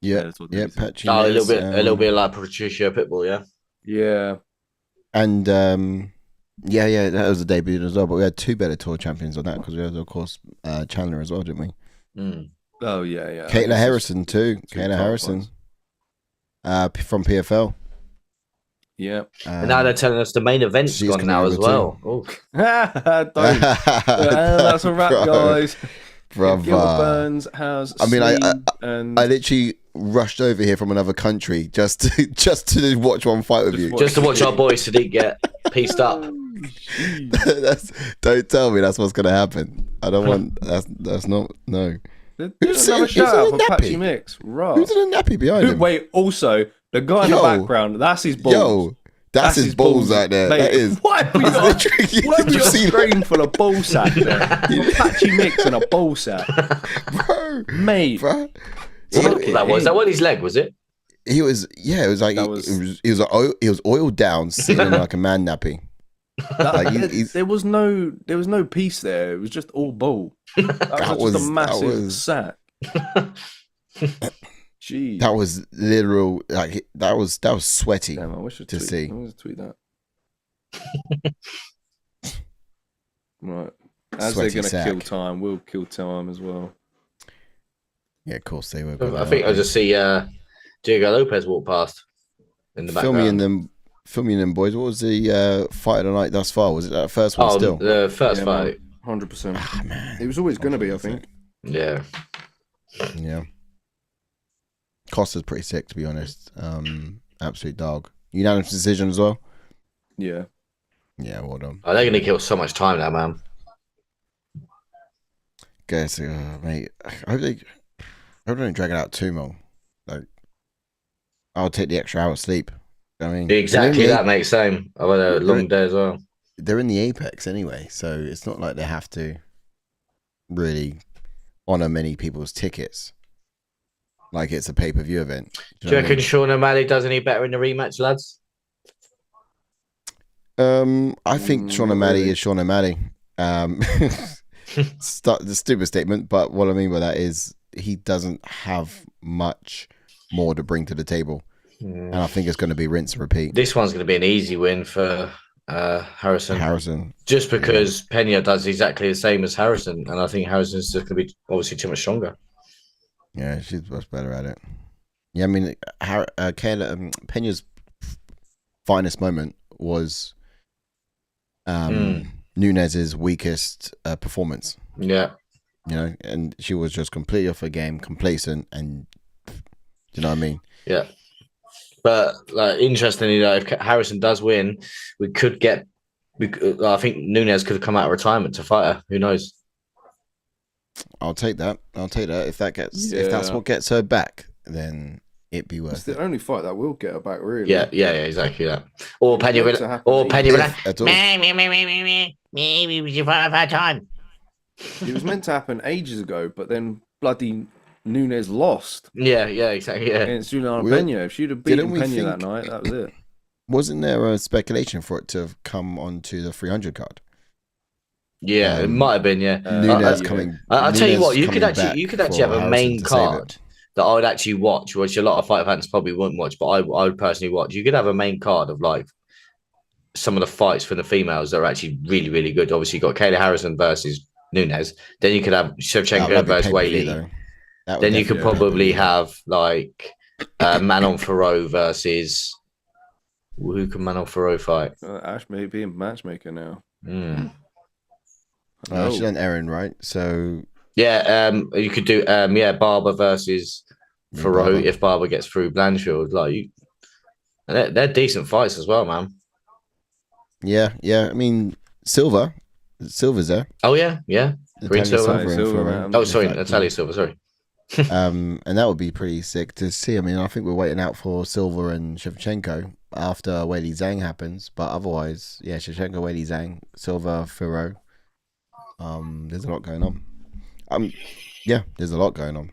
Yeah, Patchy. A little bit like Patricio Pitbull, yeah. Yeah. And that was a debut as well. But we had 2 Bellator champions on that because we had, of course, Chandler as well, didn't we? Oh yeah. Kayla Harrison too. Kayla Harrison. From PFL. Yeah. And now they're telling us the main event's gone now as well. That's a wrap, guys. Brother. Gilbert Burns has. I mean, I literally rushed over here from another country just to watch one fight with you. Just to watch our boy Sodiq get pieced up. Don't tell me that's what's going to happen. I don't want. That's not. No. Who's another shout out for Patchy Mix? Right. Who's in a nappy behind him? Wait, also, the guy in the background, that's his balls. Yo, that's his balls right there. Mate, that is. Why have we got a screen full of ball sack there? Patchy Mix and a ball sack. Bro. Mate. Bro. Was that what his leg, was it? He was, it was like, he was oiled down, sitting in like a man nappy. There was no piece there. It was just all ball. That was just a massive sack. Jeez. That was literal. Like that was sweaty. Damn, I wish to see. I wish to tweet that. Right. As sweaty they're gonna kill time, we'll kill time as well. Yeah, of course they will. I think I just see Diego Lopez walk past in the background. Filming them boys. What was the fight of the night thus far? Was it that first one still? The first fight. 100%. Ah, man. It was always going to be, I think. Yeah. Costa's pretty sick, to be honest. Absolute dog. Unanimous decision as well? Yeah. Yeah, well done. Oh, they're going to kill so much time now, man. Guys, mate, I hope they don't drag it out too long. Like, I'll take the extra hour sleep. I mean, exactly that makes same. I've had a long day as well. They're in the Apex anyway, so it's not like they have to really honor many people's tickets like it's a pay-per-view event. Do you reckon Sean O'Malley does any better in the rematch, lads? I think Sean O'Malley is Sean O'Malley. The stupid statement, but what I mean by that is he doesn't have much more to bring to the table. And I think it's going to be rinse and repeat. This one's going to be an easy win for Harrison. Just because Pena does exactly the same as Harrison, and I think Harrison's just going to be obviously too much stronger. Yeah, she's much better at it. Yeah, I mean, Pena's finest moment was Nunes's weakest performance. Yeah. you know, and she was just completely off her game, complacent, and you know what I mean? Yeah. But like, interestingly, though, if Harrison does win, we could get. I think Nunes could have come out of retirement to fight her. Who knows? I'll take that. If that's what gets her back, then it'd be worth It's it. the only fight that will get her back, really. Yeah, exactly that. Or Penny It's meant to happen or Penny At all. Maybe we should fight our time. It was meant to happen ages ago, but then bloody Nunes lost Yeah, exactly. Yeah. against Julian We- Pena. If she'd have beaten didn't we Pena that think- night, that was it. Wasn't there a speculation for it to have come onto the 300 card? Yeah, it might have been. Yeah. Nunes yeah. coming. I'll tell you Nunes what. You could coming actually back have for a main Harrison to save card it. that I would actually watch, which a lot of fight fans probably wouldn't watch, but I would personally watch. You could have a main card of like some of the fights for the females that are actually really, really good. Obviously, you've got Kayla Harrison versus Nunes. Then you could have Shevchenko versus Weili. Then you could probably have like Manon Ferro versus who can Manon Ferro fight? Ash may be a matchmaker now. She's on Erin, right? So Yeah, you could do Barber versus Ferro Barber. if Barber gets through Blanchfield. Like they're decent fights as well, man. yeah. I mean, Silva's there. Oh yeah. Green Natalia Silva. and Silva, Ferro. man. Oh, sorry, In fact, Natalia Silva. Sorry. and that would be pretty sick to see. I mean, I think we're waiting out for Silva and Shevchenko after Weili Zhang happens, but otherwise, yeah, Shevchenko, Weili Zhang, Silva, Ferro. There's a lot going on. Yeah, there's a lot going on.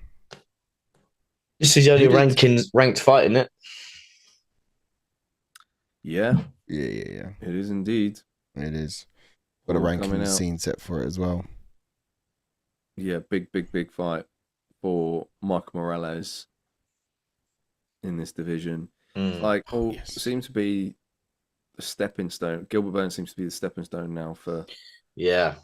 This is the only ranked fight, isn't it? Yeah, Yeah. it is indeed. It is. Got a All coming ranking out. scene set for it as well. Yeah, big fight for Michael Morales in this division. Like, seems to be the stepping stone. Gilbert Burns seems to be the stepping stone now for Yeah.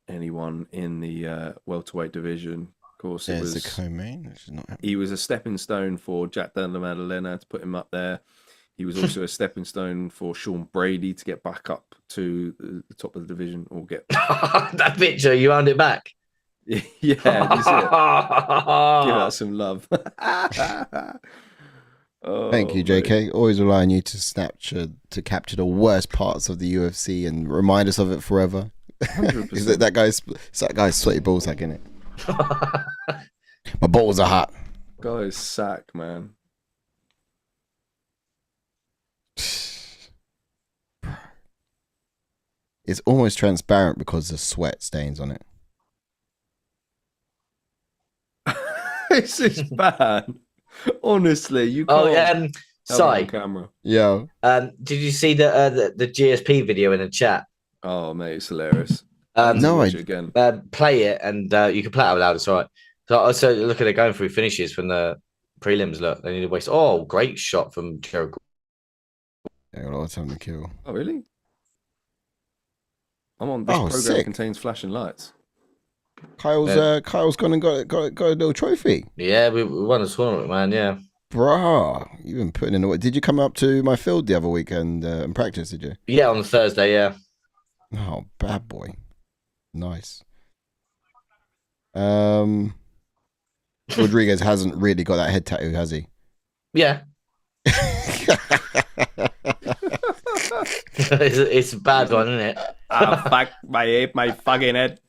anyone in the welterweight division. Of course, There's the co-main, which is not happening. he was a stepping stone for Jack Della Maddalena to put him up there. He was also a stepping stone for Sean Brady to get back up to the top of the division or get. That picture, you wound it back. Yeah, you see it. Give us some love. Thank you, JK. Always rely on you to capture the worst parts of the UFC and remind us of it forever. 100%. Is that guy's sweaty ball sack, innit? My balls are hot. Guy's sack, man. It's almost transparent because the sweat stains on it. This is bad. Honestly, you can't. Oh, have it on Sai, camera. Yeah. did you see the GSP video in the chat? Oh, mate, it's hilarious. No, Watch it again. Play it, and you can play it out loud. It's all right. So also look at it going through finishes from the prelims. Look, they need to waste. Oh, great shot from Jericho. Yeah, got a lot of time to kill. Oh, really? I'm on. This program sick. contains flashing lights. Kyle's gone and got a little trophy. Yeah, we won the tournament, man. Yeah. Bruh, you've been putting in the work. Did you come up to my field the other weekend and practice, did you? Yeah, on the Thursday, yeah. Oh, bad boy. Nice. Rodriguez hasn't really got that head tattoo, has he? Yeah. it's a bad one, isn't it? Fuck my fucking head.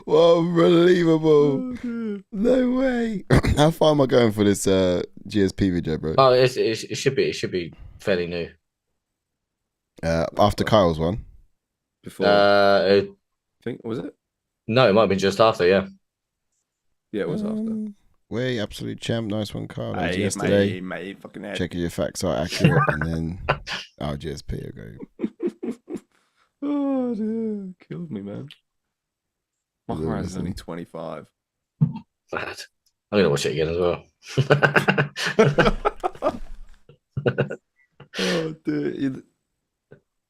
Well, unbelievable. No way. How far am I going for this GSP video, bro? Oh, it should be fairly new. After Kyle's one. Before, I I think, was it? no, it might have been just after, yeah. Yeah, it was after. Way, absolute champ. Nice one, Kyle. That was yesterday. My fucking head. Checking your facts are accurate. And then, GSP, okay. Oh, dear. Killed me, man. My Yeah, heart is listen. only 25. Bad. I'm gonna watch it again as well. Oh, dude.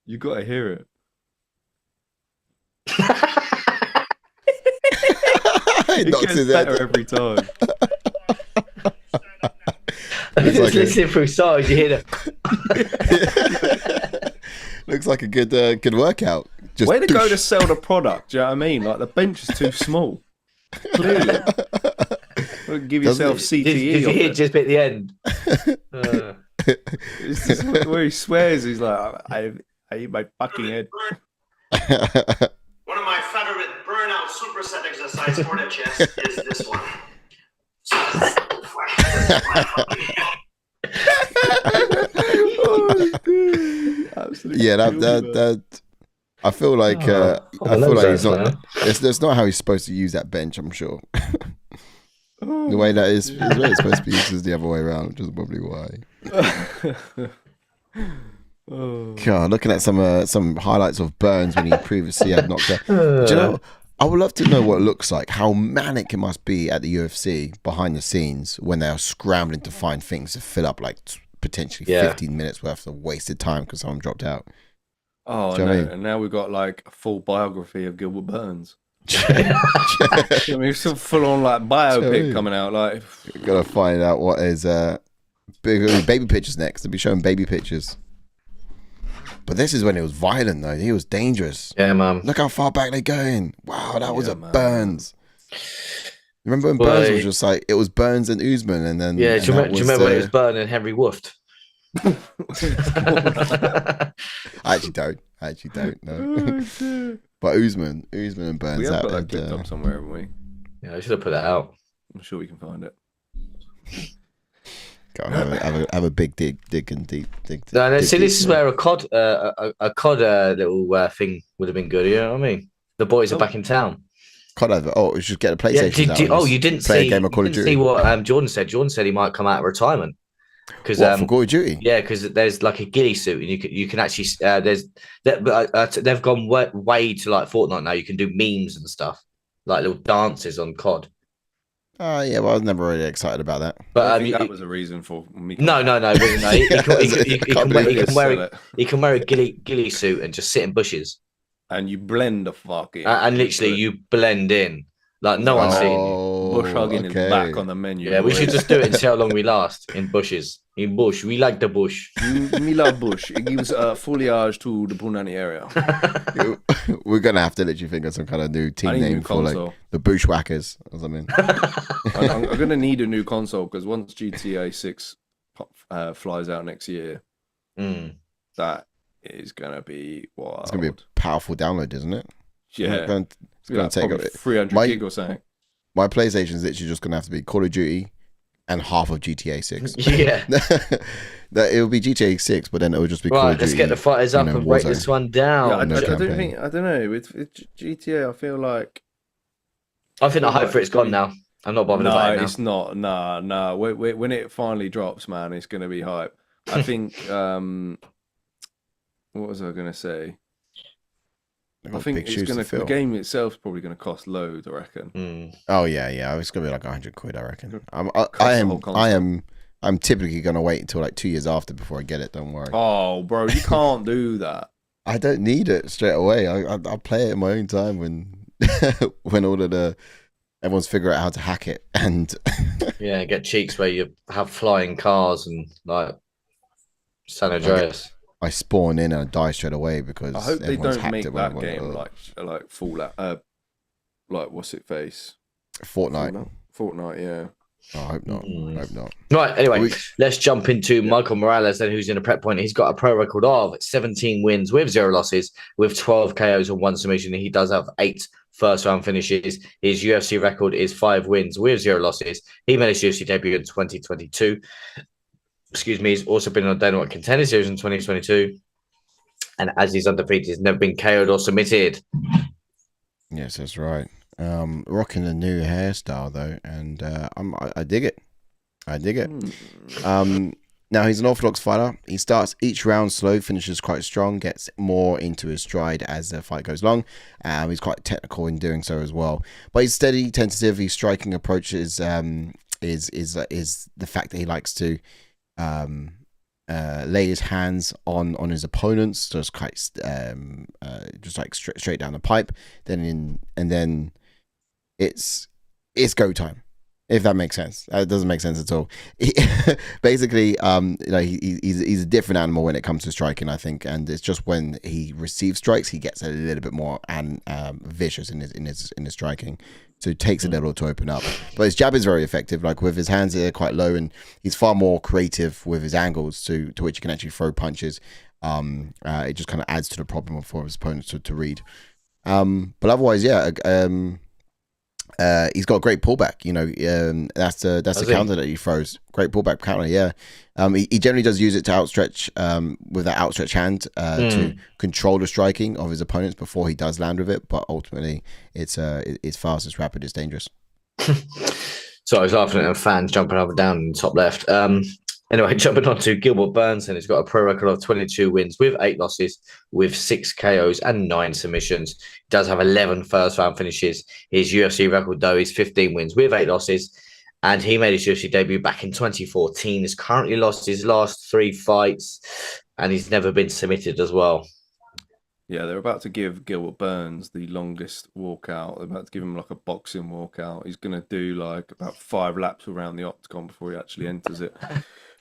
You got to hear it. It It knocks gets his head. better every time. Looks like Listening through songs, you hear that. Looks like a good workout. Just way to go to sell the product. Do you know what I mean? Like the bench is too small. Clearly, give yourself CTE. Did you hear just at the end? This is where he swears. He's like, I eat my fucking head. One of my favorite burnout superset exercises for the chest is this one. Yeah, that I feel like I feel like he's not. That's not how he's supposed to use that bench. I'm sure. The way that is the way it's supposed to be used is the other way around, which is probably why. God, looking at some highlights of Burns when he previously had knocked out. Do you know? I would love to know what it looks like, how manic it must be at the UFC behind the scenes when they are scrambling to find things to fill up like potentially 15 minutes worth of wasted time because someone dropped out. Oh, no. And now we've got like a full biography of Gilbert Burns. I mean, some full-on like biopic coming out. Like, gotta find out what is baby pictures next. They'll be showing baby pictures. But this is when it was violent, though. He was dangerous. Yeah, man. Look how far back they're going. Wow, that was a Burns. Remember when Burns was just like, it was Burns and Usman, and then... Yeah, do you remember when it was Burns and Henry Woofed? I actually don't, no. But Usman and Burns... We have got that clipped up somewhere, haven't we? Yeah, I should have put that out. I'm sure we can find it. Go have a big dig and deep. No, see, this is where a COD little thing would have been good. You know what I mean? The boys are back in town. COD over. Oh, we should get a PlayStation. You didn't play see? A game of Call of Duty. See what Jordan said? Jordan said he might come out of retirement because for Call of Duty. Yeah, because there's like a ghillie suit, and you can actually they've gone way to like Fortnite now. You can do memes and stuff like little dances on COD. Oh yeah, well I was never really excited about that. But I think that was a reason for me. No. He can wear a ghillie suit and just sit in bushes. And you blend the fucking. And literally you blend in like no one's seeing you. Bush hugging is back on the menu. Yeah, we should just do it and see how long we last in bushes. In bush, we like the bush. We love bush. It gives foliage to the Punani area. We're gonna have to literally think of some kind of new team name for like the Bushwhackers or something. I'm gonna need a new console because once GTA 6 flies out next year, that is gonna be wild. It's gonna be a powerful download, isn't it? Yeah, it's gonna take 300 gig or something. My PlayStation is literally just gonna have to be Call of Duty and half of GTA 6. Yeah. It will be GTA 6, but then it will just be Call of Duty. Let's get the fighters up and break this one down. Yeah, I don't know. With GTA, I feel like... I think the hype for it's gone now. I'm not bothered about it now. It's not. No. When it finally drops, man, it's going to be hype. I think... what was I going to say? I think it's gonna. The game itself is probably going to cost loads, I reckon. Oh yeah. It's going to be like £100, I reckon. I'm typically going to wait until like 2 years after before I get it. Don't worry. Oh, bro, you can't do that. I don't need it straight away. I'll play it in my own time when all of everyone's figure out how to hack it and get cheats where you have flying cars and like San Andreas. I spawn in and I die straight away because I hope they don't make that game like Fallout. Like what's it face? Fortnite, yeah. Oh, I hope not. Hope not. Right, anyway, let's jump into Michael Morales then, who's in a prep point. He's got a pro record of 17 wins with 0 losses, with 12 KOs and 1 submission. He does have 8 first-round finishes. His UFC record is 5 wins with 0 losses. He made his UFC debut in 2022. Excuse me, he's also been on Dana White Contender Series in 2022. And as he's undefeated, he's never been KO'd or submitted. Yes, that's right. Rocking a new hairstyle though, and I dig it. Now he's an orthodox fighter. He starts each round slow, finishes quite strong, gets more into his stride as the fight goes along. He's quite technical in doing so as well. But he's steady, tentative. His striking approach is the fact that he likes to lay his hands on his opponents, just quite just like straight down the pipe. Then it's go time. If that makes sense. It doesn't make sense at all. Basically, he's a different animal when it comes to striking, I think, and it's just when he receives strikes, he gets a little bit more vicious in his striking. So it takes a little to open up. But his jab is very effective. Like with his hands, they're quite low, and he's far more creative with his angles to which he can actually throw punches. It just kind of adds to the problem for his opponents to read. But otherwise, yeah. He's got a great pullback, that's the counter that he throws. Great pullback counter, yeah. He generally does use it to outstretch with that outstretched hand to control the striking of his opponents before he does land with it. But ultimately, it's fast, it's rapid, it's dangerous. So I was laughing at a fan jumping up and down in the top left. Anyway, jumping on to Gilbert Burns, and he's got a pro record of 22 wins with 8 losses, with 6 KOs and 9 submissions. He does have 11 first round finishes. His UFC record, though, is 15 wins with 8 losses, and he made his UFC debut back in 2014. He's currently lost his last 3 fights, and he's never been submitted as well. Yeah, they're about to give Gilbert Burns the longest walkout. They're about to give him like a boxing walkout. He's going to do like about 5 laps around the octagon before he actually enters it.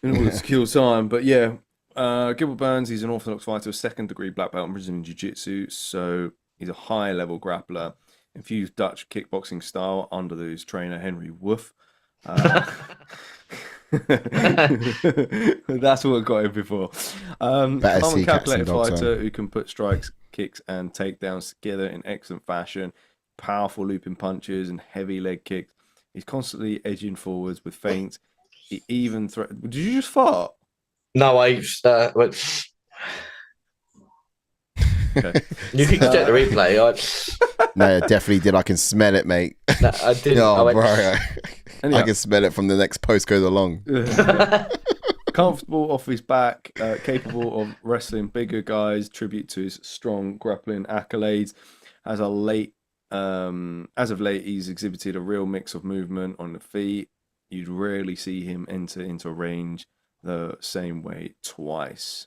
In order to kill time. But yeah, Gilbert Burns, he's an orthodox fighter, a 2nd degree black belt in Brazilian Jiu-Jitsu. So he's a high level grappler, infused Dutch kickboxing style under his trainer, Henry Woof. That's what got him before. Calm and calculated fighter who can put strikes, kicks, and takedowns together in excellent fashion. Powerful looping punches and heavy leg kicks. He's constantly edging forwards with feints. He even Did you just fart? No, I went. Okay. You can check the replay. No, I definitely did. I can smell it, mate. No, I didn't. Oh, bro. I can smell it from the next post goes along. Comfortable off his back, capable of wrestling bigger guys, tribute to his strong grappling accolades. As of late, he's exhibited a real mix of movement on the feet. You'd rarely see him enter into range the same way twice.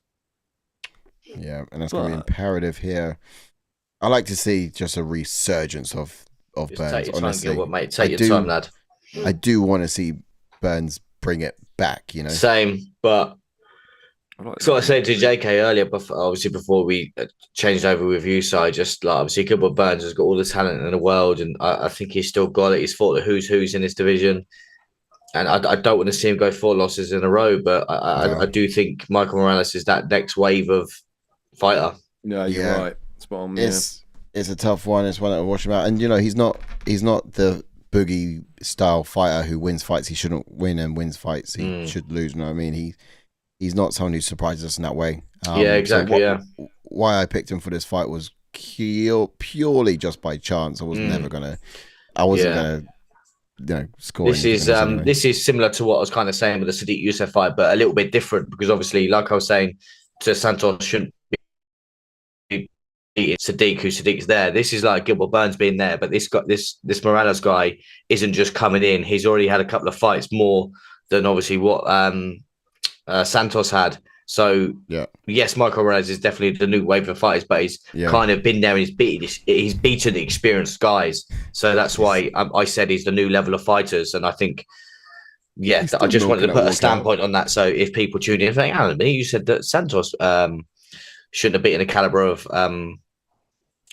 Yeah, and that's going to be imperative here. I like to see just a resurgence of Burns. Take your honestly, time, Gilbert, mate. Take your time, lad. I do want to see Burns bring it back. Same, but so I said to JK earlier, before we changed over with you, so I just obviously Gilbert Burns has got all the talent in the world, and I think he's still got it. He's fought the who's in this division. And I don't want to see him go 4 losses in a row, but I do think Michael Morales is that next wave of fighter. Yeah, you're right. Spot on. It's a tough one. It's one that will wash him out. And he's not the boogie style fighter who wins fights he shouldn't win and wins fights he should lose. You know what I mean? He's not someone who surprises us in that way. Yeah, exactly. Why I picked him for this fight was purely just by chance. I was never gonna. I wasn't gonna. Score. This is similar to what I was kind of saying with the Sodiq Yusuff fight, but a little bit different because obviously, like I was saying, to Santos shouldn't be Sodiq, who Sodiq's there. This is like Gilbert Burns being there, but this Morales guy isn't just coming in. He's already had a couple of fights more than obviously what Santos had. So yes, Michael Morales is definitely the new wave of fighters, but he's kind of been there and he's beaten the experienced guys. So that's why I said he's the new level of fighters. And I think, I just wanted to put a standpoint on that. So if people tune in and think, Alan, you said that Santos shouldn't have beaten the caliber of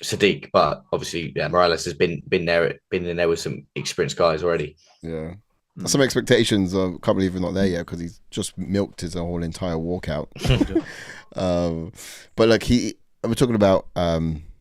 Sodiq, but obviously, Morales has been in there with some experienced guys already. Yeah. Some expectations. I can't believe we're not there yet because he's just milked his whole entire walkout. But we're talking about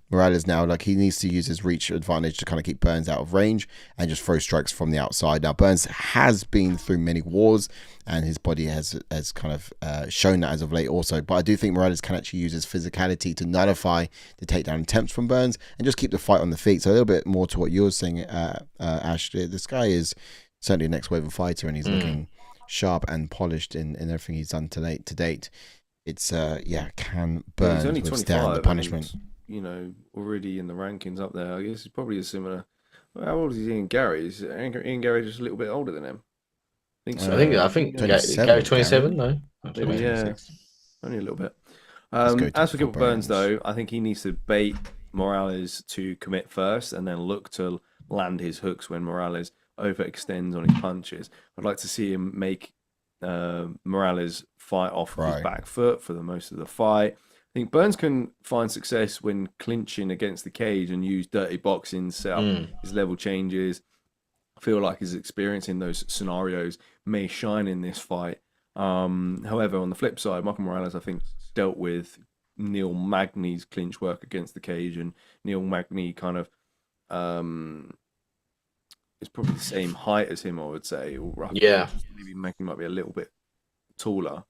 Morales now. Like he needs to use his reach advantage to kind of keep Burns out of range and just throw strikes from the outside. Now Burns has been through many wars and his body has kind of shown that as of late also. But I do think Morales can actually use his physicality to nullify the takedown attempts from Burns and just keep the fight on the feet. So a little bit more to what you were saying, Ash. This guy is certainly next wave of fighter, and he's looking sharp and polished in everything he's done to date. It's can Burns withstand the punishment? And, already in the rankings up there. I guess he's probably a similar. How old is Ian Gary? Is Ian Gary just a little bit older than him? I think so. I think Gary 27. No, maybe, only a little bit. As for Gilbert Burns, though, I think he needs to bait Morales to commit first, and then look to land his hooks when Morales overextends on his punches. I'd like to see him make Morales fight off his back foot for the most of the fight. I think Burns can find success when clinching against the cage and use dirty boxing, set up his level changes. I feel like his experience in those scenarios may shine in this fight. However, on the flip side, Michael Morales, I think, dealt with Neil Magny's clinch work against the cage, and Neil Magny kind of is probably the same height as him, I would say, or roughly. Yeah. Maybe Magny might be a little bit taller,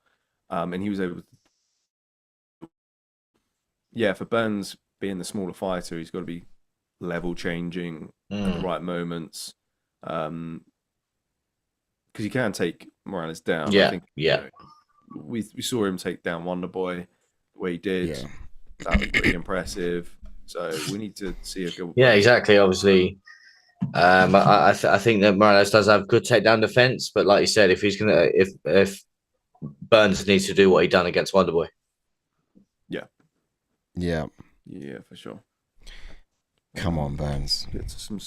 and he was able to. Yeah, for Burns being the smaller fighter, he's got to be level changing at the right moments, because he can take Morales down. Yeah, I think, we saw him take down Wonderboy the way he did. Yeah. That was pretty impressive. So we need to see a good. Yeah, exactly. Obviously, I think that Morales does have good takedown defense, but like you said, if he's gonna, if Burns needs to do what he done against Wonderboy. Yeah. Yeah, for sure. Come on, Burns. Get to some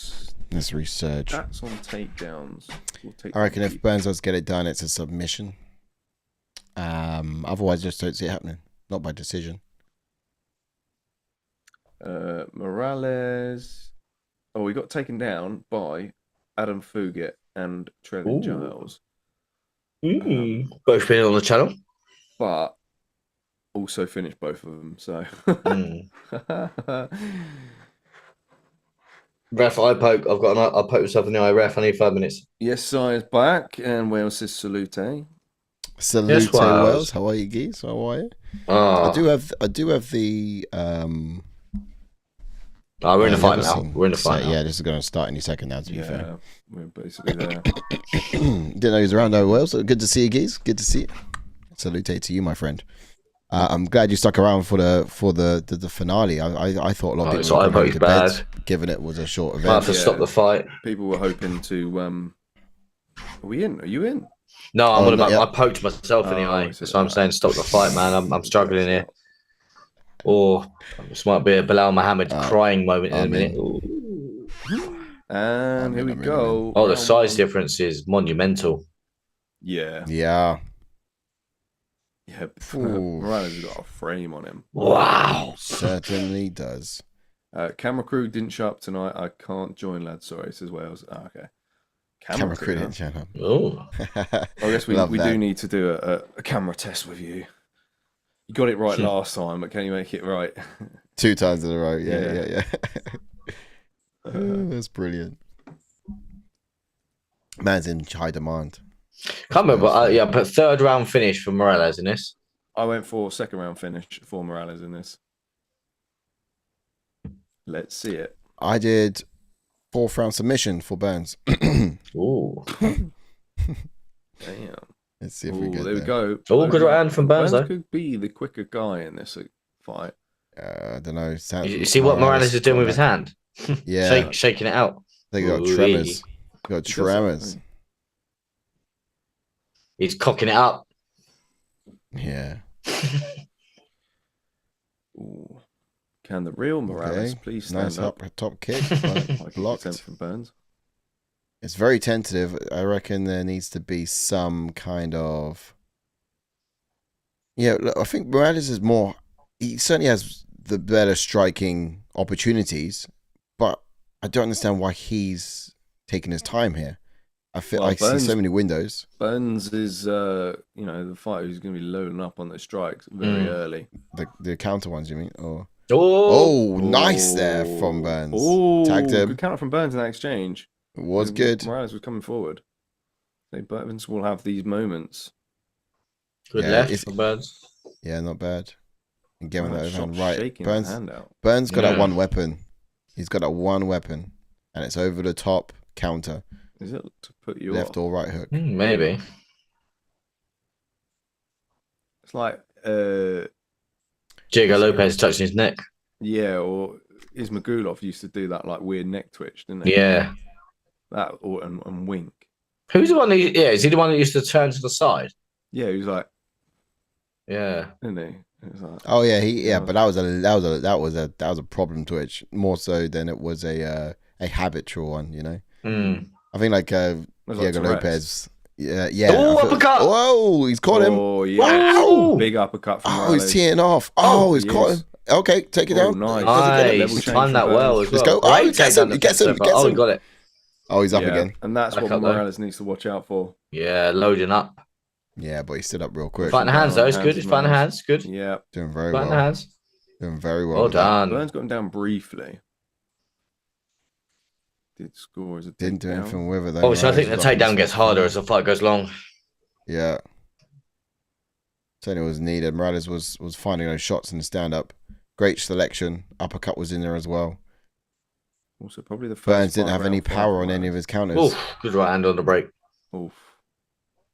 Let's research. stats on takedowns. I reckon if Burns does get it done, it's a submission. Otherwise, just don't see it happening. Not by decision. Morales. Oh, he got taken down by Adam Fugit and Trevin Giles. Both been on the channel. But also finished both of them, so. Ref, eye poke. I'll poke myself in the eye. Ref, I need 5 minutes. Yes, Si's back, and Wales says salute. Salute, Yes, Wales. Wales. How are you, geese? How are you? Oh, I do have the we're in the fight now. scene We're in the set. fight now. Yeah, this is going to start any second now, to be fair. Yeah, we're basically there. Didn't know he was around though, Wales. Good to see you, geese. Good to see you. Salute to you, my friend. I'm glad you stuck around for the finale. I thought a lot of people were going to bed, given it was a short event. Might have to stop the fight. People were hoping to. Are we in? Are you in? No, I'm Oh, on about. not I yet. poked myself in the eye, I see. so I'm saying stop the fight, man. I'm struggling here. Or this might be a Bilal Muhammad crying moment in a minute. Ooh. And here we go. Oh, the Round size one. difference is monumental. Yeah. Yeah. Yeah. Ooh. Morales has got a frame on him. Wow. Certainly does. Camera crew didn't show up tonight. I can't join, lads. Sorry, says Wales. Oh, okay. Camera crew huh? didn't show up. Oh. I guess we Love do that. need to do a camera test with you. You got it right last time, but can you make it right? 2 times in a row. Yeah. Yeah. Oh, that's brilliant. Man's in high demand. Can't remember. But third round finish for Morales in this. I went for second round finish for Morales in this. Let's see it. I did 4th round submission for Burns. Ooh. Damn. Let's see if we Ooh, get there we there. go. Oh, good right hand from Burns, though. could be the quicker guy in this fight. I don't know. You see what Morales is doing with his hand? Yeah. Shaking it out. They got Ooh-wee. tremors. Got He does tremors. that, He's cocking it up. Yeah. Ooh. Can the real Morales Okay. please stand Nice up? top kick. But blocked. From Burns. It's very tentative. I reckon there needs to be some kind of. Yeah, look, I think Morales is more. He certainly has the better striking opportunities, but I don't understand why he's taking his time here. I feel Well, I see Burns- so many windows. Burns is, the fighter who's going to be loading up on the strikes very early. The counter ones, you mean? Or Oh, oh, nice there from Burns. Oh, Tagged him. good counter from Burns in that exchange. It was good. Morales was coming forward. So Burns will have these moments. good Yeah, left it's- for Burns. Yeah, not bad. And giving that Shot overhand right. shaking Burns. that hand out. Burns got that Yeah. one weapon. He's got that one weapon, and it's over the top counter, Is it to put you left off? or right hook. Maybe. It's like, Diego Lopez touching his neck. yeah, or Ismagulov used to do that like weird neck twitch, didn't he? Yeah. That or and wink. Who's the one? Is he the one that used to turn to the side? Yeah, he was like, Yeah. didn't he? It was like, Oh yeah, but that was a problem twitch more so than it was a habitual one. You know, Mm. I think like was like Diego Tourette's. Lopez. Yeah. Oh, uppercut! Whoa, he's caught him. Oh, yeah. Wow. Big uppercut from Oh, Morales. he's teeing off. Oh, he's he caught is. him. Okay, take it Oh, down. nice. Nice. Level change Timed that from well Burns. as Let's well. go. Oh, Great gets takedown him, defense gets him, so far. gets Oh, he him. got it. Oh, he's up Yeah, again. and that's Back what up, though. Morales needs to watch out for. Yeah, loading up. Yeah, but he stood up real quick. Fighting hands, though. It's Hands good. is It's fighting nice. hands. Good. Yeah. Doing very Fighting well. hands. Doing very well. Well with that. done. Burns got him down briefly. Did score as a Didn't do takedown. anything with it though. Obviously, I think the Morales was up takedown and gets stuff. harder as the fight goes long. Yeah. Certainly was needed. Morales was finding those shots in the stand up. Great selection. Uppercut was in there as well. Also, probably the first Burns didn't fight have round any five power for on any of Morales. his counters. Oof, good right hand on the break. Oof.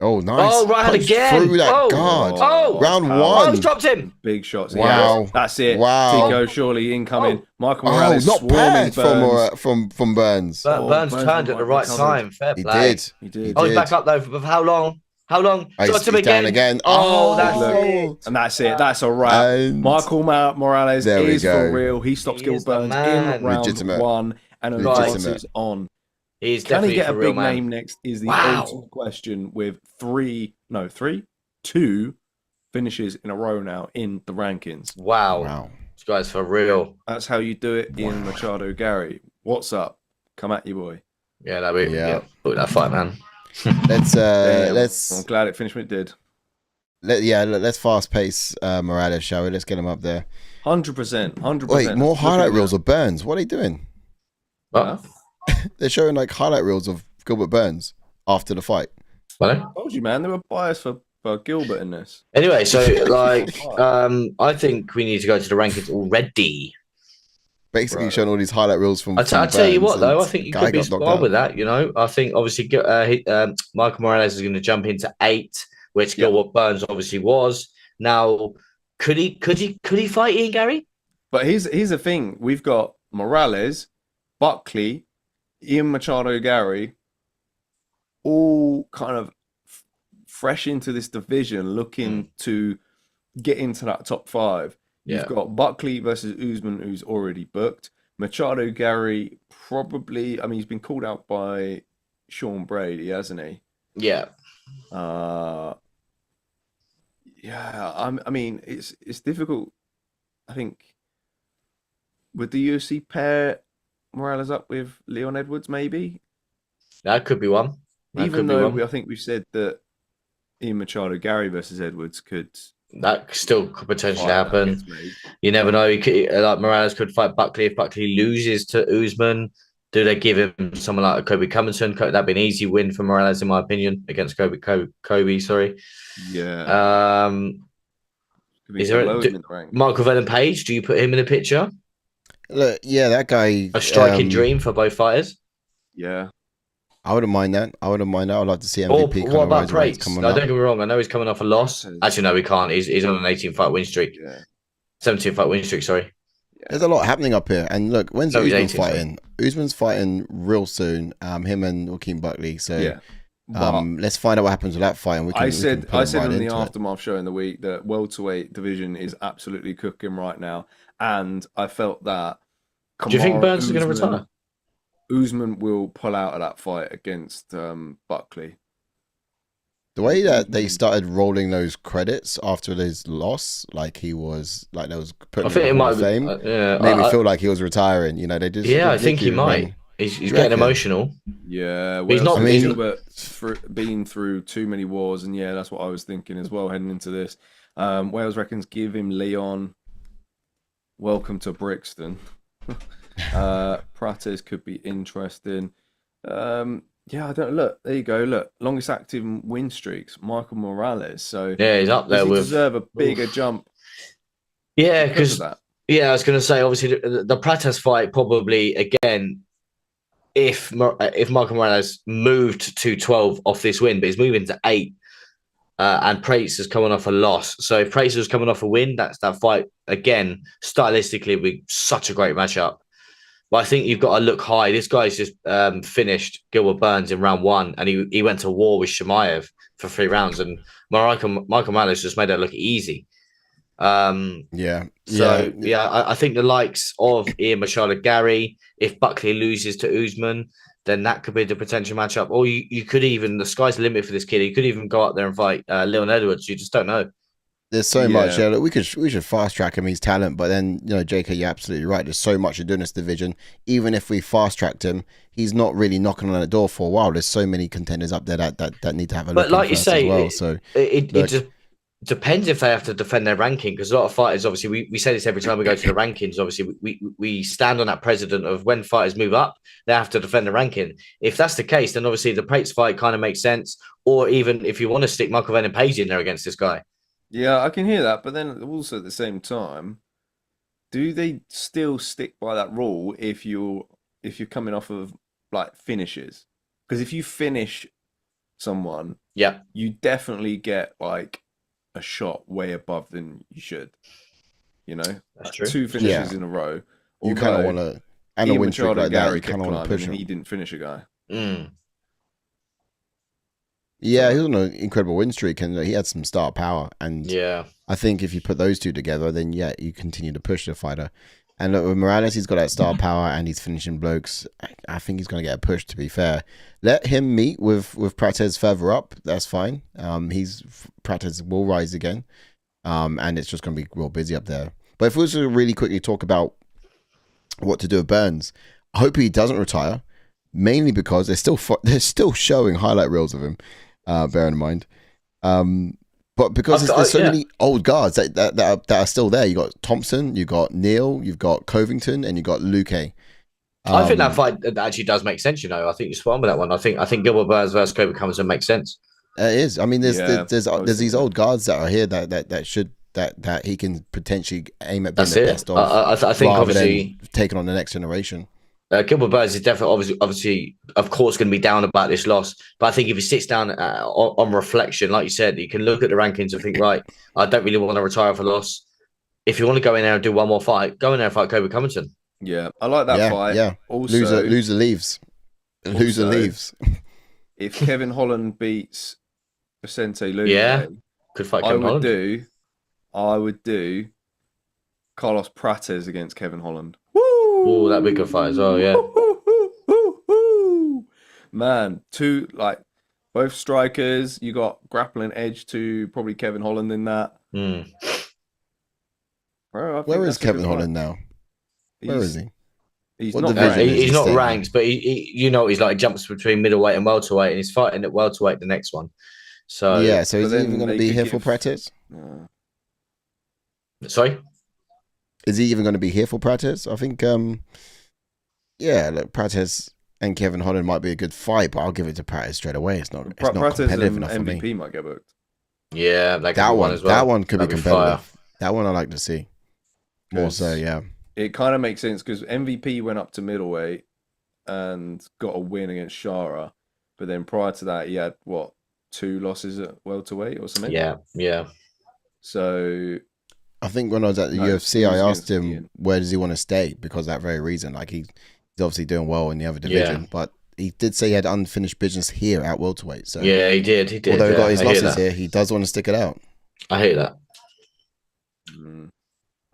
Oh, nice. Oh, right hand Punched again. through that Oh. guard. Oh. Round power. Oh, one. he's dropped him. Big shots. Wow. Yeah, that's it. Wow. Tico surely incoming. Oh. Michael Oh, Morales not swarming bad Burns. from Burns. Burns Burns turned might at the be right covered. time. Fair He play. did. He did. Oh, he's did. back up though. For how long? How long? Oh, Dropped him he's down again. again. Oh, that's look. it. And that's it. That's a wrap. And Michael Morales There we is go. for real. He stops He Gilbert is the Burns man. in round Legitimate. one, and an Right. advance is on. He's Can he definitely get a for real, big man. name next? Is the Wow. ultimate question with two finishes in a row now in the rankings. Wow. wow. This guy's for real. That's how you do it in Machado Gary. What's up? Come at you, boy. Yeah, that'd be Yeah. yeah. Look at that fight, man. Let's Damn. let's I'm glad it finished when it did. let's fast pace Morales, shall we? Let's get him up there. 100%. 100%. Wait, more Look at highlight that. reels of Burns. What are they doing? Huh? They're showing like highlight reels of Gilbert Burns after the fight. Well, I told you, man. They were biased for Gilbert in this. anyway, so like, I think we need to go to the rankings already. Basically Right. showing all these highlight reels from. I tell you Burns, what, though, I and think you guy could be got knocked spot out. with that. You know, I think obviously Michael Morales is going to jump into 8, which Yeah. Gilbert Burns obviously was. Now, could he fight Ian Gary? But here's the thing. We've got Morales, Buckley, Ian Machado Gary, all kind of fresh into this division, looking to get into that top 5. You've got Buckley versus Usman, who's already booked. Machado Gary probably, I mean, he's been called out by Sean Brady, hasn't he? Yeah. I mean, it's difficult. I think would the UFC pair Morales up with Leon Edwards, maybe? That could be one. That Even could be though one. I think we've said that Ian Machado Gary versus Edwards could That still could potentially fight that happen. gets made. You never know. Like Morales could fight Buckley if Buckley loses to Usman. Do they give him someone like Kobe Covington? That'd be an easy win for Morales, in my opinion, against Kobe. Sorry. Yeah. Could be is there a- below do- him in the rank. Michael Venom Page. Do you put him in the picture? Look, yeah, that guy. A striking dream for both fighters. Yeah. I wouldn't mind that. I'd like to see Or MVP. what about Prates Prates? coming No, up. don't get me wrong. I know he's coming off a loss. Prates. Actually, no, he can't. He's on an 18-fight win streak. Yeah. 17-fight win streak. Sorry. There's a lot happening up here, and look, when's No, he's Usman 18, sorry. fighting? Usman's fighting real soon. Him and Joaquin Buckley. So, Yeah. But let's find out what happens with that fight. And we can, I we said can put him right in the into it. aftermath show in the week that welterweight division is absolutely cooking right now, and I felt that. Do you think Kamaru Burns is going to Usman- retire? Usman will pull out of that fight against Buckley. The way that they started rolling those credits after his loss, like he was, like there was I putting think it him in the Hall might of be. fame, Yeah, made me feel like he was retiring. You know, they just I think he literally might. ran- He's you getting reckon? emotional. Yeah, well, He's not- I mean- Gilbert's been through too many wars, and yeah, that's what I was thinking as well heading into this. Wales reckons give him Leon. Welcome to Brixton. Prates could be interesting. Yeah, I don't look. There you go. Look, longest active win streaks, Michael Morales. So Yeah, he's up there does he with. deserve a bigger jump Yeah, because of because that? yeah, I was going to say obviously the Prates fight probably again. If Michael Morales moved to 12 off this win, but he's moving to 8, and Prates is coming off a loss. So if Prates was coming off a win, that fight again stylistically would be such a great matchup. But I think you've got to look high. This guy's just finished Gilbert Burns in round 1, and he went to war with Chimaev for 3 rounds, and Michael Morales just made that look easy. I think the likes of Ian Machado Gary, if Buckley loses to Usman, then that could be the potential matchup. Or you could even, the sky's the limit for this kid. He could even go out there and fight Leon Edwards. You just don't know. There's so much. Yeah, look, we should fast track him. He's talent, but then JK, you're absolutely right. There's so much to do in this division. Even if we fast tracked him, he's not really knocking on the door for a while. There's so many contenders up there that need to have a look. But like you say, as well. It just depends if they have to defend their ranking, because a lot of fighters, obviously, we say this every time we go to the rankings. Obviously, we stand on that precedent of when fighters move up, they have to defend the ranking. If that's the case, then obviously the Prates fight kind of makes sense. Or even if you want to stick Michael Venom Page in there against this guy. Yeah, I can hear that, but then also at the same time, do they still stick by that rule if you're coming off of like finishes? Because if you finish someone, you definitely get like a shot way above than you should. That's true. 2 finishes in a row. You kind of want to, and a win streak like that, you kind of want to push him. He didn't finish a guy. Yeah, he was on an incredible win streak, and he had some star power. And I think if you put those two together, then you continue to push the fighter. And look, with Morales, he's got that star power, and he's finishing blokes. I think he's going to get a push. To be fair, let him meet with Prates further up. That's fine. Prates will rise again, and it's just going to be real busy up there. But if we was to really quickly talk about what to do with Burns, I hope he doesn't retire. Mainly because they're still showing highlight reels of him. Bear in mind, but because there's so many old guards that are still there. You got Thompson, you got Neal, you've got Covington, and you got Luque. I think that fight actually does make sense. I think you're spot on with that one. I think Gilbert Burns versus Covington Covington makes sense. It is. I mean, there's these old guards that are here that he can potentially aim at being the best of. I think obviously taking on the next generation. Gilbert Burns is definitely, obviously, of course, going to be down about this loss. But I think if he sits down on reflection, like you said, you can look at the rankings and think, right, I don't really want to retire for loss. If you want to go in there and do one more fight, go in there and fight Kobe Covington. Yeah, I like that fight. Yeah, also, loser leaves. Loser leaves. If Kevin Holland beats Vicente Luque, could fight Kevin Holland. I would do Carlos Prates against Kevin Holland. Oh, that'd be a good fight as well, yeah. Man, both strikers. You got grappling edge to probably Kevin Holland in that. Bro, where is Kevin Holland now? Where is he? He's not ranked. He's not ranked, but he's like jumps between middleweight and welterweight, and he's fighting at welterweight the next one. So so is he even going to be here for Prates? Sorry? Is he even going to be here for Prates? I think, look, Prates and Kevin Holland might be a good fight, but I'll give it to Prates straight away. It's not competitive enough for me. MVP might get booked. Yeah, that one as well. That one could be competitive. That one I like to see. More so, yeah. It kind of makes sense because MVP went up to middleweight and got a win against Shara, but then prior to that, he had 2 losses at welterweight or something. Yeah. So I think when I was at the UFC, I asked him where does he want to stay because of that very reason. Like he's obviously doing well in the other division, but he did say he had unfinished business here at welterweight. So yeah, he did. Although he got his losses here, he does want to stick it out. I hate that.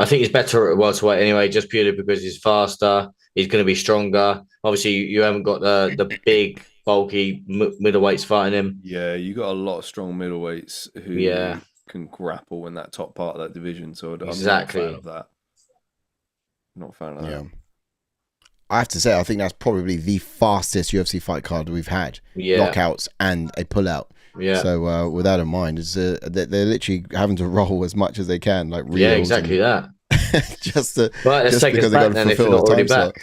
I think he's better at welterweight anyway, just purely because he's faster. He's going to be stronger. Obviously, you haven't got the big, bulky middleweights fighting him. Yeah, you got a lot of strong middleweights who can grapple in that top part of that division. So I'm not a fan of that. Not a fan of that. Yeah. I have to say, I think that's probably the fastest UFC fight card we've had. Yeah. Knockouts and a pullout. Yeah. So with that in mind, they're literally having to roll as much as they can, like exactly that. just because they got to fulfill the time slot.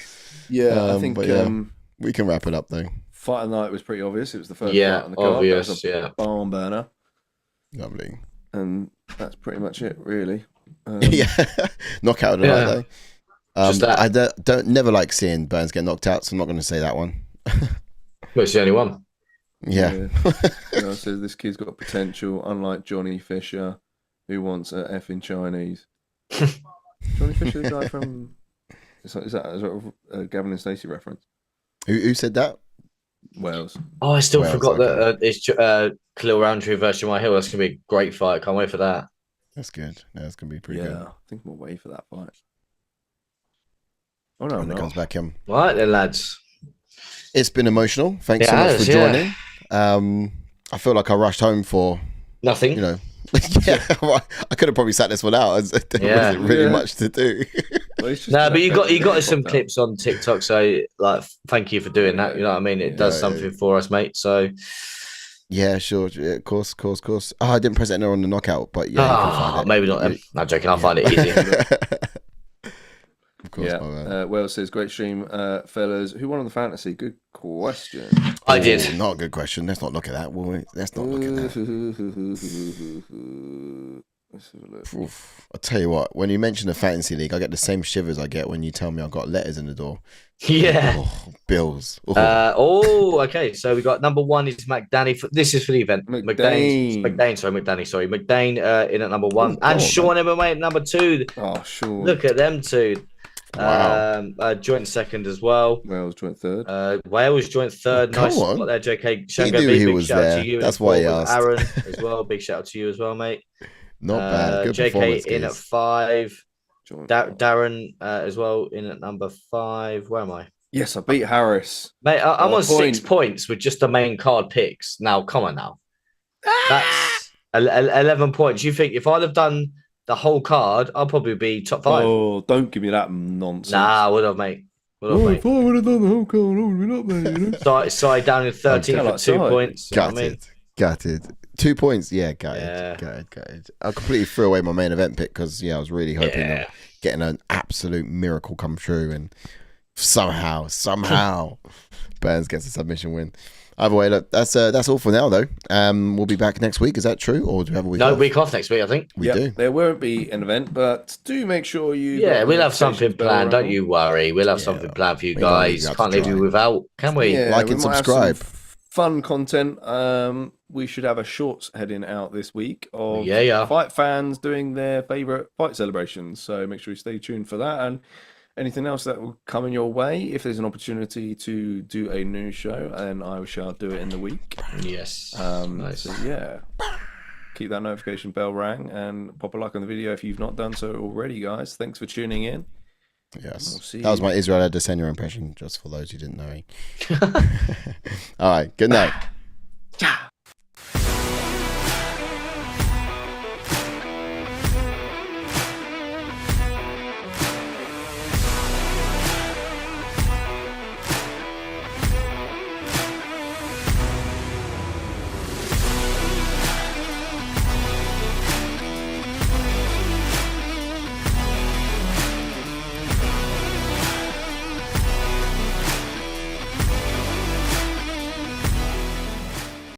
Yeah, I think we can wrap it up though. Fight of the night was pretty obvious. It was the first fight on the card. Obvious, barn burner. Lovely. And that's pretty much it, really. Knockout of the night though. I don't never like seeing Burns get knocked out, so I'm not going to say that one. Well, it's the only one. Yeah. Says this kid's got potential, unlike Johnny Fisher, who wants a effing Chinese. Johnny Fisher, the guy from... Is that a Gavin and Stacey reference? Who said that? Wales. Oh, I still forgot that it's Khalil Roundtree versus Jamai Hill. That's going to be a great fight. Can't wait for that. That's good. That's gonna be pretty Yeah, good. I think we'll wait for that fight. Oh no, When it no. comes back in. Right then, lads. It's been emotional. Thanks It so much has, for yeah. joining. I feel like I rushed home for, Nothing. you know, yeah, I could have probably sat this one out. There Yeah. wasn't really Yeah. much to do. Well, it's just No, but you got that us some popped out. clips on TikTok, so like, thank you for doing that. You know what I mean? It does something for us, mate. So Yeah, sure. Yeah, of course. Oh, I didn't press enter on the knockout, but yeah, you can find it. maybe not. Not joking. I'll find it easy. Of course, my man. Wales says, great stream, fellas. Who won on the fantasy? Good question. I did. Ooh, not a good question. Let's not look at that, will we? Let's not look at that. Let's have a look. Oof. I'll tell you what, when you mention the fantasy league, I get the same shivers I get when you tell me I've got letters in the door. Yeah. Oh, Bills. Oh. Okay. So we got number 1 is McDanny. This is for the event. McDane. Sorry. McDane in at number 1. And Sean MMA at number 2. Oh, sure. Look at them two. Wow. Joint second as well. Wales joint third. Wales joint third. Come Nice on. spot there, JK. He knew he was shout out there. to you. That's why he with asked. Aaron as well. Big shout out to you as well, mate. Not bad. Good JK performance, in at guys. 5. Joint Darren as well in at number 5. Where am I? Yes, I beat Harris. Mate, I'm on 6 point. points with just the main card picks. Now, come on now. That's 11 points. You think if I'd have done the whole card, I'll probably be top 5. Oh, don't give me that nonsense. Nah, I would have, mate. If I would have done the whole card, I would have been up there, you know? Side down in 13 for 2 points. You know what I mean? Gutted. 2 points. Yeah, gutted. I completely threw away my main event pick because, I was really hoping of getting an absolute miracle come true, and somehow Burns gets a submission win. Either way, look, that's all for now, though. We'll be back next week. Is that true, or do we have a week? No, off? week off next week, I think. We do. There won't be an event, but do make sure you. Yeah, we'll have something planned. Don't you worry. We'll have something planned for you guys. Can't leave you without, can we? Yeah, Like we and might have subscribe. some fun content. We should have a shorts heading out this week of fight fans doing their favorite fight celebrations. So make sure you stay tuned for that, and anything else that will come in your way. If there's an opportunity to do a new show, then I shall do it in the week. Yes. Nice. So yeah, keep that notification bell rang and pop a like on the video if you've not done so already, guys. Thanks for tuning in. Yes. We'll see That was you. my Israel Adesanya impression, just for those who didn't know. All right. Good night.